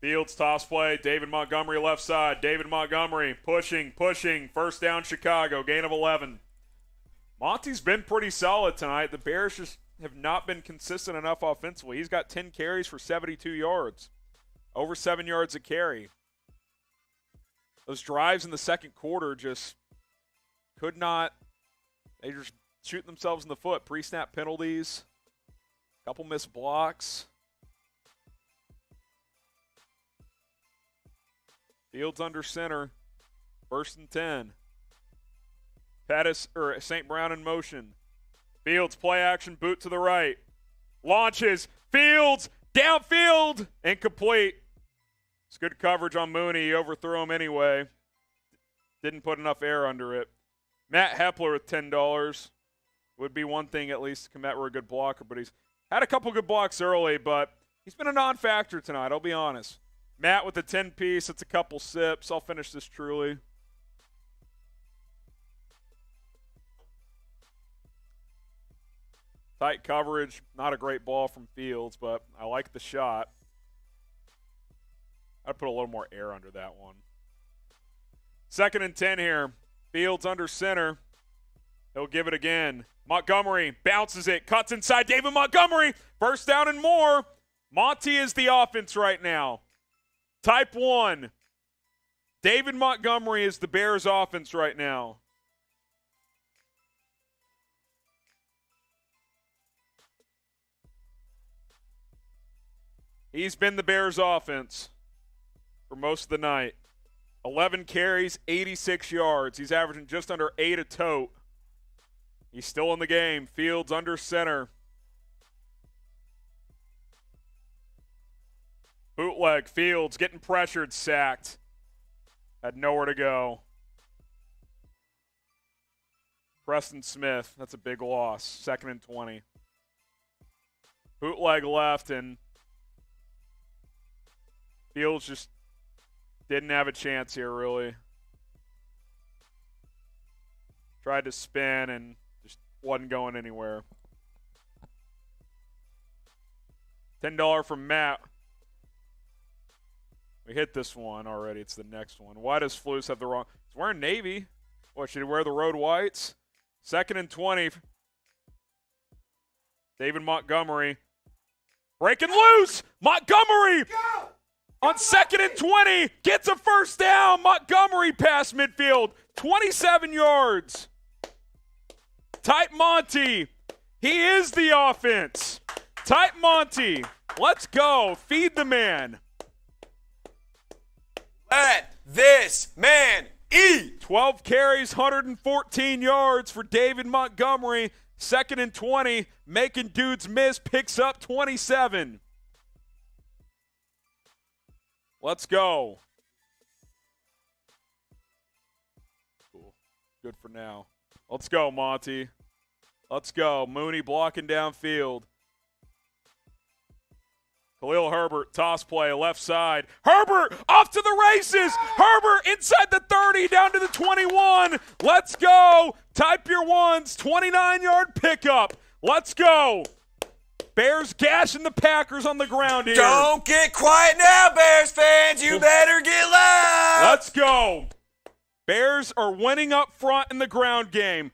Fields toss play. David Montgomery left side. David Montgomery pushing. First down Chicago. Gain of 11. Monty's been pretty solid tonight. The Bears just have not been consistent enough offensively. He's got 10 carries for 72 yards. Over 7 yards a carry. Those drives in the second quarter just could not. They just shooting themselves in the foot. Pre-snap penalties. Couple missed blocks. Fields under center. 1st and 10. Pettis or St. Brown in motion. Fields play action, boot to the right. Launches. Fields downfield. Incomplete. It's good coverage on Mooney. He overthrew him anyway. Didn't put enough air under it. Matt Hepler with $10. Would be one thing at least. Kmet were a good blocker, but he's had a couple good blocks early, but he's been a non-factor tonight, I'll be honest. Matt with the 10-piece. It's a couple sips. I'll finish this truly. Tight coverage. Not a great ball from Fields, but I like the shot. I'd put a little more air under that one. 2nd and 10 here. Fields under center. He'll give it again. Montgomery bounces it. Cuts inside. David Montgomery. First down and more. Monty is the offense right now. Type 1. David Montgomery is the Bears' offense right now. He's been the Bears' offense for most of the night. 11 carries, 86 yards. He's averaging just under 8 a tote. He's still in the game. Fields under center. Bootleg. Fields getting pressured, sacked. Had nowhere to go. Preston Smith. That's a big loss. 2nd and 20. Bootleg left, and Fields just didn't have a chance here, really. Tried to spin and just wasn't going anywhere. $10 from Matt. We hit this one already. It's the next one. Why does Flus have the wrong? He's wearing navy. What, should he wear the road whites? 2nd and 20. David Montgomery. Breaking loose. Montgomery. Go! On 2nd and 20, gets a first down. Montgomery past midfield, 27 yards. Type Monty. He is the offense. Type Monty. Let's go. Feed the man. Let this man eat. 12 carries, 114 yards for David Montgomery. 2nd and 20, making dudes miss, picks up 27. Let's go. Cool. Good for now. Let's go, Monty. Let's go. Mooney blocking downfield. Khalil Herbert, toss play, left side. Herbert off to the races. Herbert inside the 30, down to the 21. Let's go. Type your ones. 29-yard pickup. Let's go. Bears gashing the Packers on the ground here. Don't get quiet now, Bears fans. You better get loud. Let's go. Bears are winning up front in the ground game.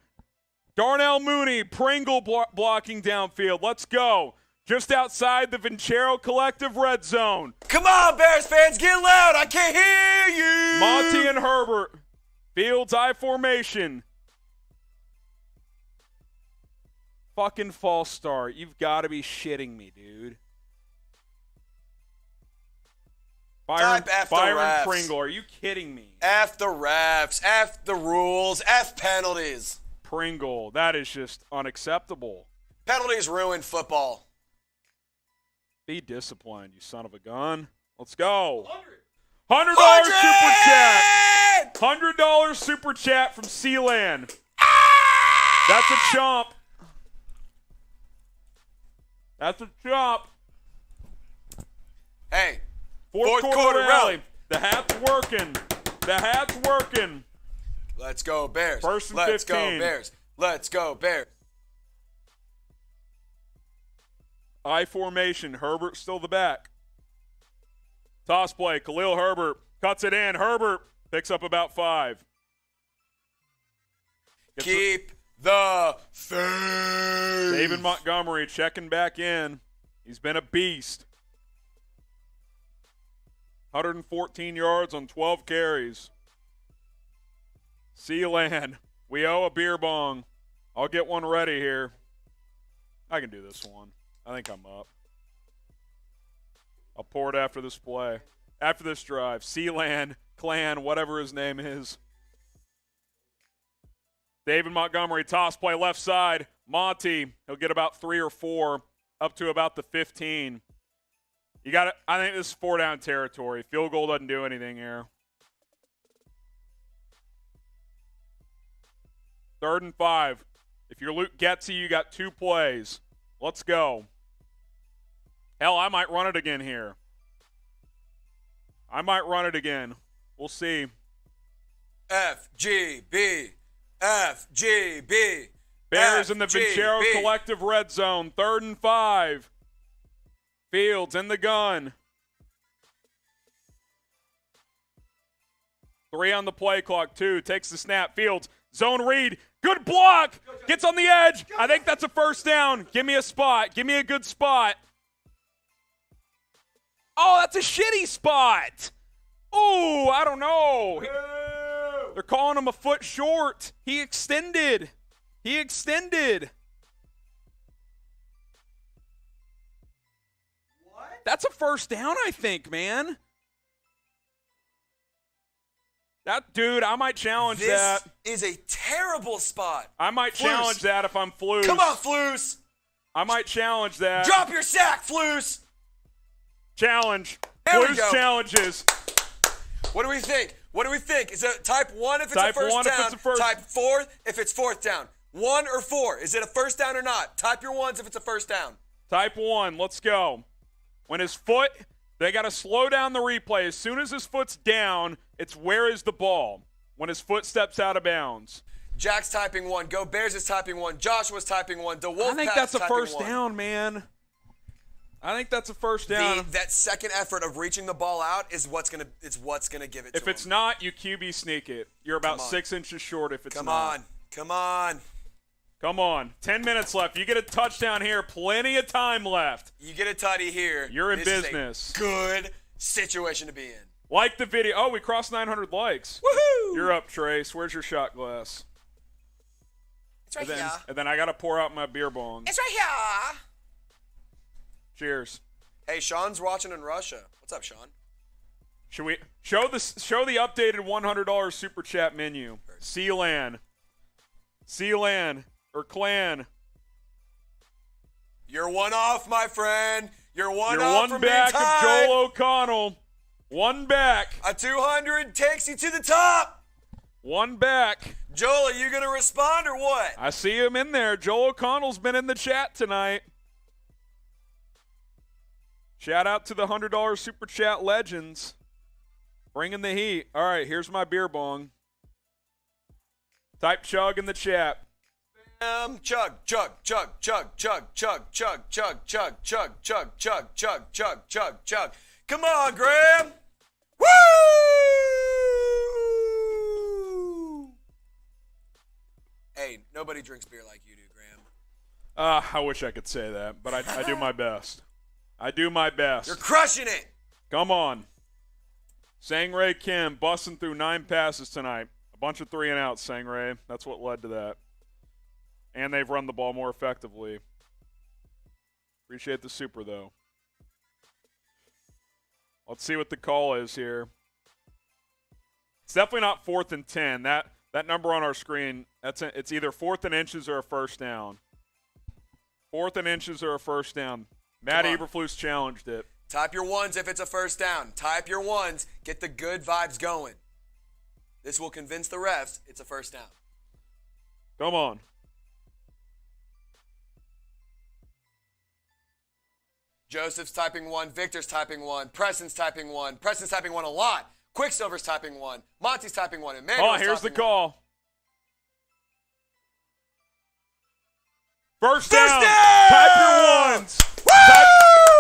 Darnell Mooney, Pringle blocking downfield. Let's go. Just outside the Vincero Collective red zone. Come on, Bears fans, get loud. I can't hear you. Monty and Herbert. Fields I formation. Fucking false start. You've got to be shitting me, dude. Byron refs. Pringle, are you kidding me? F the refs, F the rules, F penalties. Pringle, that is just unacceptable. Penalties ruin football. Be disciplined, you son of a gun. Let's go. $100 super chat. $100 super chat from Sealand. That's a chomp. That's a chomp. Hey, Fourth quarter rally. The hat's working. The hat's working. Let's go, Bears. First and Let's 15. go, Bears. Let's go, Bears. I formation. Herbert still the back. Toss play. Khalil Herbert cuts it in. Herbert picks up about 5. Keep the faith. David Montgomery checking back in. He's been a beast. 114 yards on 12 carries. Sealand, we owe a beer bong. I'll get one ready here. I can do this one. I think I'm up. I'll pour it after this play. After this drive. Sealand, Clan, whatever his name is. David Montgomery, toss play left side. Monty, he'll get about 3 or 4, up to about the 15. You got it. I think this is 4-down territory. Field goal doesn't do anything here. 3rd and 5. If you're Luke Getsy, you got 2 plays. Let's go. Hell, I might run it again here. I might run it again. We'll see. FGB. FGB. Bears in the Vincero Collective red zone. 3rd and 5. Fields in the gun. 3 on the play clock. 2 takes the snap. Fields, zone read. Good block. Gets on the edge. I think that's a first down. Give me a spot. Give me a good spot. Oh, that's a shitty spot. Oh, I don't know. They're calling him a foot short. He extended. He extended. What? That's a first down, I think, man. That dude, I might challenge that. This is a terrible spot. I might challenge that if I'm Flus. Come on, Flus. I might challenge that. Drop your sack, Flus. Challenge. There we Flus go. challenges. What do we think? What do we think? Is it type 1 if it's Type a first 1 down? if it's a first. Type 4 if it's 4th down. 1 or 4. Is it a first down or not? Type your ones if it's a first down. Type 1. Let's go. When his foot, they got to slow down the replay. As soon as his foot's down, it's where is the ball? When his foot steps out of bounds. Jack's typing 1. Go Bears is typing 1. Joshua's typing 1. DeWolf I think that's a first down, man. I think that's a first down. That second effort of reaching the ball out is what's gonna give it to If it's not, you QB sneak it. You're about 6 inches short if it's not. Come on. Come on. 10 minutes left. You get a touchdown here. Plenty of time left. You get a tutty here. You're in This is a business. good situation to be in. Like the video. Oh, we crossed 900 likes. Woohoo! You're up, Trace. Where's your shot glass? It's right And then, here. and then I got to pour out my beer bong. It's right here. Cheers. Hey, Sean's watching in Russia. What's up, Sean? Should we show the updated $100 super chat menu? C-Lan or Clan. You're one off, my friend. You're one You're off one from back being of tied. Joel O'Connell. One back. A 200 takes you to the top. One back. Joel, are you going to respond or what? I see him in there. Joel O'Connell's been in the chat tonight. Shout out to the $100 super chat legends. Bringing the heat. All right, here's my beer bong. Type chug in the chat. Chug, chug, chug, chug, chug, chug, chug, chug, chug, chug, chug, chug, chug, chug, chug, chug. Come on, Graham. Woo! Hey, nobody drinks beer like you do, Graham. I wish I could say that, but I do my best. I do my best. You're crushing it. Come on. Sangray Kim busting through 9 passes tonight. A bunch of 3 and outs, Sangray. That's what led to that. And they've run the ball more effectively. Appreciate the super, though. Let's see what the call is here. It's definitely not 4th and 10. That number on our screen, it's either 4th and inches or a first down. 4th and inches or a first down. Matt Eberflus challenged it. Type your ones if it's a first down. Type your ones. Get the good vibes going. This will convince the refs it's a first down. Come on. Joseph's typing 1. Victor's typing 1. Preston's typing 1. Preston's typing 1 a lot. Quicksilver's typing 1. Monty's typing 1. Emmanuel's Here's the typing 1. call. First First down. down! Type your ones. Woo!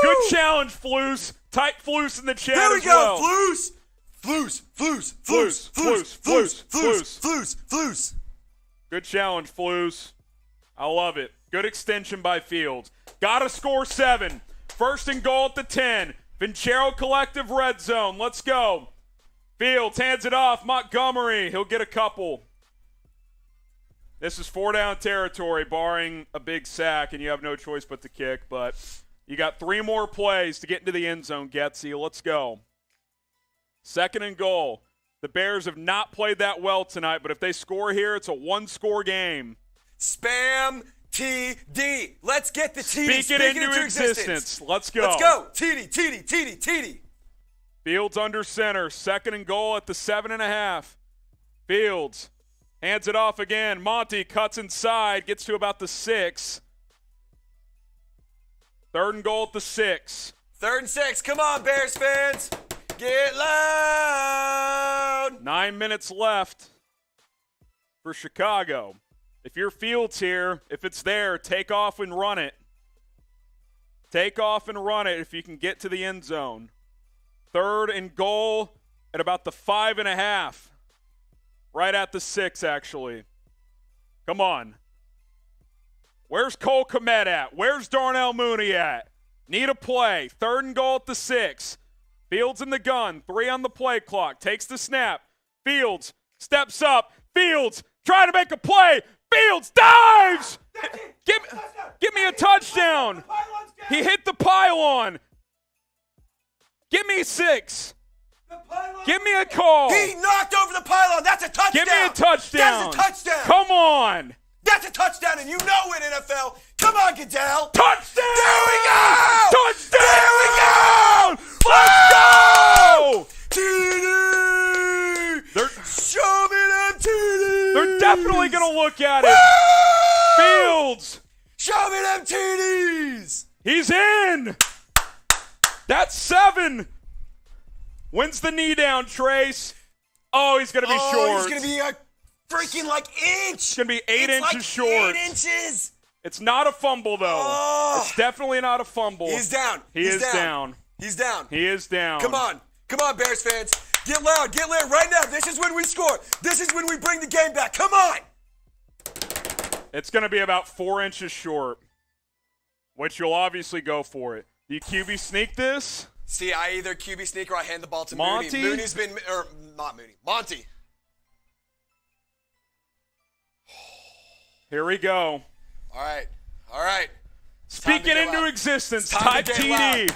Good challenge, Flus. Type Flus in the chat There we as go. well. Flus. Flus. Flus. Flus. Flus. Flus. Flus. Flus. Flus. Good challenge, Flus. I love it. Good extension by Fields. Got to score 7. First and goal at the 10. Vincero Collective red zone. Let's go. Fields hands it off. Montgomery. He'll get a couple. This is 4-down territory, barring a big sack, and you have no choice but to kick. But you got 3 more plays to get into the end zone, Getsy. Let's go. 2nd and goal. The Bears have not played that well tonight, but if they score here, it's a 1-score game. Spam TD. Let's get the TD. Speak it into existence. Let's go. Let's go. TD, TD, TD, TD. Fields under center. 2nd and goal at the 7.5. Fields hands it off again. Monty cuts inside, gets to about the 6. 3rd and goal at the 6. 3rd and 6. Come on, Bears fans. Get loud. 9 minutes left for Chicago. If you're Fields here, if it's there, take off and run it. Take off and run it if you can get to the end zone. 3rd and goal at about the 5.5. Right at the 6, actually. Come on. Where's Cole Kmet at? Where's Darnell Mooney at? Need a play. 3rd and goal at the 6. Fields in the gun. 3 on the play clock. Takes the snap. Fields steps up. Fields trying to make a play. Fields dives. Give me a touchdown. He hit the pylon. Give me 6. Give me a call. He knocked over the pylon. That's a touchdown. Give me a touchdown. That's a touchdown. Come on. That's a touchdown, and you know it, NFL. Come on, Goodell. Touchdown. There we go. Touchdown. There we go. Let's go. TD. Show me them TDs. They're definitely going to look at it. Fields. Show me them TDs. He's in. That's 7. Wins the knee down, Trace. Oh, he's going to be short. He's going to be a freaking inch. It's going to be 8 inches like short. 8 inches. It's not a fumble, though. Oh. It's definitely not a fumble. He's down. He is down. He's down. He is down. Come on, Bears fans. Get loud. Get loud right now. This is when we score. This is when we bring the game back. Come on. It's going to be about 4 inches short, which you'll obviously go for it. Do you QB sneak this? See, I either QB sneak or I hand the ball to Monty? Mooney. Mooney's been, or not Mooney, Monty. Here we go. All right. Speak it into existence. Type TD.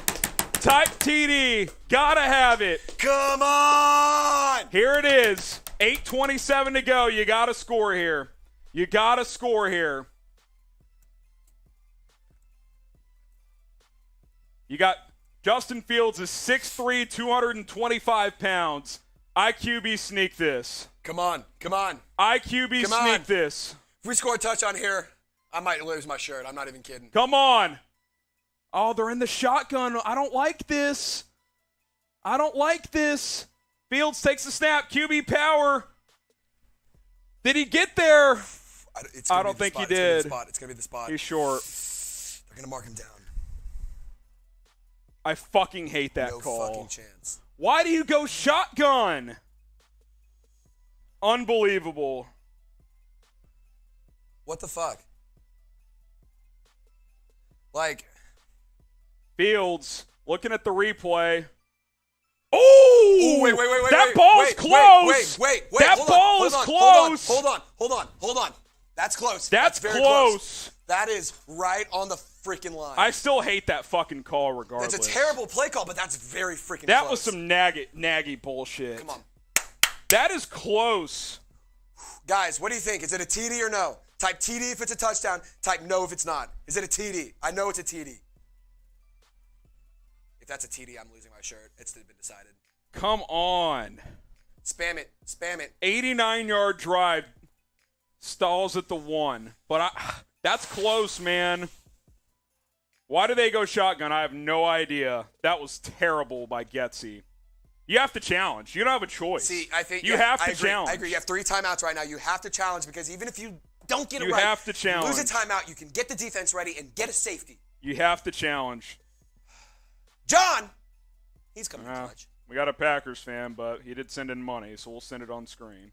Type TD. Gotta have it. Come on! Here it is. 8:27 to go. You gotta score here. You gotta score here. You got Justin Fields is 6'3", 225 pounds. IQB sneak this. Come on. IQB Come sneak on. this. If we score a touchdown here, I might lose my shirt. I'm not even kidding. Come on. Oh, they're in the shotgun. I don't like this. Fields takes the snap. QB power. Did he get there? I don't think he did. It's going to be the spot. He's short. They're going to mark him down. I fucking hate that No call. fucking chance. Why do you go shotgun? Unbelievable. What the fuck? Like, Fields looking at the replay. Oh! wait. That ball's close. Wait. That ball is close. Hold on. That's close. That's very close. That is right on the freaking line. I still hate that fucking call regardless. That's a terrible play call, but that's very freaking That close. was some naggy bullshit. Come on. That is close. Guys, what do you think? Is it a TD or no? Type TD if it's a touchdown. Type no if it's not. Is it a TD? I know it's a TD. If that's a TD, I'm losing my shirt. It's been decided. Come on. Spam it. 89-yard drive. Stalls at the 1. But that's close, man. Why do they go shotgun? I have no idea. That was terrible by Getsy. You have to challenge. You don't have a choice. See, I think you have to challenge. I agree. You have 3 timeouts right now. You have to challenge because even if you don't get it you right, have to challenge. lose a timeout, you can get the defense ready and get a safety. You have to challenge. John, he's coming in clutch. We got a Packers fan, but he did send in money, so we'll send it on screen.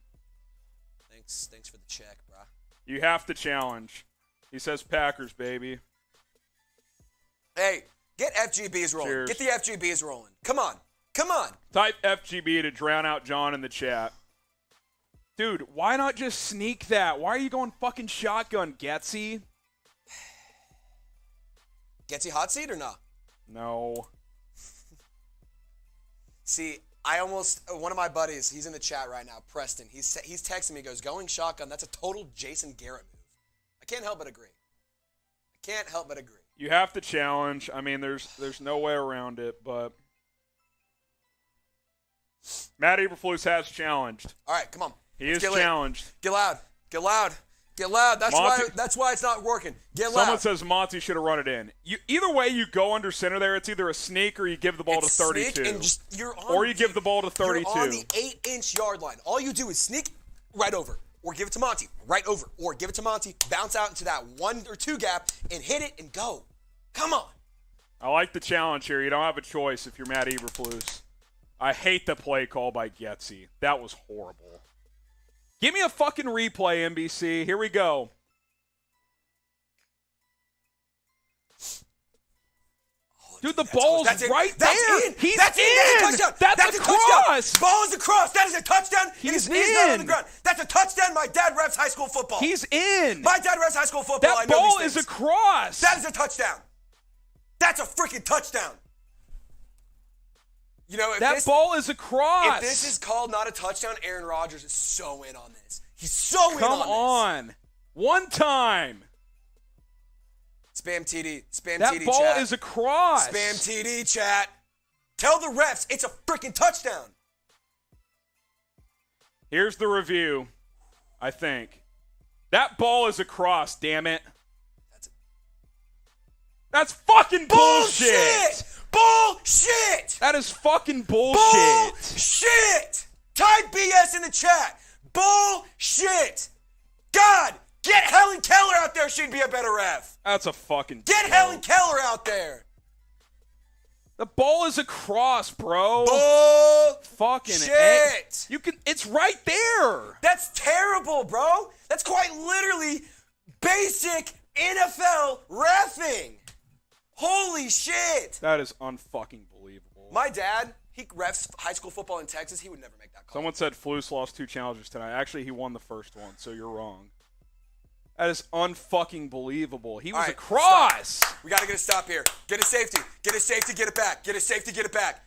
Thanks for the check, brah. You have to challenge. He says Packers, baby. Hey, get FGBs rolling. Cheers. Get the FGBs rolling. Come on. Type FGB to drown out John in the chat. Dude, why not just sneak that? Why are you going fucking shotgun, Getsy? Getsy hot seat or not? No. See, one of my buddies, he's in the chat right now, Preston. He's texting me, goes, going shotgun, that's a total Jason Garrett move. I can't help but agree. You have to challenge. I mean, there's no way around it, but Matt Eberflus has challenged. All right, come on. He is challenged. Get loud. That's why it's not working. Get loud. Someone says Monty should have run it in. Either way, you go under center there. It's either a sneak or you give the ball to 32. Or you give the ball to 32. You're on the 8-inch yard line. All you do is sneak right over. Or give it to Monty, right over. Or give it to Monty, bounce out into that 1 or 2 gap, and hit it and go. Come on. I like the challenge here. You don't have a choice if you're Matt Eberflus. I hate the play call by Getsy. That was horrible. Give me a fucking replay, NBC. Here we go. Dude, the ball's right there. He's in. That's a cross. Ball is a cross. That is a touchdown. He's not on the ground. That's a touchdown. My dad refs high school football. He's in. My dad refs high school football. That ball is a cross. That is a touchdown. That's a freaking touchdown. You know, that ball is a cross. If this is called not a touchdown, Aaron Rodgers is so in on this. He's so in on this. Come on. One time. Spam TD. Spam that TD, ball chat. is a cross. Spam TD, chat. Tell the refs it's a freaking touchdown. Here's the review, I think. That ball is a cross, damn it. That's fucking bullshit. Bullshit. That is fucking bullshit. Bullshit. Type BS in the chat. Bullshit. God, get Helen Keller out there. She'd be a better ref. That's a fucking Get joke. Helen Keller out there. The ball is a cross, bro. Fucking shit. You can. It's right there. That's terrible, bro. That's quite literally basic NFL reffing. Holy shit! That is unfucking believable. My dad, he refs high school football in Texas. He would never make that call. Someone said Flus lost 2 challenges tonight. Actually, he won the first one, so you're wrong. That is unfucking believable. He was All right, a cross. Stop. We got to get a stop here. Get a safety. Get a safety, get it back. Get a safety, get it back.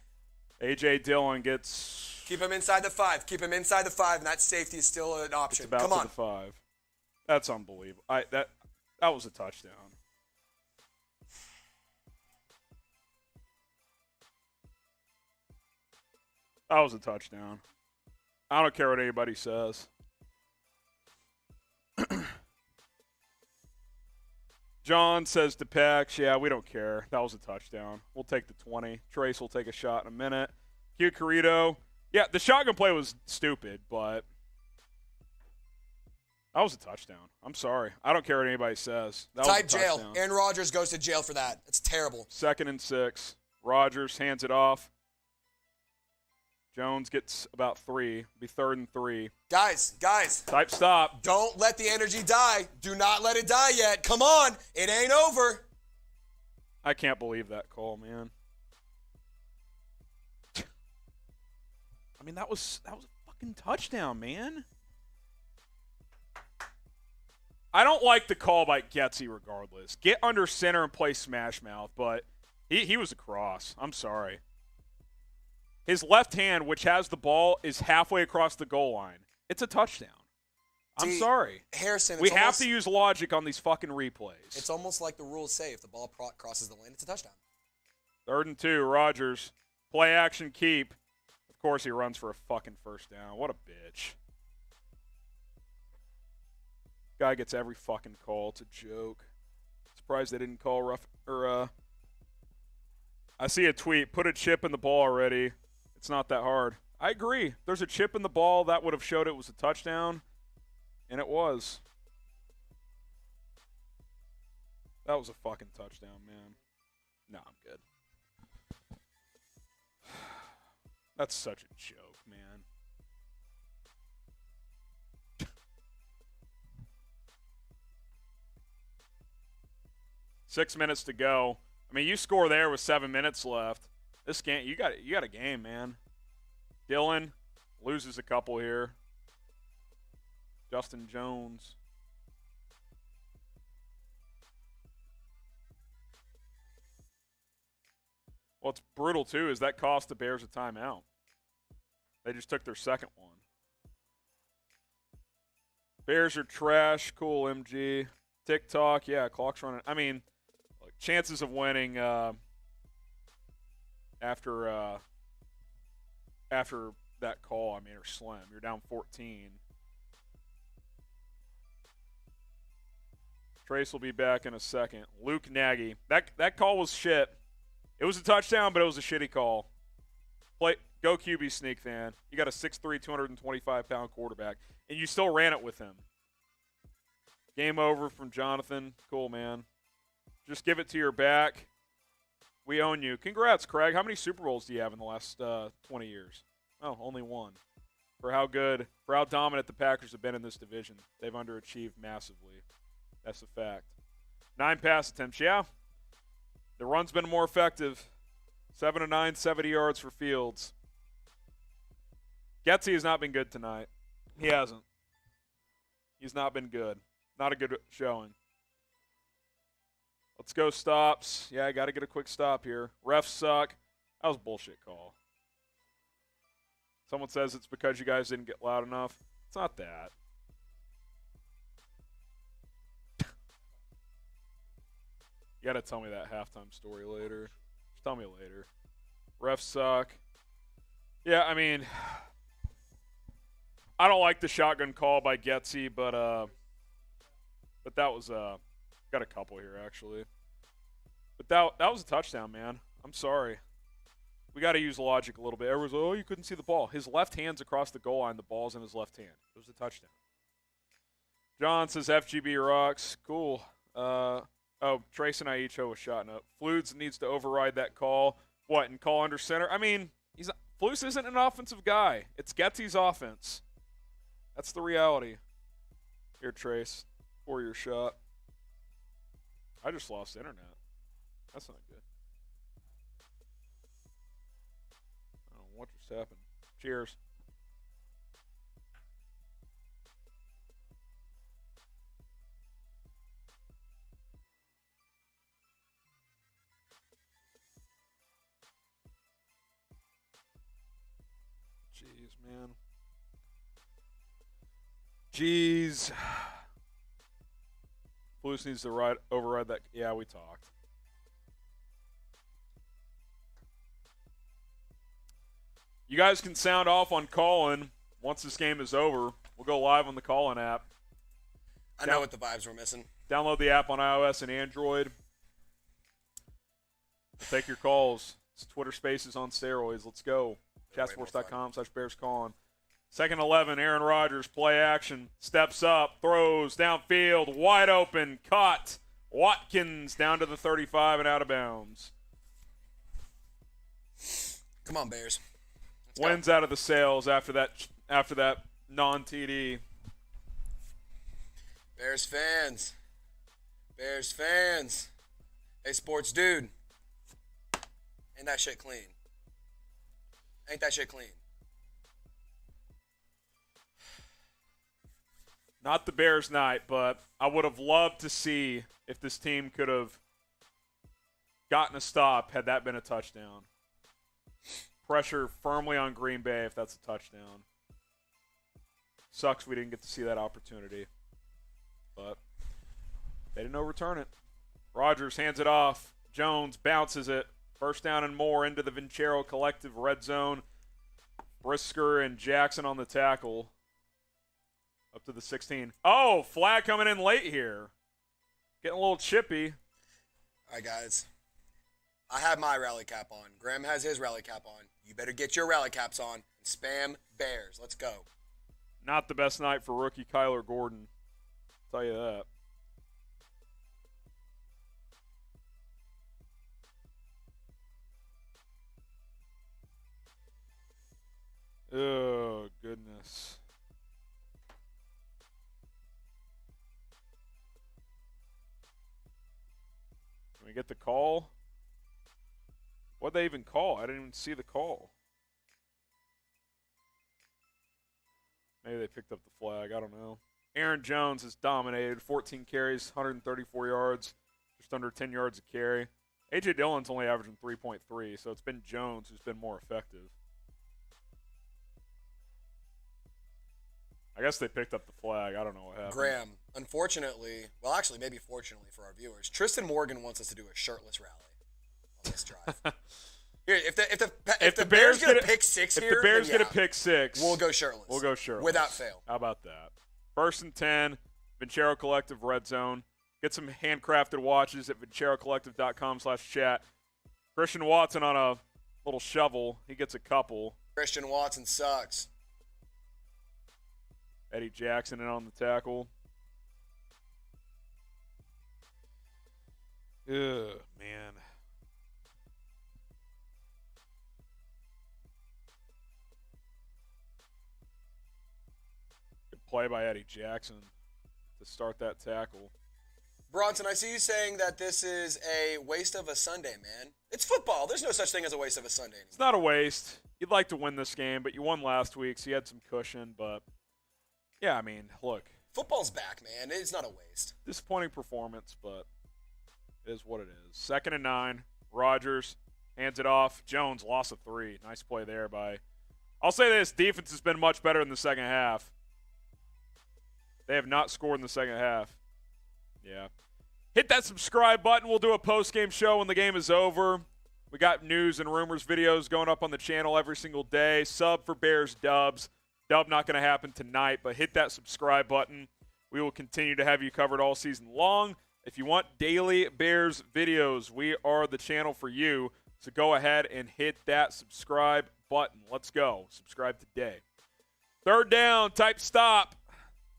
A.J. Dillon gets... Keep him inside the 5. Keep him inside the 5, and that safety is still an option. It's about Come to on. the 5. That's unbelievable. That was a touchdown. That was a touchdown. I don't care what anybody says. John says to Pex, yeah, we don't care. That was a touchdown. We'll take the 20. Trace will take a shot in a minute. Q Carrito. Yeah, the shotgun play was stupid, but that was a touchdown. I'm sorry. I don't care what anybody says. That Type was a jail. touchdown. Aaron Rodgers goes to jail for that. It's terrible. 2nd and 6. Rodgers hands it off. Jones gets about 3. Be 3rd and 3. Guys. Type stop. Don't let the energy die. Do not let it die yet. Come on. It ain't over. I can't believe that call, man. I mean, that was a fucking touchdown, man. I don't like the call by Getsy regardless. Get under center and play smash mouth, but he was a cross. I'm sorry. His left hand, which has the ball, is halfway across the goal line. It's a touchdown. I'm sorry. Harrison, we have to use logic on these fucking replays. It's almost like the rules say if the ball crosses the lane, it's a touchdown. 3rd and 2, Rodgers. Play action keep. Of course he runs for a fucking first down. What a bitch. Guy gets every fucking call. It's a joke. Surprised they didn't call rough I see a tweet. Put a chip in the ball already. It's not that hard. I agree. There's a chip in the ball that would have showed it was a touchdown, and it was. That was a fucking touchdown, man. No, I'm good. That's such a joke, man. Six minutes to go. I mean, you score there with 7 minutes left. This game, you got a game, man. Dillon loses a couple here. Justin Jones. What's brutal, too, is that cost the Bears a timeout. They just took their second one. Bears are trash. Cool, MG. TikTok, yeah, clock's running. I mean, look, chances of winning after that call, I mean, are slim. You're down 14. Trace will be back in a second. Luke Nagy. That call was shit. It was a touchdown, but it was a shitty call. Go QB sneak, fan. You got a 6'3", 225-pound quarterback, and you still ran it with him. Game over from Jonathan. Cool, man. Just give it to your back. We own you. Congrats, Craig. How many Super Bowls do you have in the last 20 years? Oh, only one. For how dominant the Packers have been in this division. They've underachieved massively. That's a fact. 9 pass attempts. Yeah. The run's been more effective. 7 of 9, 70 yards for Fields. Getsy has not been good tonight. He hasn't. He's not been good. Not a good showing. Let's go stops. Yeah, I got to get a quick stop here. Refs suck. That was a bullshit call. Someone says it's because you guys didn't get loud enough. It's not that. You got to tell me that halftime story later. Just tell me later. Refs suck. Yeah, I mean, I don't like the shotgun call by Getsy, but that was got a couple here actually. But that was a touchdown, man. I'm sorry. We got to use logic a little bit. Everyone's like, oh, you couldn't see the ball. His left hand's across the goal line. The ball's in his left hand. It was a touchdown. John says FGB rocks. Cool. Trace and I each owe a shot up. Fludes needs to override that call. What, and call under center? I mean, Flus isn't an offensive guy. It's Getsy's offense. That's the reality. Here, Trace, for your shot. I just lost internet. That's not good. I don't know what just happened. Cheers. Jeez, man. Jeez. Flus needs to override that. Yeah, we talked. You guys can sound off on call-in once this game is over. We'll go live on the call-in app. I know what the vibes we're missing. Download the app on iOS and Android. We'll take your calls. It's Twitter Spaces on steroids. Let's go. Chatsports.com/BearsCalling. Second 11, Aaron Rodgers, play action, steps up, throws downfield, wide open, caught. Watkins down to the 35 and out of bounds. Come on, Bears. Let's Wins go. out of the sales after that non-TD. Bears fans. Bears fans. Hey, sports dude. Ain't that shit clean? Ain't that shit clean? Not the Bears' night, but I would have loved to see if this team could have gotten a stop had that been a touchdown. Pressure firmly on Green Bay if that's a touchdown. Sucks we didn't get to see that opportunity. But they didn't overturn it. Rodgers hands it off. Jones bounces it. First down and more into the Vincero Collective red zone. Brisker and Jackson on the tackle. Up to the 16. Oh, flag coming in late here. Getting a little chippy. All right, guys. I have my rally cap on. Graham has his rally cap on. You better get your rally caps on and spam Bears. Let's go. Not the best night for rookie Kyler Gordon. I'll tell you that. Oh, goodness. Can we get the call? What'd they even call? I didn't even see the call. Maybe they picked up the flag. I don't know. Aaron Jones has dominated. 14 carries, 134 yards, just under 10 yards a carry. A.J. Dillon's only averaging 3.3, so it's been Jones who's been more effective. I guess they picked up the flag. I don't know what happened. Graham, unfortunately, well, actually, maybe fortunately for our viewers, Tristan Morgan wants us to do a shirtless rally on this drive. Here, if the Bears get a pick six here, if the Bears then get a pick six, we'll go shirtless. We'll go shirtless. Without fail. How about that? First and 10, Vincero Collective red zone. Get some handcrafted watches at vincerocollective.com/chat. Christian Watson on a little shovel. He gets a couple. Christian Watson sucks. Eddie Jackson in on the tackle. Ugh, man. Good play by Eddie Jackson to start that tackle. Bronson, I see you saying that this is a waste of a Sunday, man. It's football. There's no such thing as a waste of a Sunday anymore. It's not a waste. You'd like to win this game, but you won last week, so you had some cushion. But, yeah, I mean, look. Football's back, man. It's not a waste. Disappointing performance, but it is what it is. 2nd and 9. Rodgers hands it off. Jones lost a 3. Nice play there by. I'll say this. Defense has been much better in the second half. They have not scored in the second half. Yeah. Hit that subscribe button. We'll do a post-game show when the game is over. We got news and rumors videos going up on the channel every single day. Sub for Bears dubs. Dub not going to happen tonight, but hit that subscribe button. We will continue to have you covered all season long. If you want daily Bears videos, we are the channel for you. So go ahead and hit that subscribe button. Let's go. Subscribe today. 3rd down, type stop.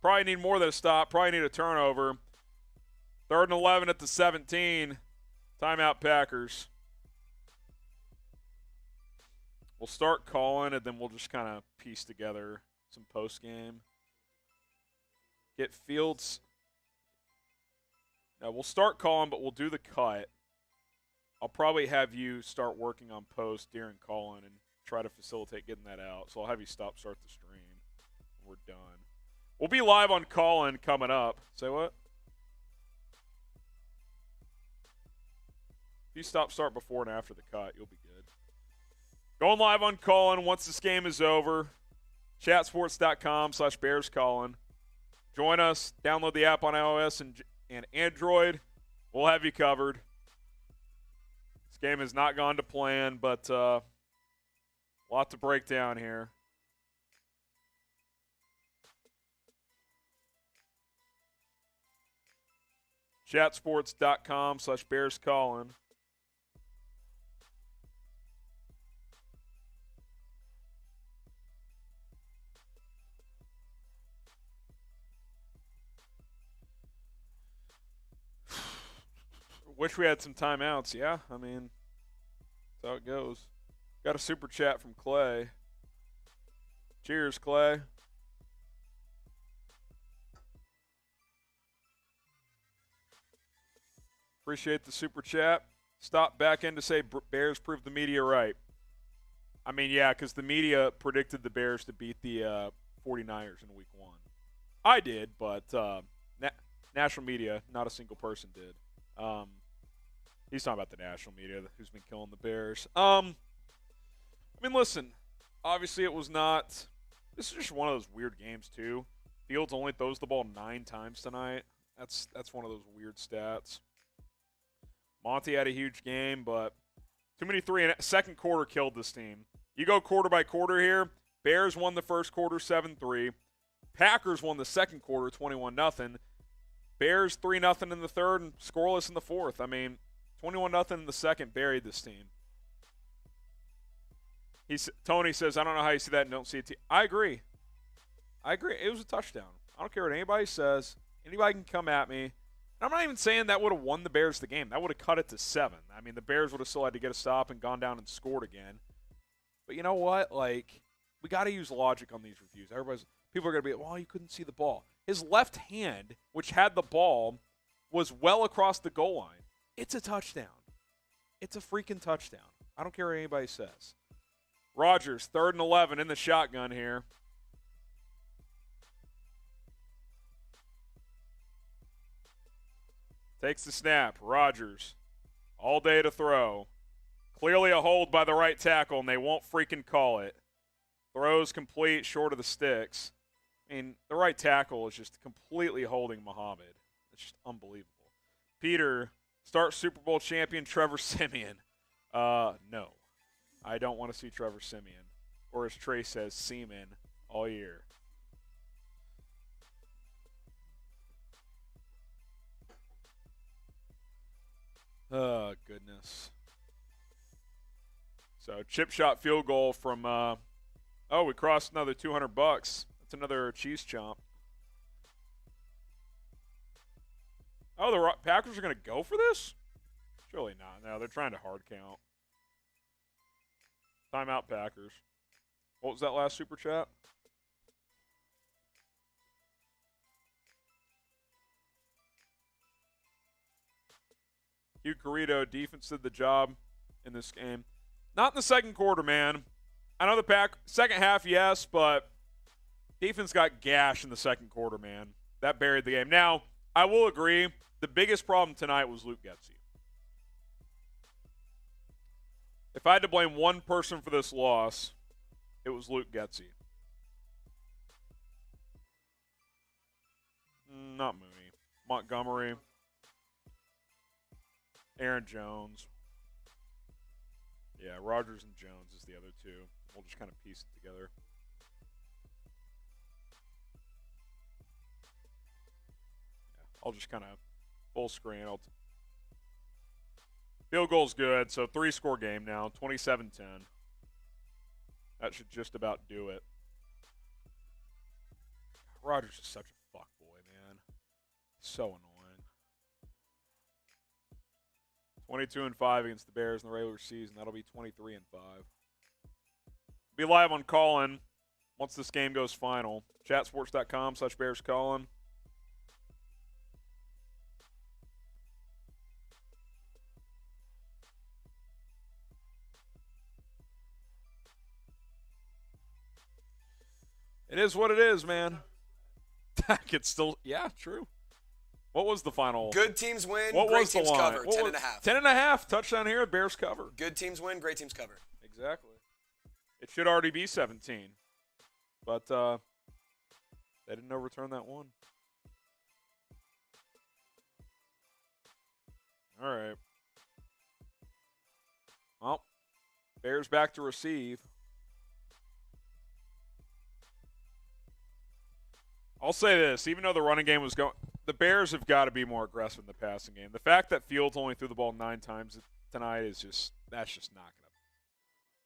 Probably need more than a stop. Probably need a turnover. 3rd and 11 at the 17. Timeout Packers. We'll start calling, and then we'll just kind of piece together some post-game. Get Fields. No, we'll start calling, but we'll do the cut. I'll probably have you start working on post during call-in and try to facilitate getting that out. So I'll have you start the stream when we're done. We'll be live on call-in coming up. Say what? If you start before and after the cut, you'll be good. Going live on call-in once this game is over. Chatsports.com/BearsCallin. Join us. Download the app on iOS and Android. We'll have you covered. This game has not gone to plan, but a lot to break down here. Chatsports.com/BearsCallin. Wish we had some timeouts. Yeah, I mean, that's how it goes. Got a super chat from Clay. Cheers, Clay. Appreciate the super chat. Stop back in to say Bears proved the media right. I mean, yeah, because the media predicted the Bears to beat the 49ers in week 1. I did, but national media, not a single person did. He's talking about the national media who's been killing the Bears. I mean, listen, obviously it was not – this is just one of those weird games too. Fields only throws the ball 9 times tonight. That's one of those weird stats. Monty had a huge game, but too many second quarter killed this team. You go quarter by quarter here. Bears won the first quarter 7-3. Packers won the second quarter 21-0. Bears 3-0 in the third and scoreless in the fourth. I mean, 21-0 in the second buried this team. Tony says, I don't know how you see that and don't see it. I agree. It was a touchdown. I don't care what anybody says. Anybody can come at me. I'm not even saying that would have won the Bears the game. That would have cut it to 7. I mean, the Bears would have still had to get a stop and gone down and scored again. But you know what? Like, we got to use logic on these reviews. People are going to be, well, you couldn't see the ball. His left hand, which had the ball, was well across the goal line. It's a touchdown. It's a freaking touchdown. I don't care what anybody says. Rodgers, 3rd and 11 in the shotgun here. Takes the snap. Rodgers, all day to throw. Clearly a hold by the right tackle, and they won't freaking call it. Throws complete, short of the sticks. I mean, the right tackle is just completely holding Muhammad. It's just unbelievable. Peter, start Super Bowl champion Trevor Siemian. No. I don't want to see Trevor Siemian. Or as Trey says, Seaman all year. Oh, goodness. So, chip shot field goal from, we crossed another $200. That's another cheese chomp. Oh, the Packers are going to go for this? Surely not. No, they're trying to hard count. Timeout, Packers. What was that last super chat? Hugh Carrito, defense did the job in this game. Not in the second quarter, man. I know the second half, yes, but defense got gashed in the second quarter, man. That buried the game. Now, I will agree, the biggest problem tonight was Luke Getsy. If I had to blame one person for this loss, it was Luke Getsy. Not Mooney. Montgomery. Aaron Jones. Yeah, Rodgers and Jones is the other two. We'll just kind of piece it together. Yeah, I'll just kind of full screen. Field goal's good, so 3-score game now, 27-10. That should just about do it. Rodgers is such a fuckboy, man. So annoying. 22-5 against the Bears in the regular season. That'll be 23-5. Be live on Callin once this game goes final. Chatsports.com/BearsCallin. It is what it is, man. It's still, yeah, true. What was the final? Good teams win. What great was the teams line? cover. What 10 was- and a half. 10.5. Touchdown here. Bears cover. Good teams win. Great teams cover. Exactly. It should already be 17. But they didn't overturn that one. All right. Well, Bears back to receive. I'll say this, even though the running game was going, the Bears have got to be more aggressive in the passing game. The fact that Fields only threw the ball 9 times tonight is that's just not going to,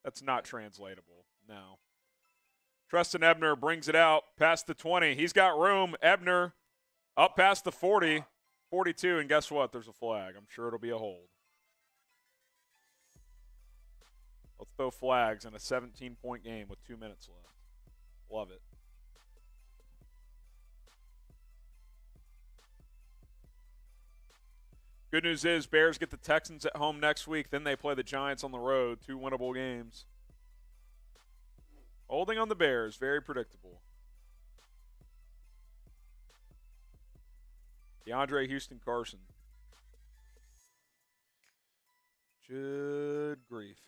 that's not translatable. No. Treston Ebner brings it out past the 20. He's got room. Ebner up past the 40, 42, and guess what? There's a flag. I'm sure it'll be a hold. Let's throw flags in a 17-point game with 2 minutes left. Love it. Good news is Bears get the Texans at home next week. Then they play the Giants on the road. 2 winnable games. Holding on the Bears. Very predictable. DeAndre Houston Carson. Good grief.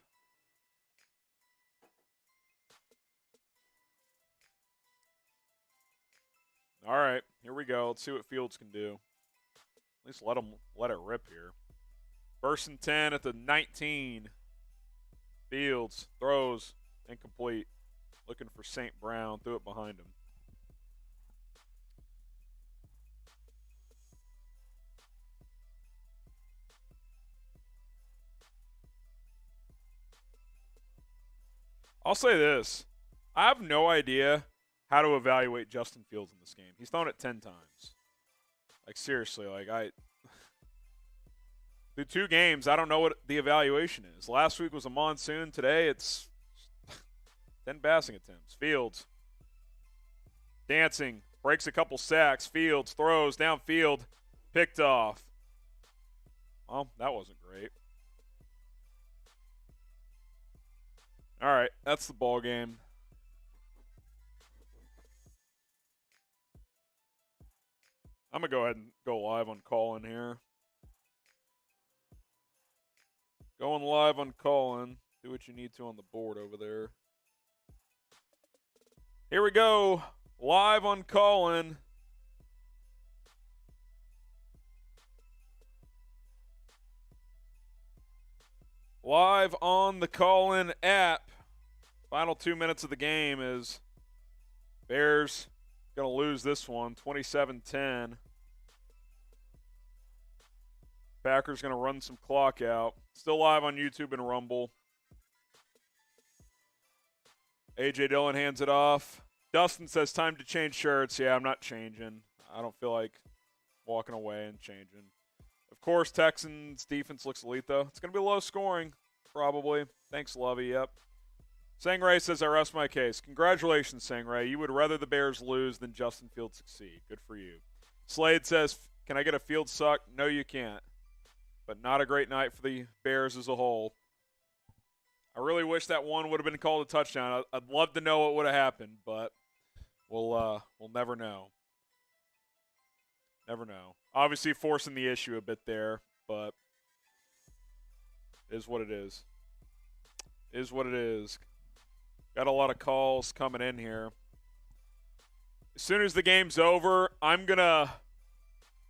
All right, here we go. Let's see what Fields can do. At least let it rip here. 1st and 10 at the 19. Fields throws incomplete. Looking for St. Brown. Threw it behind him. I'll say this. I have no idea how to evaluate Justin Fields in this game. He's thrown it 10 times. Like, seriously, through 2 games, I don't know what the evaluation is. Last week was a monsoon. Today, it's 10 passing attempts. Fields dancing, breaks a couple sacks. Fields throws downfield, picked off. Well, that wasn't great. All right, that's the ball game. I'm going to go ahead and go live on call-in here. Going live on call-in. Do what you need to on the board over there. Here we go. Live on call-in. Live on the call-in app. Final 2 minutes of the game is Bears going to lose this one, 27-10. Packers going to run some clock out. Still live on YouTube and Rumble. A.J. Dillon hands it off. Dustin says, time to change shirts. Yeah, I'm not changing. I don't feel like walking away and changing. Of course, Texans defense looks elite, though. It's going to be low scoring, probably. Thanks, Lovey. Yep. Sangray says, I rest my case. Congratulations, Sangray. You would rather the Bears lose than Justin Fields succeed. Good for you. Slade says, can I get a Field suck? No, you can't. But not a great night for the Bears as a whole. I really wish that one would have been called a touchdown. I'd love to know what would have happened, but we'll never know. Never know. Obviously forcing the issue a bit there, but it is what it is. It is what it is. Got a lot of calls coming in here. As soon as the game's over, I'm going to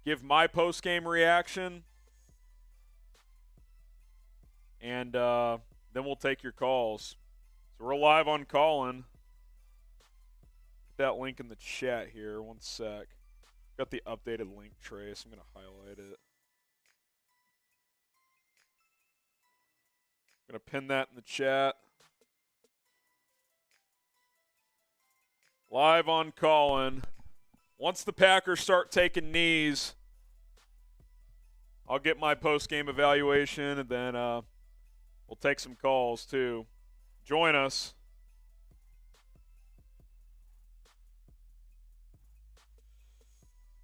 give my post-game reaction. And then we'll take your calls. So we're live on call-in. Put that link in the chat here. One sec. Got the updated link trace. I'm going to highlight it. I'm going to pin that in the chat. Live on call-in. Once the Packers start taking knees, I'll get my post-game evaluation, and then we'll take some calls, too. Join us.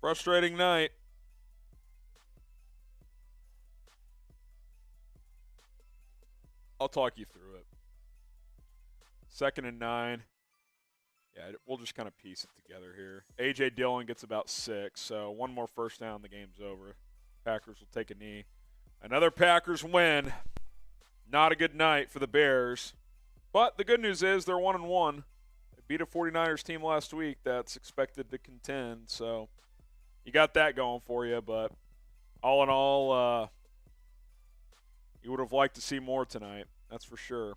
Frustrating night. I'll talk you through it. 2nd and 9. Yeah, we'll just kind of piece it together here. A.J. Dillon gets about 6, so one more first down, the game's over. Packers will take a knee. Another Packers win. Not a good night for the Bears. But the good news is they're 1-1. They beat a 49ers team last week that's expected to contend, so you got that going for you. But all in all, you would have liked to see more tonight. That's for sure.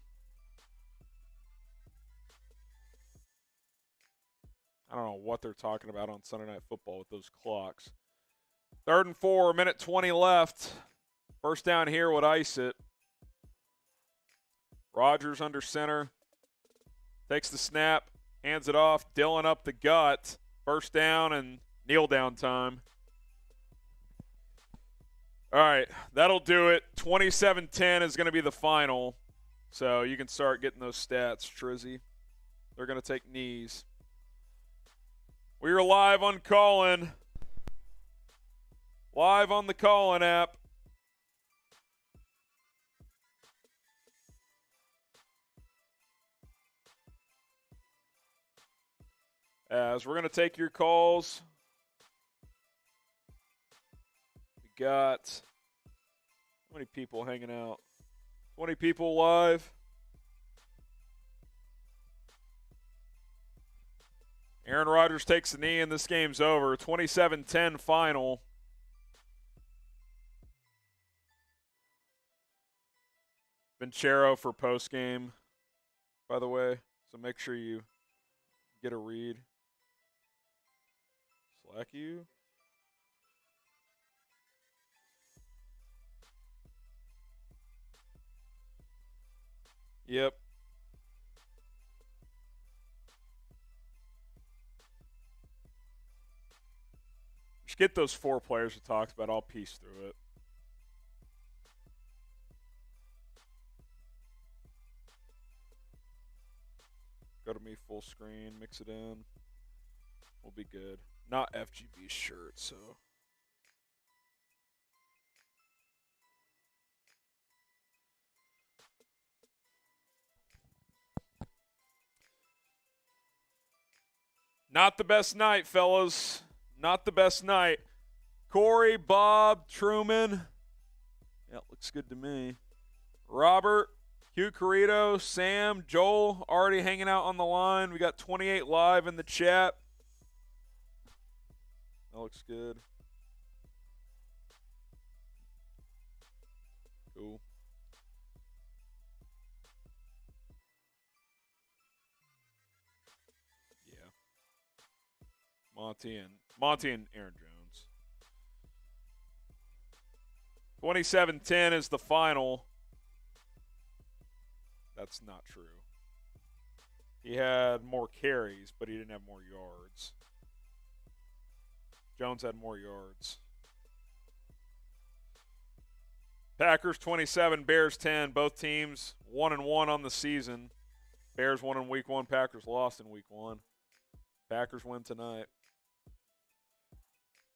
I don't know what they're talking about on Sunday Night Football with those clocks. 3rd and 4, minute 20 left. First down here would ice it. Rodgers under center. Takes the snap, hands it off. Dillon up the gut. First down and kneel down time. All right, that'll do it. 27-10 is going to be the final. So you can start getting those stats, Trizzy. They're going to take knees. We are live on Callin. Live on the Callin app. As we're going to take your calls. We got how many people hanging out? 20 people live. Aaron Rodgers takes the knee and this game's over. 27-10 final. Vincero for postgame, by the way. So make sure you get a read. Slack you. Yep. Just get those 4 players we talked about. I'll piece through it. Go to me full screen, mix it in. We'll be good. Not FGB shirt, so. Not the best night, fellas. Not the best night. Corey, Bob, Truman. Yeah, looks good to me. Robert, Hugh Carrito, Sam, Joel already hanging out on the line. We got 28 live in the chat. That looks good. Cool. Yeah. Monty and Aaron Jones. 27-10 is the final. That's not true. He had more carries, but he didn't have more yards. Jones had more yards. Packers 27, Bears 10. Both teams 1-1 on the season. Bears won in week 1. Packers lost in week 1. Packers win tonight.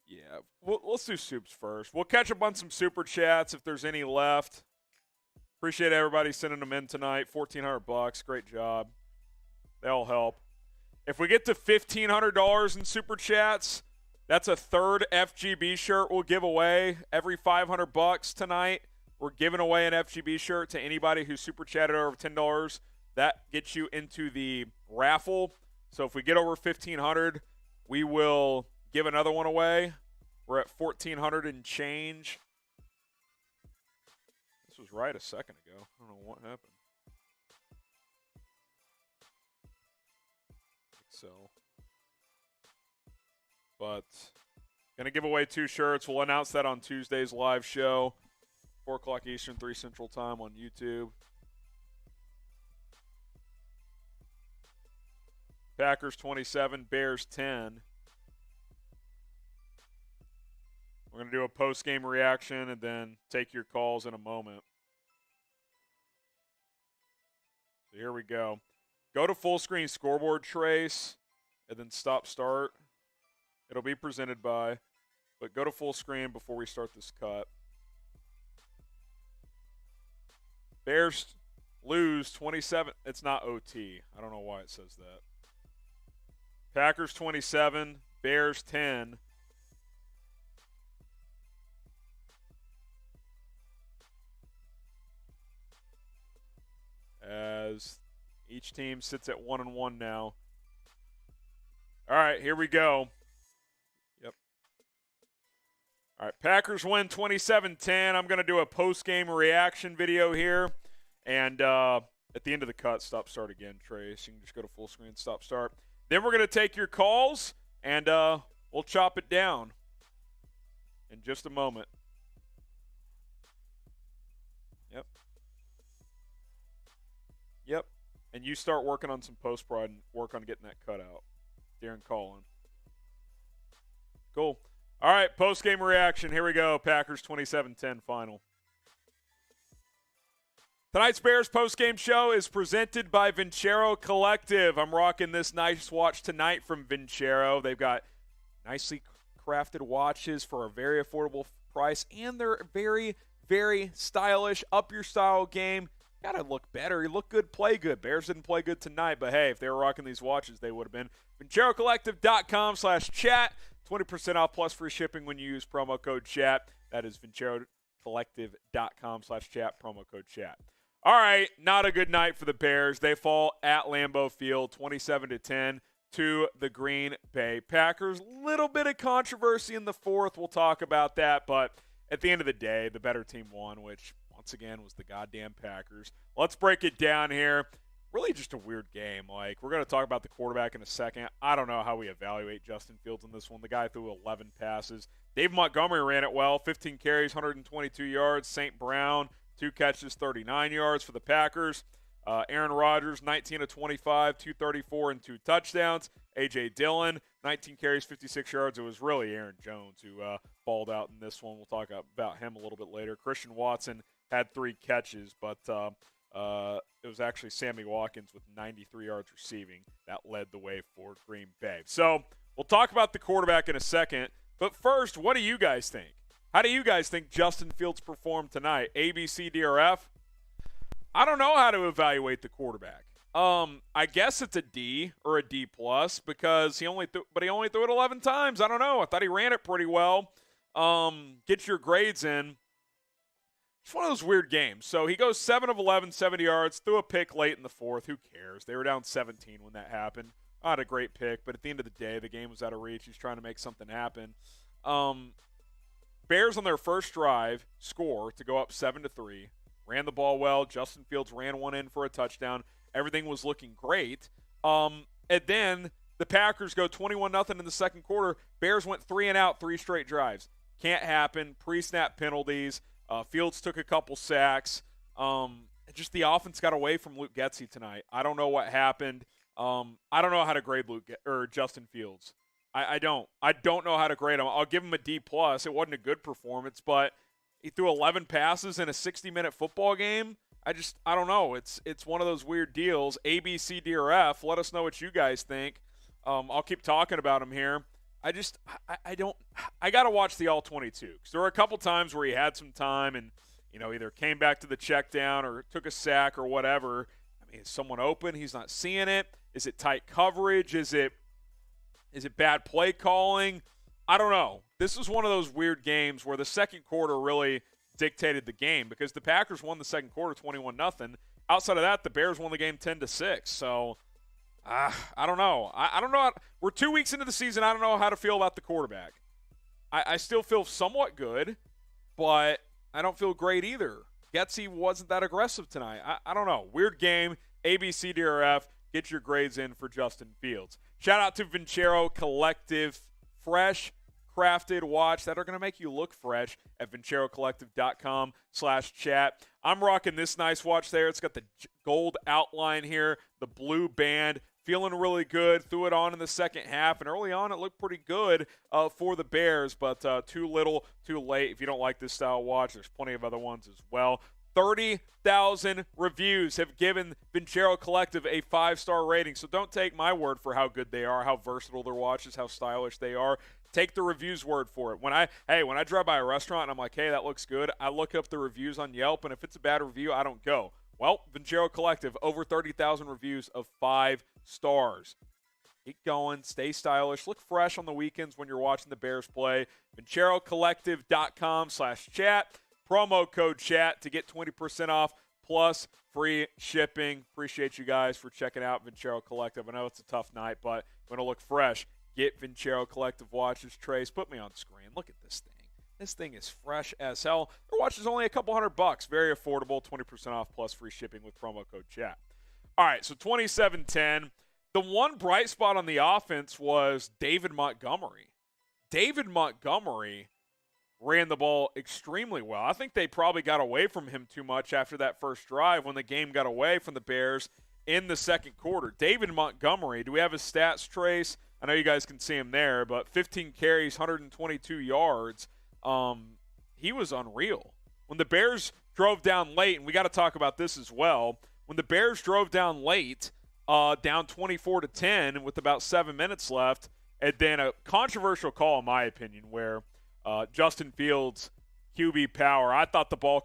Yeah, let's do soups first. We'll catch up on some super chats if there's any left. Appreciate everybody sending them in tonight. $1,400. Great job. They all help. If we get to $1,500 in super chats, that's a 3rd FGB shirt we'll give away. Every $500 tonight, we're giving away an FGB shirt to anybody who super chatted over $10. That gets you into the raffle. So if we get over $1,500, we will give another one away. We're at $1,400 and change. This was right a second ago. I don't know what happened. Excel. But going to give away 2 shirts. We'll announce that on Tuesday's live show. 4 o'clock Eastern, 3 Central Time on YouTube. Packers 27, Bears 10. We're going to do a post-game reaction and then take your calls in a moment. So here we go. Go to full screen scoreboard trace and then stop start. It'll be presented by, but go to full screen before we start this cut. Bears lose 27. It's not OT. I don't know why it says that. Packers 27, Bears 10. As each team sits at 1-1 now. All right, here we go. Yep. All right, Packers win 27-10. I'm going to do a post-game reaction video here. And at the end of the cut, stop, start again, Trace. You can just go to full screen, stop, start. Then we're going to take your calls, and we'll chop it down in just a moment. Yep. Yep. And you start working on some post-prod and work on getting that cut out. Darren Collin. Cool. All right, post-game reaction. Here we go. Packers 27-10 final. Tonight's Bears post-game show is presented by Vincero Collective. I'm rocking this nice watch tonight from Vincero. They've got nicely crafted watches for a very affordable price, and they're very, very stylish, up-your-style game. Got to look better. You look good, play good. Bears didn't play good tonight, but hey, if they were rocking these watches, they would have been. VinceroCollective.com/chat. 20% off plus free shipping when you use promo code chat. That is VinceroCollective.com/chat, promo code chat. All right, not a good night for the Bears. They fall at Lambeau Field 27-10 to the Green Bay Packers. Little bit of controversy in the fourth. We'll talk about that, but at the end of the day, the better team won, which once again was the goddamn Packers. Let's break it down here. Really just a weird game. Like, we're going to talk about the quarterback in a second. I don't know how we evaluate Justin Fields in this one. The guy threw 11 passes. Dave Montgomery ran it well. 15 carries, 122 yards. St. Brown, 2 catches, 39 yards for the Packers. Aaron Rodgers, 19 of 25, 234 and 2 touchdowns. A.J. Dillon, 19 carries, 56 yards. It was really Aaron Jones who balled out in this one. We'll talk about him a little bit later. Christian Watson had 3 catches, but it was actually Sammy Watkins with 93 yards receiving that led the way for Green Bay. So we'll talk about the quarterback in a second. But first, what do you guys think? How do you guys think Justin Fields performed tonight? A, B, C, D, or F? I don't know how to evaluate the quarterback. I guess it's a D or a D plus because he only threw it 11 times. I don't know. I thought he ran it pretty well. Get your grades in. It's one of those weird games. So he goes 7 of 11, 70 yards, threw a pick late in the fourth. Who cares? They were down 17 when that happened. Not a great pick, but at the end of the day, the game was out of reach. He's trying to make something happen. Bears on their first drive score to go up 7-3. Ran the ball well. Justin Fields ran one in for a touchdown. Everything was looking great. And then the Packers go 21-0 in the second quarter. Bears went 3 and out, 3 straight drives. Can't happen. Pre-snap penalties. Fields took a couple sacks. Just the offense got away from Luke Getsy tonight. I don't know what happened. I don't know how to grade Justin Fields. I don't know how to grade him. I'll give him a D plus. It wasn't a good performance, but he threw 11 passes in a 60-minute football game. I don't know. It's one of those weird deals. A, B, C, D, or F. Let us know what you guys think. I'll keep talking about him here. I got to watch the all-22 because there were a couple times where he had some time and, either came back to the check down or took a sack or whatever. I mean, is someone open? He's not seeing it. Is it tight coverage? Is it bad play calling? I don't know. This was one of those weird games where the second quarter really dictated the game because the Packers won the second quarter 21-0. Outside of that, the Bears won the game 10-6. So I don't know. I don't know. We're 2 weeks into the season. I don't know how to feel about the quarterback. I still feel somewhat good, but I don't feel great either. Getsy wasn't that aggressive tonight. I don't know. Weird game. A, B, C, D, or F. Get your grades in for Justin Fields. Shout out to Vincero Collective. Fresh, crafted watch that are going to make you look fresh at VinceroCollective.com/chat. I'm rocking this nice watch there. It's got the gold outline here, the blue band. Feeling really good. Threw it on in the second half, and early on it looked pretty good for the Bears, but too little, too late. If you don't like this style watch, there's plenty of other ones as well. 30,000 reviews have given Vincero Collective a 5-star rating, so don't take my word for how good they are, how versatile their watches, how stylish they are. Take the reviews' word for it. When I drive by a restaurant and I'm like, hey, that looks good, I look up the reviews on Yelp, and if it's a bad review, I don't go. Well, Vincero Collective, over 30,000 reviews of 5 stars. Get going. Stay stylish. Look fresh on the weekends when you're watching the Bears play. VinceroCollective.com/chat. Promo code chat to get 20% off plus free shipping. Appreciate you guys for checking out Vincero Collective. I know it's a tough night, but want to look fresh. Get Vincero Collective watches. Trace, put me on screen. Look at this thing. This thing is fresh as hell. Their watch is only a couple $100. Very affordable. 20% off plus free shipping with promo code chat. All right, so 27-10. The one bright spot on the offense was David Montgomery. David Montgomery ran the ball extremely well. I think they probably got away from him too much after that first drive when the game got away from the Bears in the second quarter. David Montgomery, do we have his stats, Trace? I know you guys can see him there, but 15 carries, 122 yards. He was unreal. When the Bears drove down late, and we got to talk about this as well, when the Bears drove down late, down 24-10 with about 7 minutes left, and then a controversial call, in my opinion, where Justin Fields, QB power, I thought the ball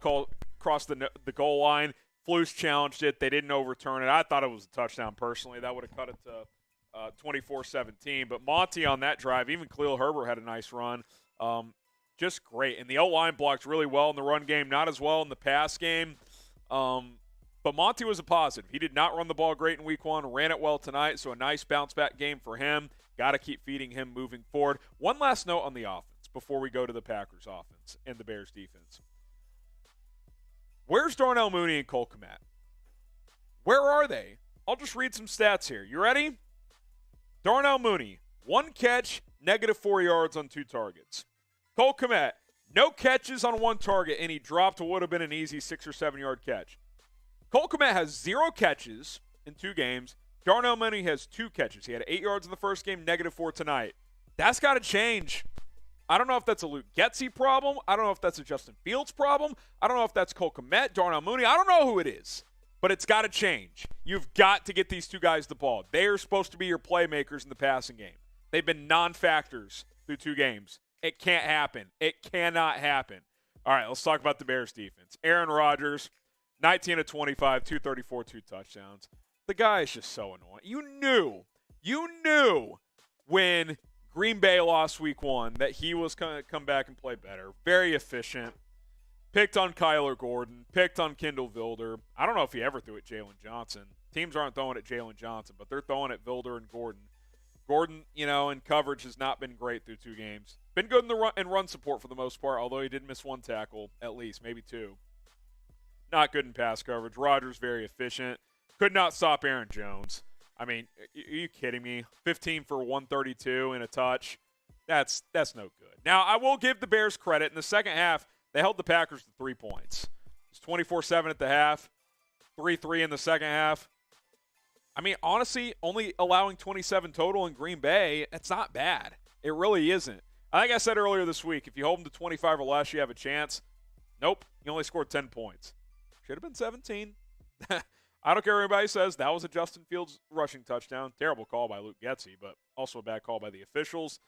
crossed the goal line. Flus challenged it. They didn't overturn it. I thought it was a touchdown personally. That would have cut it to 24-17. But Monty on that drive, even Khalil Herbert had a nice run. Just great. And the O-line blocked really well in the run game, not as well in the pass game. But Monty was a positive. He did not run the ball great in week 1, ran it well tonight, so a nice bounce-back game for him. Got to keep feeding him moving forward. One last note on the offense before we go to the Packers offense and the Bears defense. Where's Darnell Mooney and Cole Kmet? Where are they? I'll just read some stats here. You ready? Darnell Mooney, 1 catch, -4 yards on 2 targets. Cole Kmet, no catches on 1 target, and he dropped what would have been an easy 6 or 7 yard catch. Cole Kmet has 0 catches in 2 games. Darnell Mooney has 2 catches. He had 8 yards in the first game, -4 tonight. That's got to change. I don't know if that's a Luke Getsy problem. I don't know if that's a Justin Fields problem. I don't know if that's Cole Kmet, Darnell Mooney. I don't know who it is, but it's got to change. You've got to get these 2 guys the ball. They are supposed to be your playmakers in the passing game. They've been non-factors through 2 games. It can't happen. It cannot happen. All right, let's talk about the Bears defense. Aaron Rodgers, 19 of 25, 234, 2 touchdowns. The guy is just so annoying. You knew when Green Bay lost week 1 that he was going to come back and play better. Very efficient. Picked on Kyler Gordon. Picked on Kendall Vilder. I don't know if he ever threw at Jalen Johnson. Teams aren't throwing at Jalen Johnson, but they're throwing at Vilder and Gordon. Gordon, in coverage has not been great through 2 games. Been good in the run support for the most part, although he did miss 1 tackle, at least, maybe 2. Not good in pass coverage. Rodgers very efficient. Could not stop Aaron Jones. I mean, are you kidding me? 15 for 132 and a touch. That's no good. Now, I will give the Bears credit. In the second half, they held the Packers to 3 points. It's 24-7 at the half, 3-3 in the second half. I mean, honestly, only allowing 27 total in Green Bay, it's not bad. It really isn't. I think I said earlier this week, if you hold them to 25 or less, you have a chance. Nope, you only scored 10 points. Should have been 17. I don't care what anybody says. That was a Justin Fields rushing touchdown. Terrible call by Luke Getsy, but also a bad call by the officials.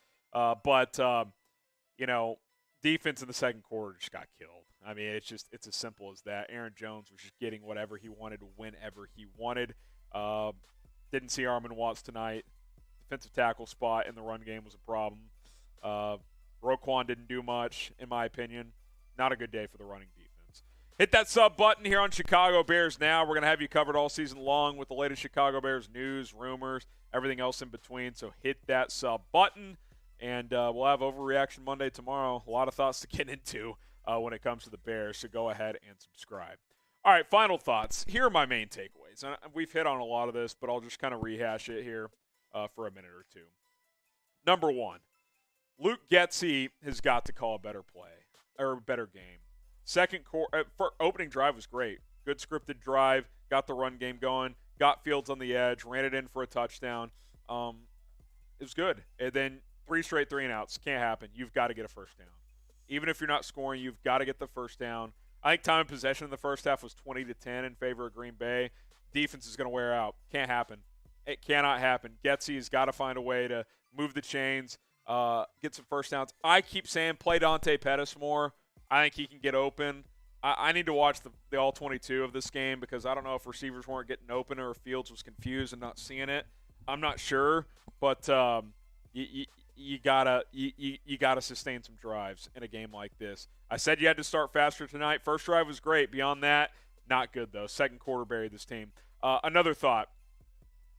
Defense in the second quarter just got killed. I mean, it's as simple as that. Aaron Jones was just getting whatever he wanted whenever he wanted. Didn't see Armand Watts tonight. Defensive tackle spot in the run game was a problem. Roquan didn't do much, in my opinion. Not a good day for the running defense. Hit that sub button here on Chicago Bears Now. We're going to have you covered all season long with the latest Chicago Bears news, rumors, everything else in between. So hit that sub button, and we'll have Overreaction Monday tomorrow. A lot of thoughts to get into when it comes to the Bears, so go ahead and subscribe. All right, final thoughts. Here are my main takeaways. And we've hit on a lot of this, but I'll just kind of rehash it here for a minute or 2. Number 1, Luke Getsy has got to call a better play or a better game. Second quarter, opening drive was great. Good scripted drive, got the run game going, got Fields on the edge, ran it in for a touchdown. It was good. And then 3 straight 3-and-outs. Can't happen. You've got to get a first down. Even if you're not scoring, you've got to get the first down. I think time of possession in the first half was 20-10 in favor of Green Bay. Defense is going to wear out. Can't happen. It cannot happen. Getsy's got to find a way to move the chains, get some first downs. I keep saying play Dante Pettis more. I think he can get open. I need to watch the all-22 of this game because I don't know if receivers weren't getting open or if Fields was confused and not seeing it. I'm not sure. but you gotta sustain some drives in a game like this. I said you had to start faster tonight. First drive was great. Beyond that, not good though. Second quarter buried this team. Another thought: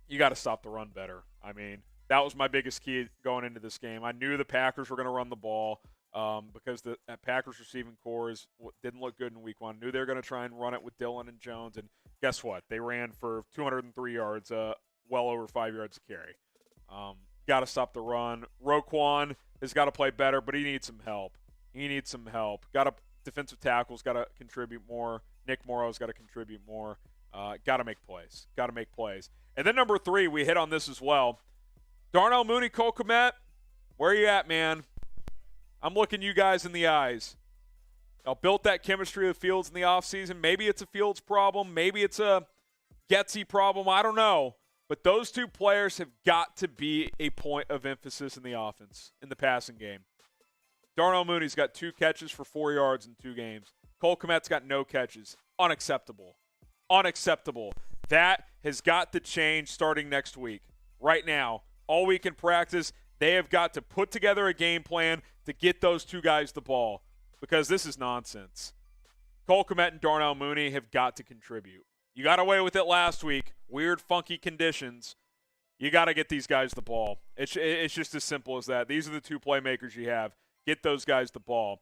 you got to stop the run better. I mean, that was my biggest key going into this game. I knew the Packers were going to run the ball because the Packers receiving core didn't look good in week 1. Knew they were going to try and run it with Dillon and Jones, and guess what? They ran for 203 yards, well over 5 yards a carry. Got to stop the run. Roquan has got to play better, but he needs some help. Defensive tackles got to contribute more. Nick Morrow's got to contribute more. Got to make plays. And then number 3, we hit on this as well. Darnell Mooney, Cole Kmet, where are you at, man? I'm looking you guys in the eyes. Y'all built that chemistry with Fields in the offseason. Maybe it's a Fields problem. Maybe it's a Getsy problem. I don't know. But those 2 players have got to be a point of emphasis in the offense, in the passing game. Darnell Mooney's got 2 catches for 4 yards in 2 games. Cole Kmet's got no catches. Unacceptable. That has got to change starting next week. Right now, all week in practice, they have got to put together a game plan to get those 2 guys the ball because this is nonsense. Cole Kmet and Darnell Mooney have got to contribute. You got away with it last week. Weird, funky conditions. You got to get these guys the ball. It's just as simple as that. These are the 2 playmakers you have. Get those guys the ball.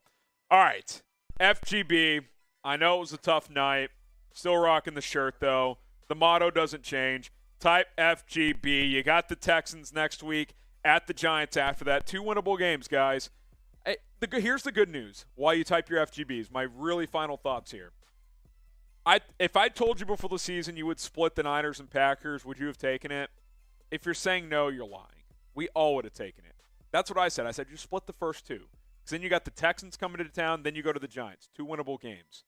All right, FGB. I know it was a tough night. Still rocking the shirt, though. The motto doesn't change. Type FGB. You got the Texans next week, at the Giants after that. 2 winnable games, guys. Here's the good news while you type your FGBs. My really final thoughts here. If I told you before the season you would split the Niners and Packers, would you have taken it? If you're saying no, you're lying. We all would have taken it. That's what I said. I said you split the first 2. Because then you got the Texans coming to town, then you go to the Giants. 2 winnable games.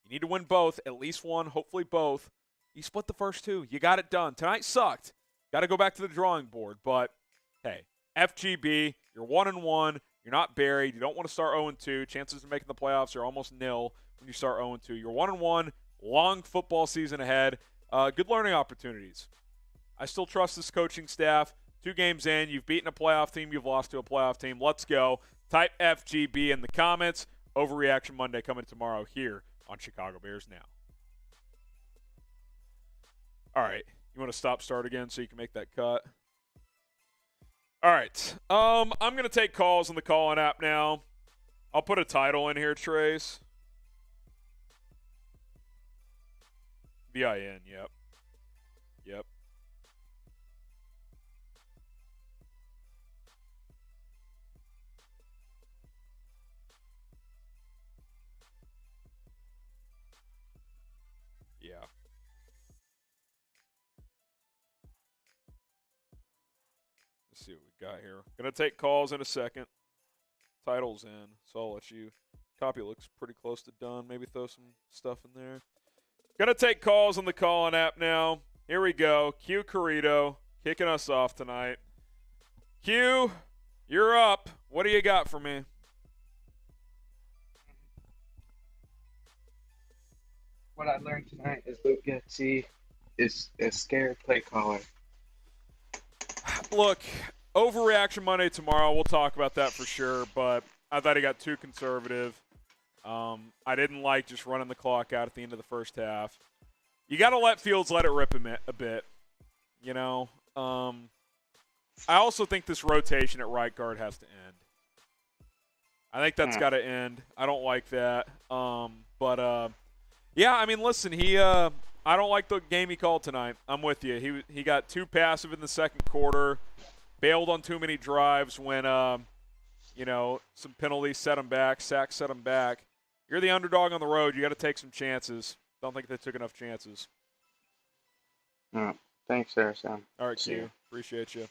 You need to win both, at least one, hopefully both. You split the first 2. You got it done. Tonight sucked. Got to go back to the drawing board. But, hey, FGB, you're 1-1. You're not buried. You don't want to start 0-2. Chances of making the playoffs are almost nil when you start 0-2. You're 1-1. Long football season ahead. Good learning opportunities. I still trust this coaching staff. 2 games in. You've beaten a playoff team. You've lost to a playoff team. Let's go. Type FGB in the comments. Overreaction Monday coming tomorrow here on Chicago Bears Now. All right. You want to start again so you can make that cut? All right. I'm going to take calls on the call-in app now. I'll put a title in here, Trace. VIN, yep. Yeah. Let's see what we got here. Gonna take calls in a second. Title's in, so I'll let you. Copy looks pretty close to done. Maybe throw some stuff in there. Gonna take calls on the call-in app now. Here we go. Q Carrito kicking us off tonight. Q, you're up. What do you got for me? What I learned tonight is Luke Getsy is a scared play caller. Look, overreaction Monday tomorrow. We'll talk about that for sure, but I thought he got too conservative. I didn't like just running the clock out at the end of the first half. You got to let Fields let it rip a bit, you know. I also think this rotation at right guard has to end. I think that's got to end. I don't like that. Yeah, I mean, listen, I don't like the game he called tonight. I'm with you. He got too passive in the second quarter, bailed on too many drives when, some penalties set him back, sacks set him back. You're the underdog on the road. You got to take some chances. Don't think they took enough chances. All right. Thanks, Sam. All right, Q. Appreciate you.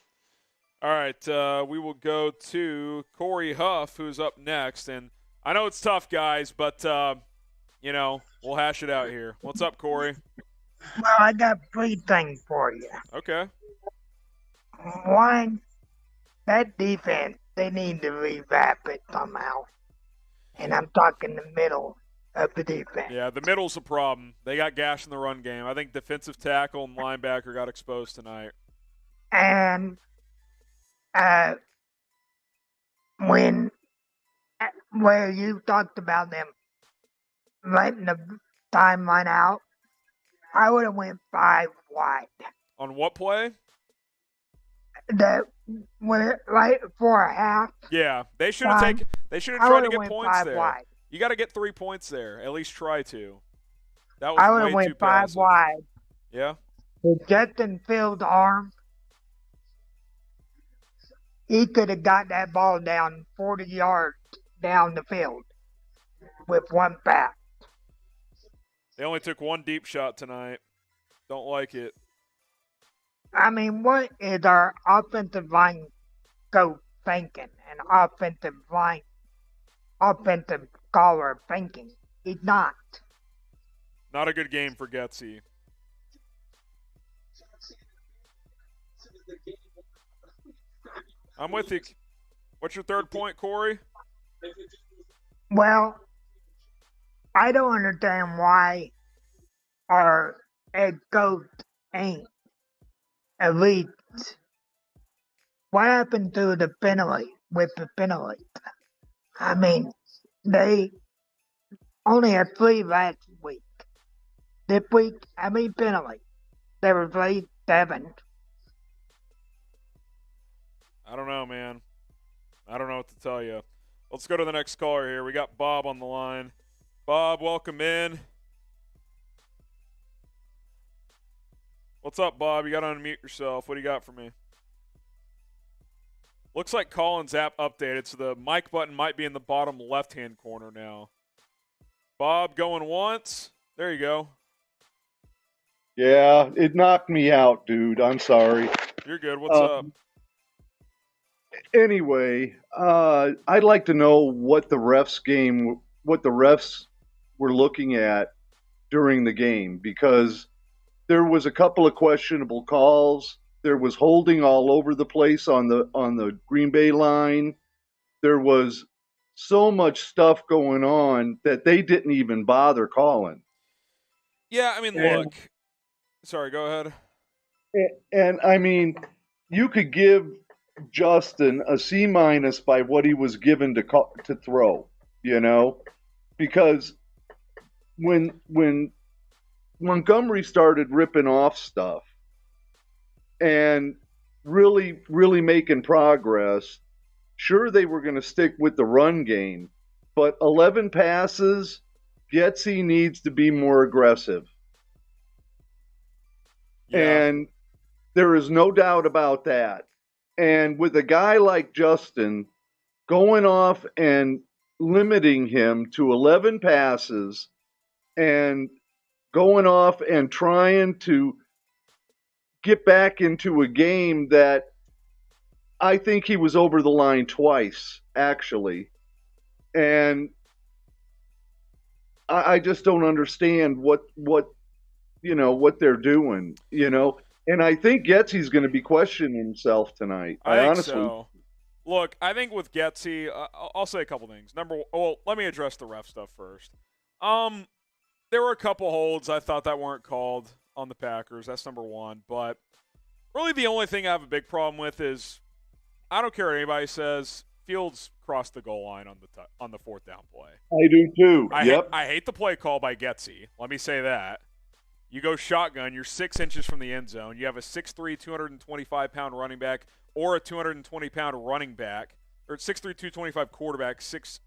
All right, we will go to Corey Huff, who's up next. And I know it's tough, guys, but, we'll hash it out here. What's up, Corey? Well, I got 3 things for you. Okay. One, that defense, they need to revamp it somehow. And I'm talking the middle of the defense. Yeah, the middle's a problem. They got gashed in the run game. I think defensive tackle and linebacker got exposed tonight. And uh, when where you talked about them letting the time run out, I would have went 5 wide. On what play? Right for a half. Yeah, they should have taken. They should have I tried to would've get went points 5 there. wide. You got to get 3 points there. At least try to. That was I would have way too went 5 passive. wide. Yeah. With Justin Fields' arm, he could have got that ball down 40 yards down the field with one pass. They only took one deep shot tonight. Don't like it. I mean, what is our offensive line coach thinking? And offensive caller thinking? He's not. Not a good game for Getsy. I'm with you. What's your third point, Corey? Well, I don't understand why our head coach ain't elite. What happened to the penalty with the penalty? I mean, they only had 3 last week. This week, how many penalties? They were played 7. I don't know, man. I don't know what to tell you. Let's go to the next caller here. We got Bob on the line. Bob, welcome in. What's up, Bob? You got to unmute yourself. What do you got for me? Looks like Colin's app updated, so the mic button might be in the bottom left-hand corner now. Bob, going once. There you go. Yeah, it knocked me out, dude. I'm sorry. You're good. What's up? Anyway, I'd like to know what the refs were looking at during the game, because there was a couple of questionable calls. There was holding all over the place on the Green Bay line. There was so much stuff going on that they didn't even bother calling. Yeah, I mean, look. Sorry, go ahead. And I mean, you could give Justin a C- by what he was given to throw, because when Montgomery started ripping off stuff and really, really making progress, sure, they were going to stick with the run game, but 11 passes, Getsy needs to be more aggressive. Yeah. And there is no doubt about that. And with a guy like Justin going off and limiting him to 11 passes and going off and trying to get back into a game that I think he was over the line twice, actually. And I just don't understand what they're doing, And I think Getsy's going to be questioning himself tonight. I think honestly. so. Look, I think with Getsy, I'll say a couple things. Let me address the ref stuff first. There were a couple holds I thought that weren't called on the Packers. That's number one. But really the only thing I have a big problem with is I don't care what anybody says. Fields crossed the goal line on the 4th down play. I do too. I hate the play call by Getsy. Let me say that. You go shotgun, you're 6 inches from the end zone. You have a 6'3", 225-pound running back or a 220-pound running back, or 6'3", 225 quarterback,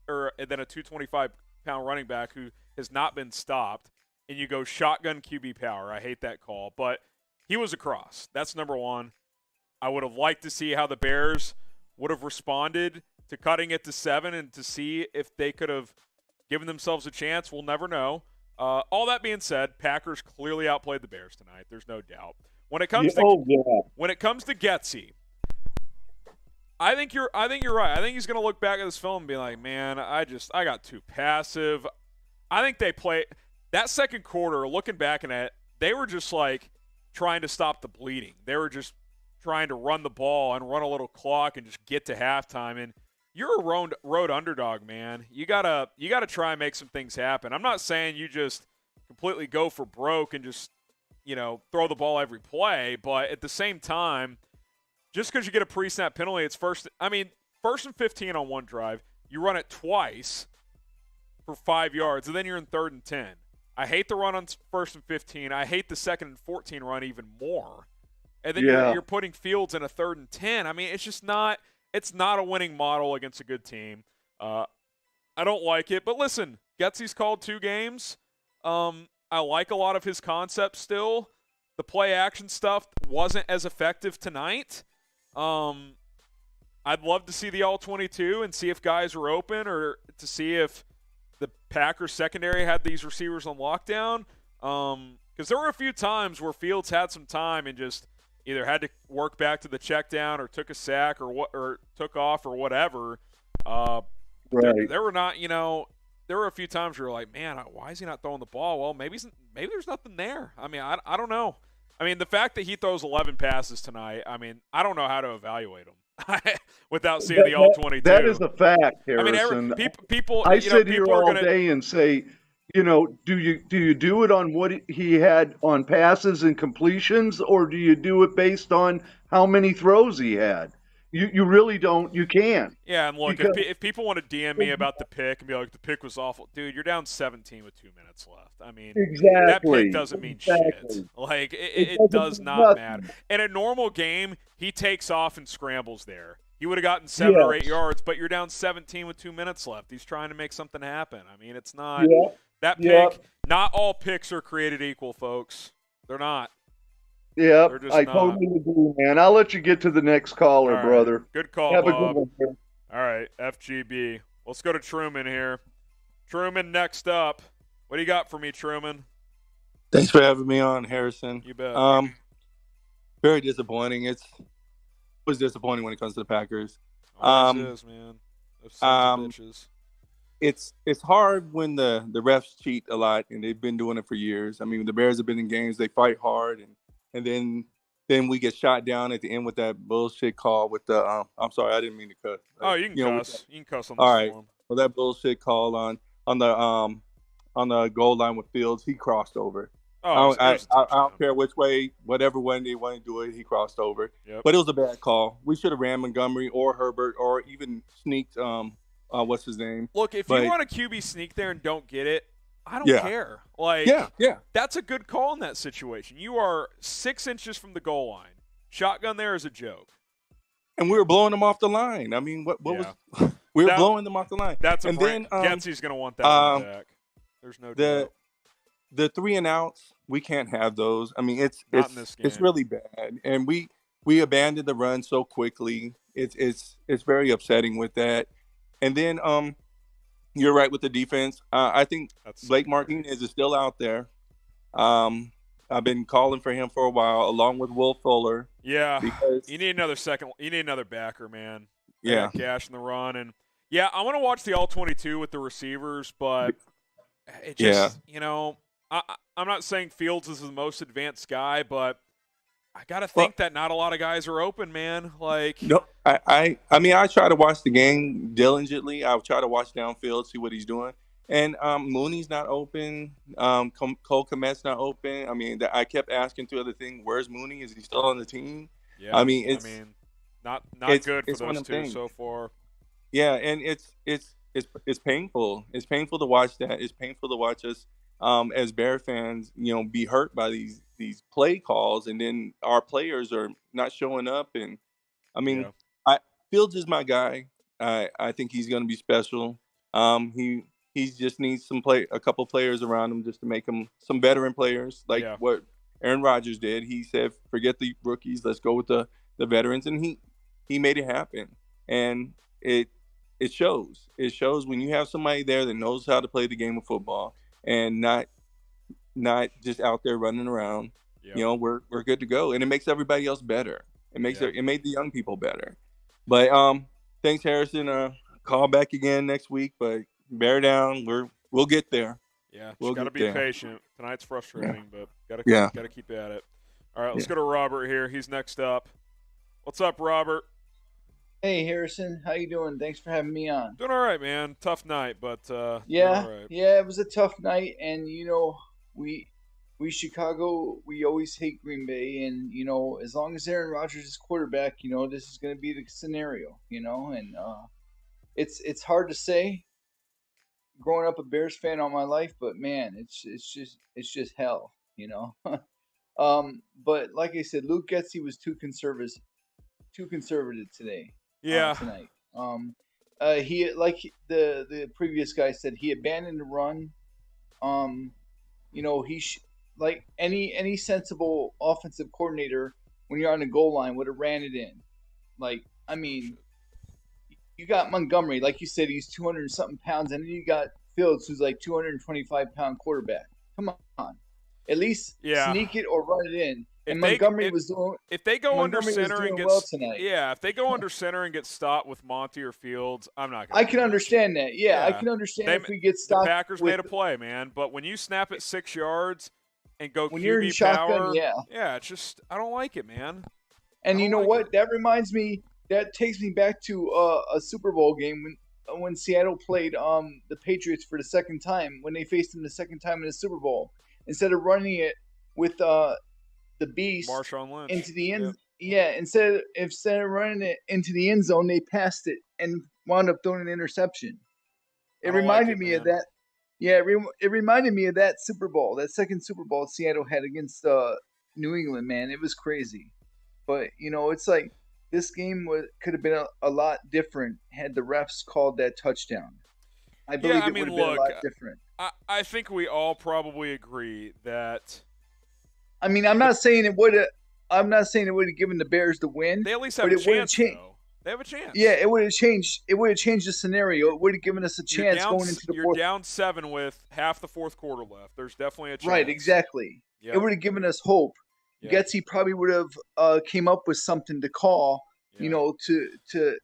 and then a 225-pound running back who has not been stopped, and you go shotgun QB power. I hate that call, but he was across. That's number one. I would have liked to see how the Bears would have responded to cutting it to 7 and to see if they could have given themselves a chance. We'll never know. All that being said, Packers clearly outplayed the Bears tonight. There's no doubt. When it comes to Getsy, I think you're right. I think he's going to look back at this film and be like, man, I got too passive. I think they play that second quarter. Looking back at it, they were just like trying to stop the bleeding. They were just trying to run the ball and run a little clock and just get to halftime. And you're a road underdog, man. You gotta try and make some things happen. I'm not saying you just completely go for broke and just throw the ball every play, but at the same time, just because you get a pre-snap penalty, it's first and 15 on one drive. You run it twice for 5 yards, and then you're in 3rd and 10. I hate the run on 1st and 15. I hate the 2nd and 14 run even more. And then you're putting Fields in a 3rd and 10. I mean, it's just not – it's not a winning model against a good team. I don't like it. But listen, Getsy's called 2 games. I like a lot of his concepts still. The play-action stuff wasn't as effective tonight. I'd love to see the all-22 and see if guys are open or to see if the Packers secondary had these receivers on lockdown. Because there were a few times where Fields had some time and just either had to work back to the check down or took a sack or took off or whatever. Right. There were not, there were a few times where you're like, man, why is he not throwing the ball? Well, maybe there's nothing there. I mean, I don't know. I mean, the fact that he throws 11 passes tonight, I mean, I don't know how to evaluate him without seeing the all-22. That is a fact, I Harrison. mean, people. I sit here people all day and say, do you do it on what he had on passes and completions, or do you do it based on how many throws he had? You really don't. You can't. Yeah, and look, if people want to DM me about the pick and be like, the pick was awful, dude, you're down 17 with 2 minutes left. I mean, that pick doesn't mean shit. Like, it does not matter. In a normal game, he takes off and scrambles there. He would have gotten 7 or 8 yards, but you're down 17 with 2 minutes left. He's trying to make something happen. I mean, it's not that pick. Not all picks are created equal, folks. They're not. Yeah, I totally agree, man. I'll let you get to the next caller, right. brother. Good call, Have Bob. a good one, man. All right, FGB. Let's go to Truman here. Truman next up. What do you got for me, Truman? Thanks for having me on, Harrison. You bet. Very disappointing. It was disappointing when it comes to the Packers. Always is, man. Those sons of bitches. It's hard when the refs cheat a lot, and they've been doing it for years. I mean, the Bears have been in games, they fight hard, and then we get shot down at the end with that bullshit call with the I'm sorry, I didn't mean to cuss. Oh, you can cuss. You can cuss on the all right. form. Well, that bullshit call on the goal line with Fields, he crossed over. Oh, I don't care which way, whatever way they want to do it, he crossed over. Yep. But it was a bad call. We should have ran Montgomery or Herbert or even sneaked what's his name. Look, if you want a QB sneak there and don't get it, I don't care. Like, that's a good call in that situation. You are 6 inches from the goal line. Shotgun there is a joke. And we were blowing them off the line. I mean, what was we were blowing them off the line. That's a then Getsy's going to want that one back. There's no doubt. The 3 and outs, we can't have those. I mean, it's really bad, and we abandoned the run so quickly. It's very upsetting with that. And then you're right with the defense. I think Blake Martinez is still out there. I've been calling for him for a while, along with Will Fuller. Yeah, because you need another second. You need another backer, man. Yeah, cash in the run, and I want to watch the all-22 with the receivers, but it just I'm not saying Fields is the most advanced guy, but I got to think that not a lot of guys are open, man. Like, no, I mean, I try to watch the game diligently. I try to watch downfield, see what he's doing. And Mooney's not open. Cole Kmet's not open. I mean, I kept asking through the thing, where's Mooney? Is he still on the team? Yeah, I mean, not good for those two so far. Yeah, and it's painful. It's painful to watch that. It's painful to watch us as Bear fans, be hurt by these play calls, and then our players are not showing up. And I mean, Fields is my guy. I think he's going to be special. He just needs a couple players around him just to make him some veteran players, like what Aaron Rodgers did. He said, "Forget the rookies, let's go with the veterans," and he made it happen. And it shows. It shows when you have somebody there that knows how to play the game of football and not just out there running around. Yep. We're good to go, and it makes everybody else better. It made the young people better. But thanks, Harrison. Call back again next week, but bear down. We'll get there. Yeah, we'll got to be patient. Tonight's frustrating, but gotta keep at it. All right, let's go to Robert here. He's next up. What's up, Robert? Hey, Harrison. How you doing? Thanks for having me on. Doing all right, man. Tough night, but yeah, it was a tough night, and we we Chicago, we always hate Green Bay, and as long as Aaron Rodgers is quarterback, this is going to be the scenario, and it's hard to say. Growing up a Bears fan all my life, but man, it's just hell, But like I said, Luke Getsy was too conservative today. Yeah. Tonight. He the previous guy said, he abandoned the run. Like any sensible offensive coordinator, when you're on the goal line, would have ran it in. Like, I mean, you got Montgomery, like you said, he's 200 and something pounds, and then you got Fields, who's like 225-pound quarterback. Come on, at least sneak it or run it in. And Montgomery was doing. If they go under center and get well tonight, if they go under center and get stopped with Monty or Fields, I'm not. I can understand that. Yeah, I can understand if we get stopped. The Packers made a play, man, but when you snap it 6 yards and go when QB you're in shotgun, power, it's just I don't like it, man. And you know what? That reminds me. That takes me back to a Super Bowl game when Seattle played the Patriots for the second time, when they faced them the second time in the Super Bowl. Instead of running it with the beast Marshawn Lynch into the end, instead of running it into the end zone, they passed it and wound up throwing an interception. It reminded me of that. Yeah, it reminded me of that Super Bowl, that second Super Bowl Seattle had against New England. Man, it was crazy. But it's like, this game could have been a lot different had the refs called that touchdown. I believe it would have been a lot different. I think we all probably agree that. I mean, I'm not saying it would have. I'm not saying it would have given the Bears the win. They at least have a chance, though. They have a chance. Yeah, it would have changed. It would have changed the scenario. It would have given us a chance going into the fourth. You're down 7 with half the fourth quarter left. There's definitely a chance. Right, exactly. Yep. It would have given us hope. Yep. Getsy probably would have came up with something to call, to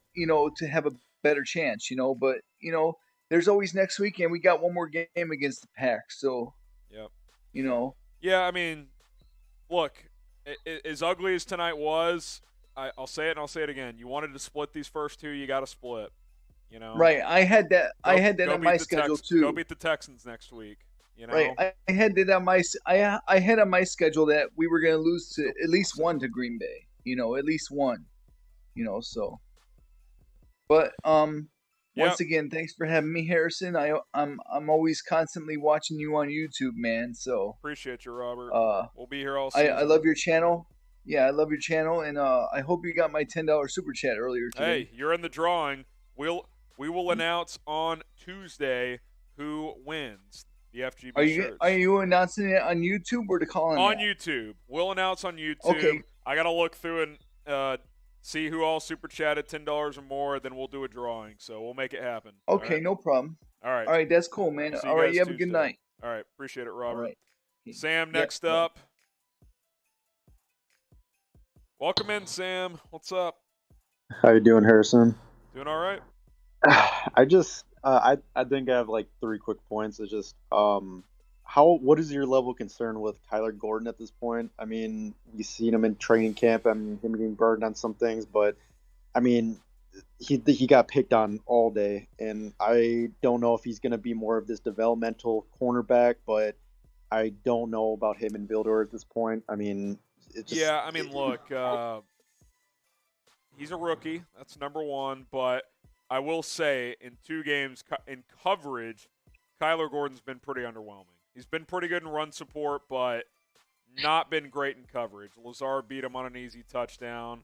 have a better chance, But there's always next weekend. We got one more game against the Pack, so. Yep. Yeah, I mean, look, as ugly as tonight was, I'll say it and I'll say it again. You wanted to split these first two, you got to split. Right. I had that on my schedule too. Go beat the Texans next week. Right. I had that on my. I had on my schedule that we were going to lose to at least one to Green Bay. At least one. So. But once again, thanks for having me, Harrison. I'm always constantly watching you on YouTube, man. So appreciate you, Robert. We'll be here all season. I love your channel. Yeah, I love your channel, and I hope you got my $10 super chat earlier today. Hey, you're in the drawing. We will announce on Tuesday who wins the FGB shirts. Are you announcing it on YouTube or the call-in? On YouTube. We'll announce on YouTube. Okay. I got to look through and see who all super chatted $10 or more, then we'll do a drawing. So we'll make it happen. Okay, right? No problem. All right. All right, that's cool, man. All right, you have a good night. All right, appreciate it, Robert. All right. Sam, next up. Welcome in, Sam. What's up? How you doing, Harrison? Doing all right. I just I think I have like 3 quick points. It's just what is your level of concern with Kyler Gordon at this point? I mean, we've seen him in training camp and him getting burned on some things, but I mean, he got picked on all day, and I don't know if he's going to be more of this developmental cornerback, but I don't know about him in Vildor at this point. I mean, look, he's a rookie. That's number one, but I will say in 2 games in coverage, Kyler Gordon's been pretty underwhelming. He's been pretty good in run support, but not been great in coverage. Lazard beat him on an easy touchdown.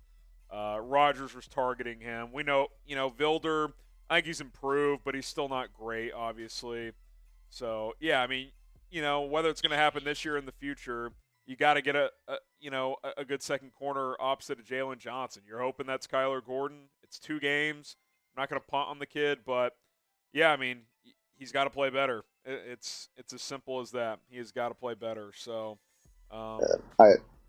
Rodgers was targeting him. We know, Vilder, I think he's improved, but he's still not great, obviously. So, yeah, I mean, whether it's going to happen this year or in the future, you got to get a good second corner opposite of Jalen Johnson. You're hoping that's Kyler Gordon. It's 2 games. I'm not going to punt on the kid, but, yeah, I mean, he's got to play better. It's as simple as that. He has got to play better. So, it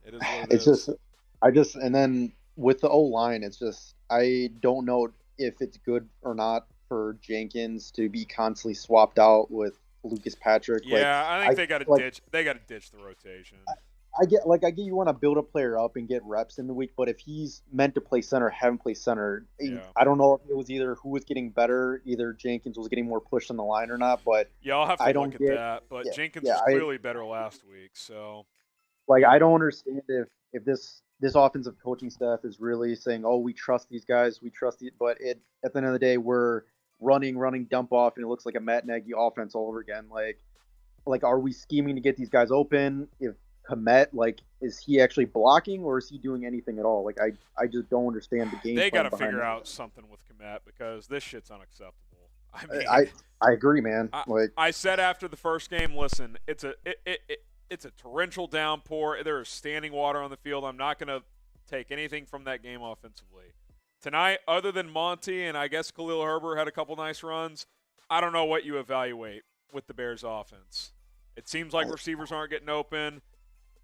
is what it is. And then with the O-line, it's just, I don't know if it's good or not for Jenkins to be constantly swapped out with Lucas Patrick. Yeah, I think they got to ditch. They got to ditch the rotation. I get you want to build a player up and get reps in the week, but if he's meant to play center, have him play center. Yeah. I don't know if it was either who was getting better, either Jenkins was getting more pushed on the line or not, but Yeah, I'll have to look at that. But yeah, Jenkins yeah, was clearly better last week, so like I don't understand if this offensive coaching staff is really saying, "Oh, we trust these guys, we trust these," but at the end of the day, we're running dump off, and it looks like a Matt Nagy offense all over again. Like, are we scheming to get these guys open? If Kmet, like, is he actually blocking or is he doing anything at all? Like, I just don't understand the game. They got to figure out something with Kmet because this shit's unacceptable. I mean, I agree, man. I said after the first game, listen, it's a torrential downpour. There is standing water on the field. I'm not going to take anything from that game offensively. Tonight, other than Monty and I guess Khalil Herbert had a couple nice runs, I don't know what you evaluate with the Bears offense. It seems like receivers aren't getting open.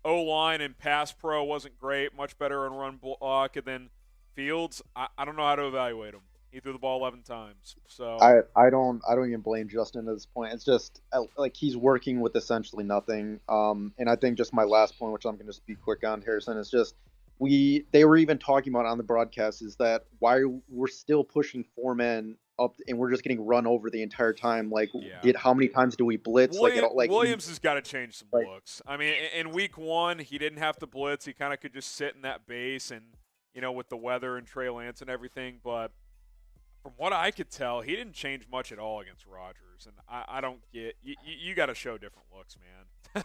O-line and pass pro wasn't great, much better on run block. And then Fields, I don't know how to evaluate him. He threw the ball 11 times. So I don't even blame Justin at this point. It's just like he's working with essentially nothing. And I think just my last point, which I'm going to just be quick on, Harrison, is just they were even talking about on the broadcast is that why we're still pushing 4 men up and we're just getting run over the entire time. Like, how many times do we blitz? Williams has got to change some looks. I mean, in week 1, he didn't have to blitz. He kind of could just sit in that base and, with the weather and Trey Lance and everything. But from what I could tell, he didn't change much at all against Rodgers. And I don't get – you got to show different looks, man.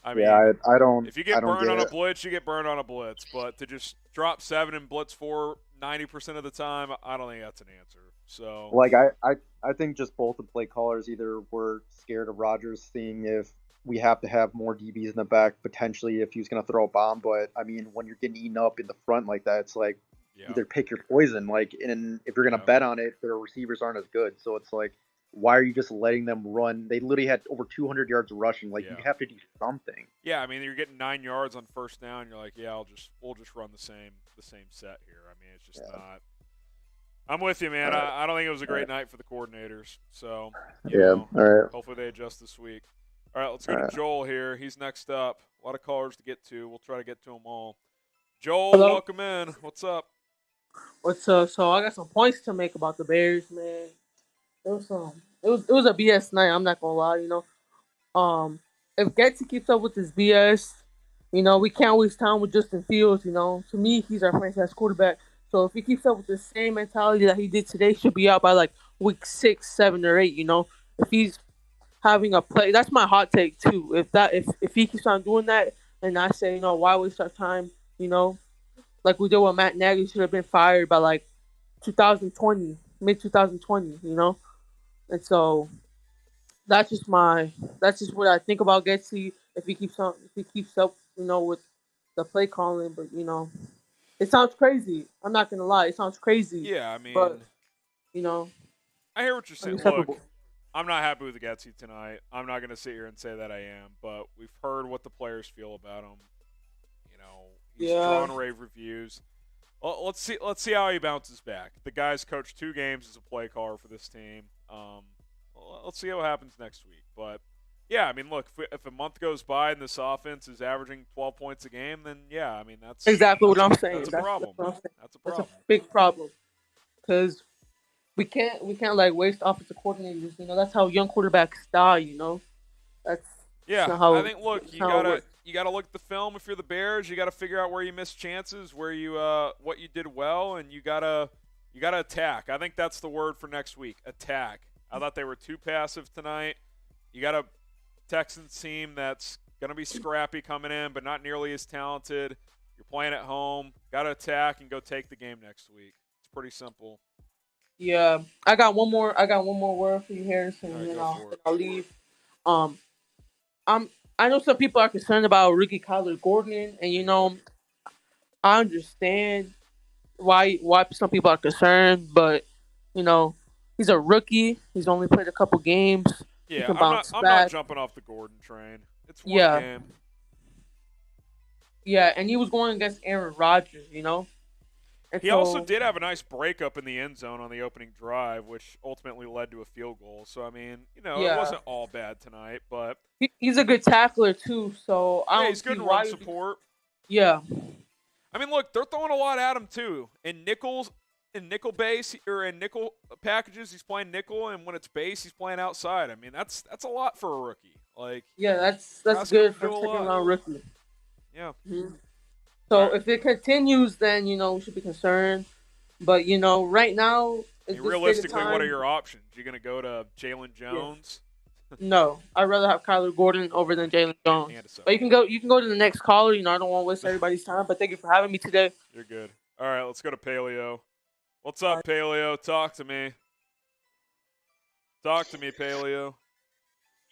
I mean, I don't. If you get burned on a blitz, you get burned on a blitz. But to just drop 7 and blitz 4 90% of the time, I don't think that's an answer. So, like, I think just both the play callers either were scared of Rodgers, seeing if we have to have more DBs in the back, potentially if he was going to throw a bomb. But, I mean, when you're getting eaten up in the front like that, it's like either pick your poison. Like, and if you're going to bet on it, their receivers aren't as good. So it's like, why are you just letting them run? They literally had over 200 yards rushing. Like, you have to do something. Yeah, I mean, you're getting 9 yards on first down. You're like, we'll just run the same set here. I mean, it's just not. I'm with you, man. I don't think it was a great night for the coordinators. So, all right. Hopefully they adjust this week. All right, let's go to Joel here. He's next up. A lot of callers to get to. We'll try to get to them all. Joel, welcome in. What's up? What's up? So I got some points to make about the Bears, man. It was a BS night. I'm not gonna lie. If Getsy keeps up with this BS, we can't waste time with Justin Fields. To me, he's our franchise quarterback. So if he keeps up with the same mentality that he did today, he should be out by like week 6, 7, or 8. If he's having a play, that's my hot take too. If he keeps on doing that, and I say, why waste our time? Like we did with Matt Nagy, should have been fired by like 2020, mid 2020. And so that's just what I think about Getsy. If he keeps up, with the play calling, but it sounds crazy. I'm not gonna lie, it sounds crazy. Yeah, I mean, but I hear what you're saying. Look, I'm not happy with Getsy tonight. I'm not gonna sit here and say that I am, but we've heard what the players feel about him. He's drawn rave reviews. Well, let's see how he bounces back. The guy's coached 2 games as a play caller for this team. Let's see what happens next week. But yeah, I mean, look, if a month goes by and this offense is averaging 12 points a game, then yeah, I mean that's exactly what I'm saying. That's a problem. That's a problem. That's a big problem because we can't like waste offensive coordinators. That's how young quarterbacks die. That's I think look, you gotta look at the film. If you're the Bears, you gotta figure out where you missed chances, where you what you did well, and you gotta attack. I think that's the word for next week. Attack. I thought they were too passive tonight. You got a Texans team that's gonna be scrappy coming in, but not nearly as talented. You're playing at home. Gotta attack and go take the game next week. It's pretty simple. Yeah, I got one more word for you, Harrison, and then I'll leave. I know some people are concerned about rookie Kyler Gordon, and I understand why some people are concerned, but he's a rookie. He's only played a couple games. Yeah, I'm not jumping off the Gordon train. It's one game. Yeah, and he was going against Aaron Rodgers, And He so, also did have a nice breakup in the end zone on the opening drive, which ultimately led to a field goal. So, I mean, it yeah, wasn't all bad tonight, but he's a good tackler too. So I yeah, don't he's good see in why. run support. Yeah, I mean, look, they're throwing a lot at him too. In nickel base or in nickel packages, he's playing nickel, and when it's base, he's playing outside. I mean, that's a lot for a rookie. Like, yeah, that's asking him good to for do a second lot. round rookie. Yeah. Mhm. So All right. if it continues, then we should be concerned. But right now, I it's mean, this realistically, state of what are time. your options? You're gonna go to Jalen Jones No, I'd rather have Kyler Gordon over than Jalen Jones. and a second. But you can go to the next caller. I don't want to waste everybody's time. But thank you for having me today. You're good. All right, let's go to Paleo. What's up, Paleo? Talk to me. Talk to me, Paleo.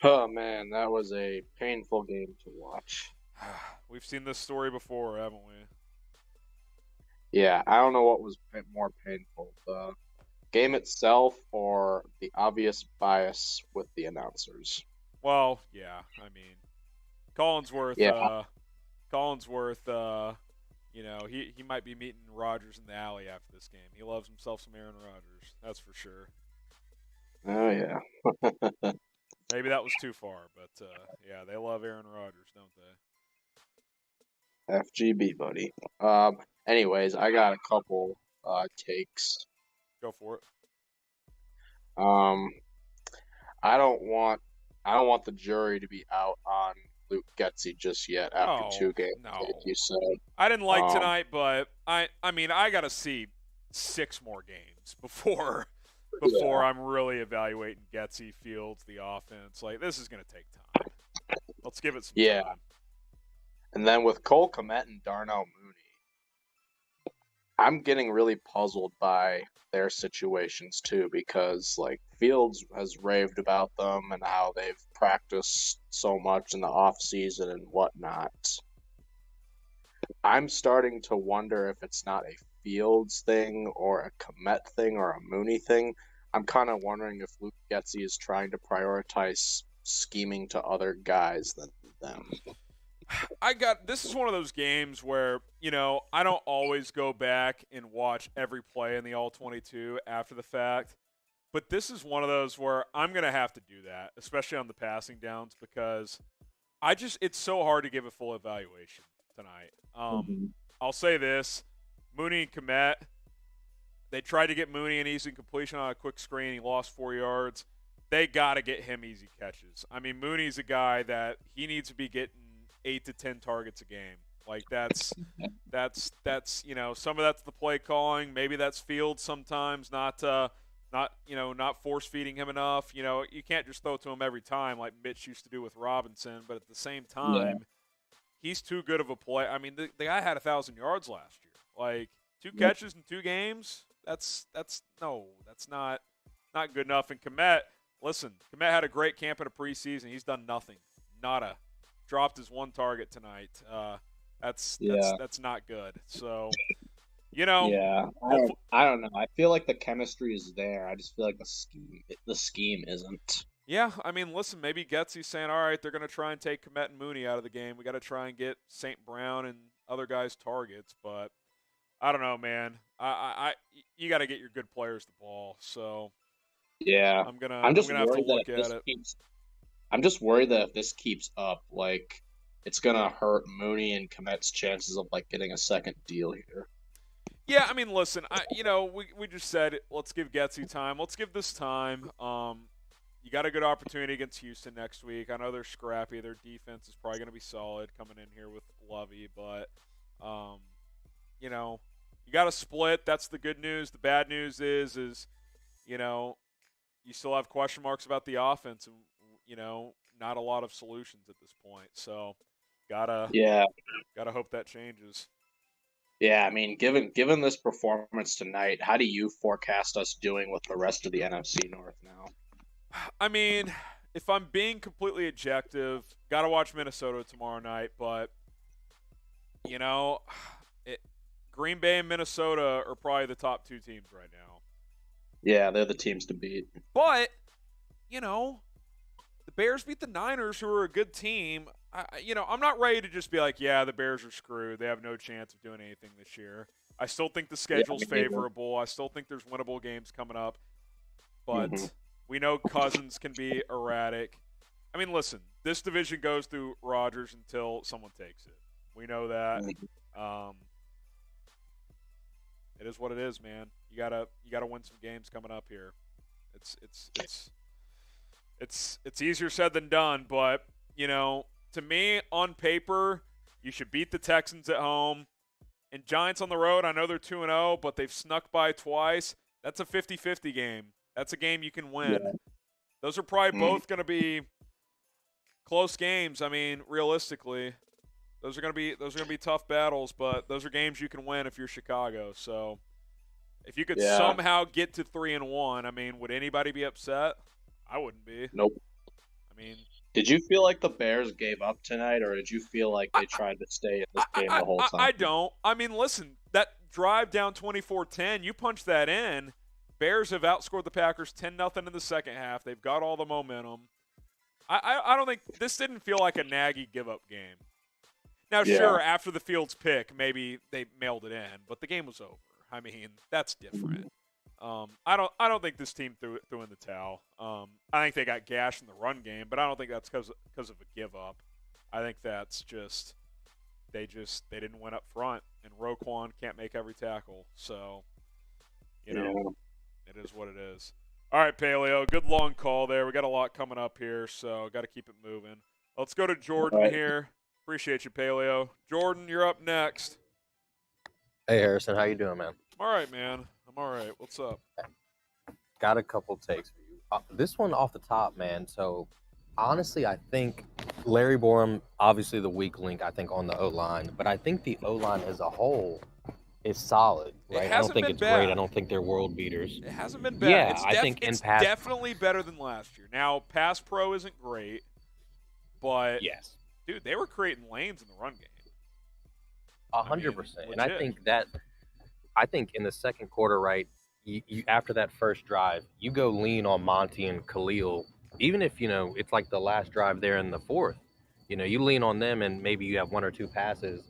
Oh man, that was a painful game to watch. We've seen this story before, haven't we? Yeah, I don't know what was more painful, the game itself or the obvious bias with the announcers. Well, yeah. I mean, Collinsworth. Yeah. Collinsworth. He might be meeting Rodgers in the alley after this game. He loves himself some Aaron Rodgers. That's for sure. Oh yeah. Maybe that was too far, but yeah, they love Aaron Rodgers, don't they? FGB, buddy. Anyways, I got a couple takes. Go for it. I don't want the jury to be out on Luke Getsy just yet after 2 games. No. Like you said. I didn't like tonight, but I mean, I got to see 6 more games before I'm really evaluating Getsy, Fields, the offense. Like, this is going to take time. Let's give it some time. And then with Cole Kmet and Darnell Mooney, I'm getting really puzzled by their situations too, because like Fields has raved about them and how they've practiced so much in the off season and whatnot. I'm starting to wonder if it's not a Fields thing or a Kmet thing or a Mooney thing. I'm kind of wondering if Luke Getsy is trying to prioritize scheming to other guys than them. This is one of those games where, I don't always go back and watch every play in the All-22 after the fact, but this is one of those where I'm going to have to do that, especially on the passing downs, because it's so hard to give a full evaluation tonight. I'll say this, Mooney and Kmet, they tried to get Mooney an easy completion on a quick screen. He lost 4 yards. They got to get him easy catches. I mean, Mooney's a guy that he needs to be getting 8 to 10 targets a game. Like that's some of that's the play calling. Maybe that's Fields sometimes not force feeding him enough. You can't just throw it to him every time like Mitch used to do with Robinson. But at the same time, he's too good of a play. I mean, the guy had 1,000 yards last year. Like 2 catches in 2 games. That's not good enough. And Kmet had a great camp in a preseason. He's done nothing. Nada. Dropped his 1 target tonight. That's not good. So, I don't know. I feel like the chemistry is there. I just feel like the scheme isn't. Yeah, I mean, listen, maybe Getsy's saying, all right, they're going to try and take Kmet and Mooney out of the game. We got to try and get St. Brown and other guys targets, but I don't know, man. You got to get your good players the ball. So, yeah, I'm gonna have to look at it. I'm just worried that if this keeps up, like, it's going to hurt Mooney and Kmet's chances of, like, getting a second deal here. Yeah, I mean, listen, we just said, let's give Getsy time. Let's give this time. You got a good opportunity against Houston next week. I know they're scrappy. Their defense is probably going to be solid coming in here with Lovey, but, you got to split. That's the good news. The bad news is you still have question marks about the offense and, not a lot of solutions at this point. So, gotta hope that changes. Yeah, I mean, given this performance tonight, how do you forecast us doing with the rest of the NFC North now? I mean, if I'm being completely objective, gotta watch Minnesota tomorrow night, but Green Bay and Minnesota are probably the top 2 teams right now. Yeah, they're the teams to beat. But, the Bears beat the Niners, who are a good team. I'm not ready to just be like, yeah, the Bears are screwed. They have no chance of doing anything this year. I still think the Yeah, schedule's me neither. favorable. I still think there's winnable games coming up. But Mhm. we know Cousins can be erratic. I mean, listen, this division goes through Rodgers until someone takes it. We know that. It is what it is, man. You gotta win some games coming up here. It's easier said than done, but to me, on paper, you should beat the Texans at home. And Giants on the road, I know they're 2-0, but they've snuck by twice. That's a 50-50 game. That's a game you can win. Yeah. Those are probably both going to be close games. I mean, realistically, those are going to be tough battles, but those are games you can win if you're Chicago. So, if you could somehow get to 3-1, I mean, would anybody be upset? I wouldn't be. Nope. I mean, did you feel like the Bears gave up tonight, or did you feel like they tried to stay in this game the whole time? I don't. I mean, listen, that drive down 24-10, you punch that in. Bears have outscored the Packers 10-0 in the second half. They've got all the momentum. I don't think this didn't feel like a Nagy give-up game. Now, sure, after the Fields pick, maybe they mailed it in, but the game was over. I mean, that's different. I don't think this team threw in the towel. I think they got gashed in the run game, but I don't think that's because of a give up. I think that's just they didn't win up front, and Roquan can't make every tackle. So, it is what it is. All right, Paleo, good long call there. We got a lot coming up here, so got to keep it moving. Let's go to Jordan here. Appreciate you, Paleo. Jordan, you're up next. Hey, Harrison, how you doing, man? I'm all right, man. I'm all right. What's up? Got a couple takes for you. This one off the top, man. So, honestly, I think Larry Borum, obviously the weak link, I think, on the O-line. But I think the O-line as a whole is solid, right? I don't think it's great. I don't think they're world beaters. It hasn't been bad. Yeah, I think it's definitely better than last year. Now, pass pro isn't great, but yes, dude, they were creating lanes in the run game. 100%. And I think in the second quarter, right, you after that first drive, you go lean on Monty and Khalil, even if, it's like the last drive there in the fourth. You lean on them and maybe you have one or two passes.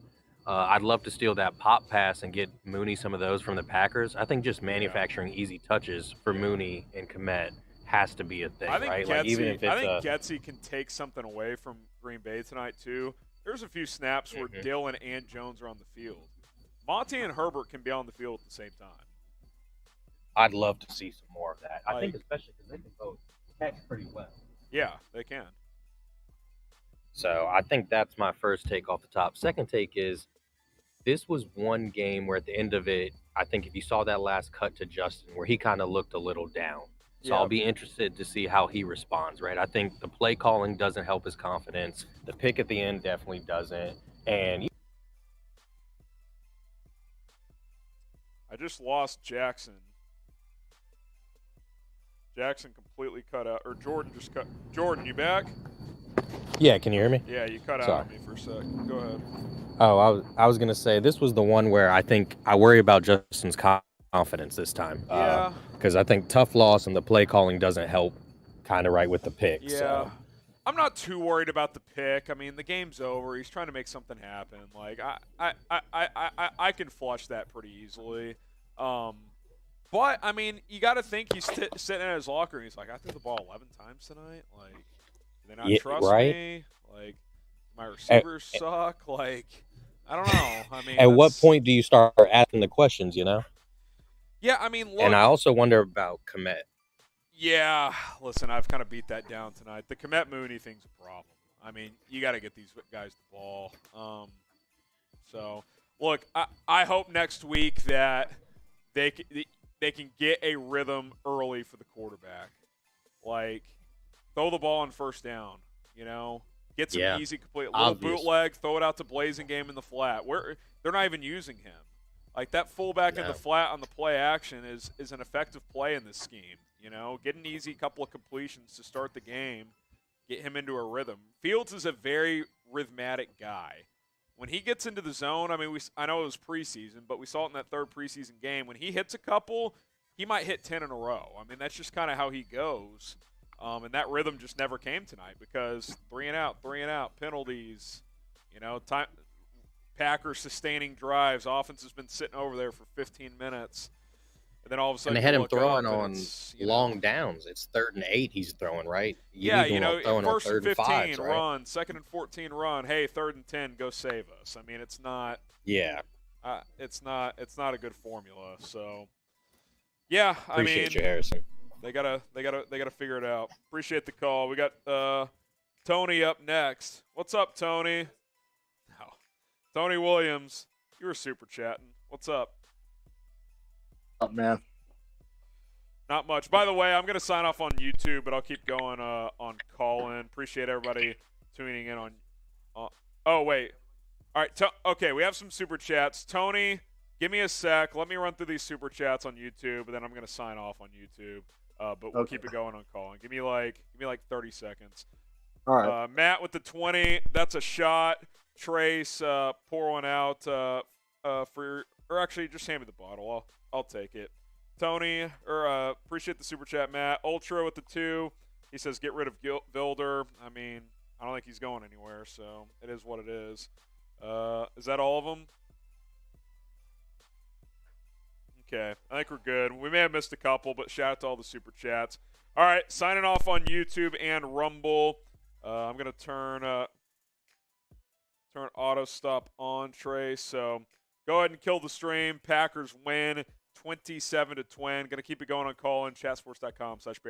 I'd love to steal that pop pass and get Mooney some of those from the Packers. I think just manufacturing easy touches for Mooney and Kmet has to be a thing, right? Like even if it's Getsy can take something away from Green Bay tonight too. There's a few snaps where Dillon and Jones are on the field. Monty and Herbert can be on the field at the same time. I'd love to see some more of that. I think especially because they can both catch pretty well. Yeah, they can. So I think that's my first take off the top. Second take is this was one game where at the end of it, I think if you saw that last cut to Justin where he kind of looked a little down. So I'll be interested to see how he responds, right? I think the play calling doesn't help his confidence. The pick at the end definitely doesn't. And I just lost Jackson. Jackson completely cut out. Or Jordan just cut. Jordan, you back? Yeah, can you hear me? Yeah, you cut out on me for a sec. Go ahead. Oh, I was going to say this was the one where I think I worry about Justin's confidence this time. Yeah. Because I think tough loss and the play calling doesn't help kind of right with the pick. Yeah. So. I'm not too worried about the pick. I mean, the game's over. He's trying to make something happen. Like I can flush that pretty easily. But I mean, you got to think he's sitting in his locker and he's like, I threw the ball 11 times tonight. Like, do they not trust me? Like, my receivers suck. Like, I don't know. I mean, at what point do you start asking the questions? Yeah, I mean, look, and I also wonder about Kmet. Yeah, listen, I've kind of beat that down tonight. The Kmet Mooney thing's a problem. I mean, you got to get these guys the ball. So, look, I hope next week that they can get a rhythm early for the quarterback. Like, throw the ball on first down, Get some easy, complete little bootleg, throw it out to Blasingame in the flat. They're not even using him. Like, that fullback in the flat on the play action is an effective play in this scheme. Get an easy couple of completions to start the game, get him into a rhythm. Fields is a very rhythmic guy. When he gets into the zone, I mean, I know it was preseason, but we saw it in that third preseason game. When he hits a couple, he might hit 10 in a row. I mean, that's just kind of how he goes. And that rhythm just never came tonight because 3 and out, penalties, time. Packers sustaining drives. Offense has been sitting over there for 15 minutes. And then all of a sudden, and they had you him look throwing up and on it's, long downs. It's 3rd and 8 he's throwing, right? Yeah, need him throwing on first and 3rd and 15, 5s, right? run. 2nd and 14, run. Hey, 3rd and 10, go save us. I mean, it's not. Yeah. It's not a good formula. So, yeah, Appreciate you, Harrison. They gotta figure it out. Appreciate the call. We got Tony up next. What's up, Tony? Oh, Tony Williams, you were super chatting. What's up? Up, man. Not much. By the way, I'm gonna sign off on YouTube, but I'll keep going on call-in. Appreciate everybody tuning in on. Oh wait. All right. Okay, we have some super chats. Tony, give me a sec. Let me run through these super chats on YouTube, and then I'm gonna sign off on YouTube. But we'll keep it going on call-in. Give me like 30 seconds. All right. Matt with the 20. That's a shot. Trace, pour one out or actually just hand me the bottle. I'll take it. Tony, appreciate the super chat, Matt. Ultra with the 2. He says get rid of Vilder. I mean, I don't think he's going anywhere, so it is what it is. Is that all of them? Okay, I think we're good. We may have missed a couple, but shout out to all the super chats. All right, signing off on YouTube and Rumble. I'm going to turn auto stop on, Trey. So go ahead and kill the stream. Packers win 27-20. Going to keep it going on call-in, chatsports.com/Bears.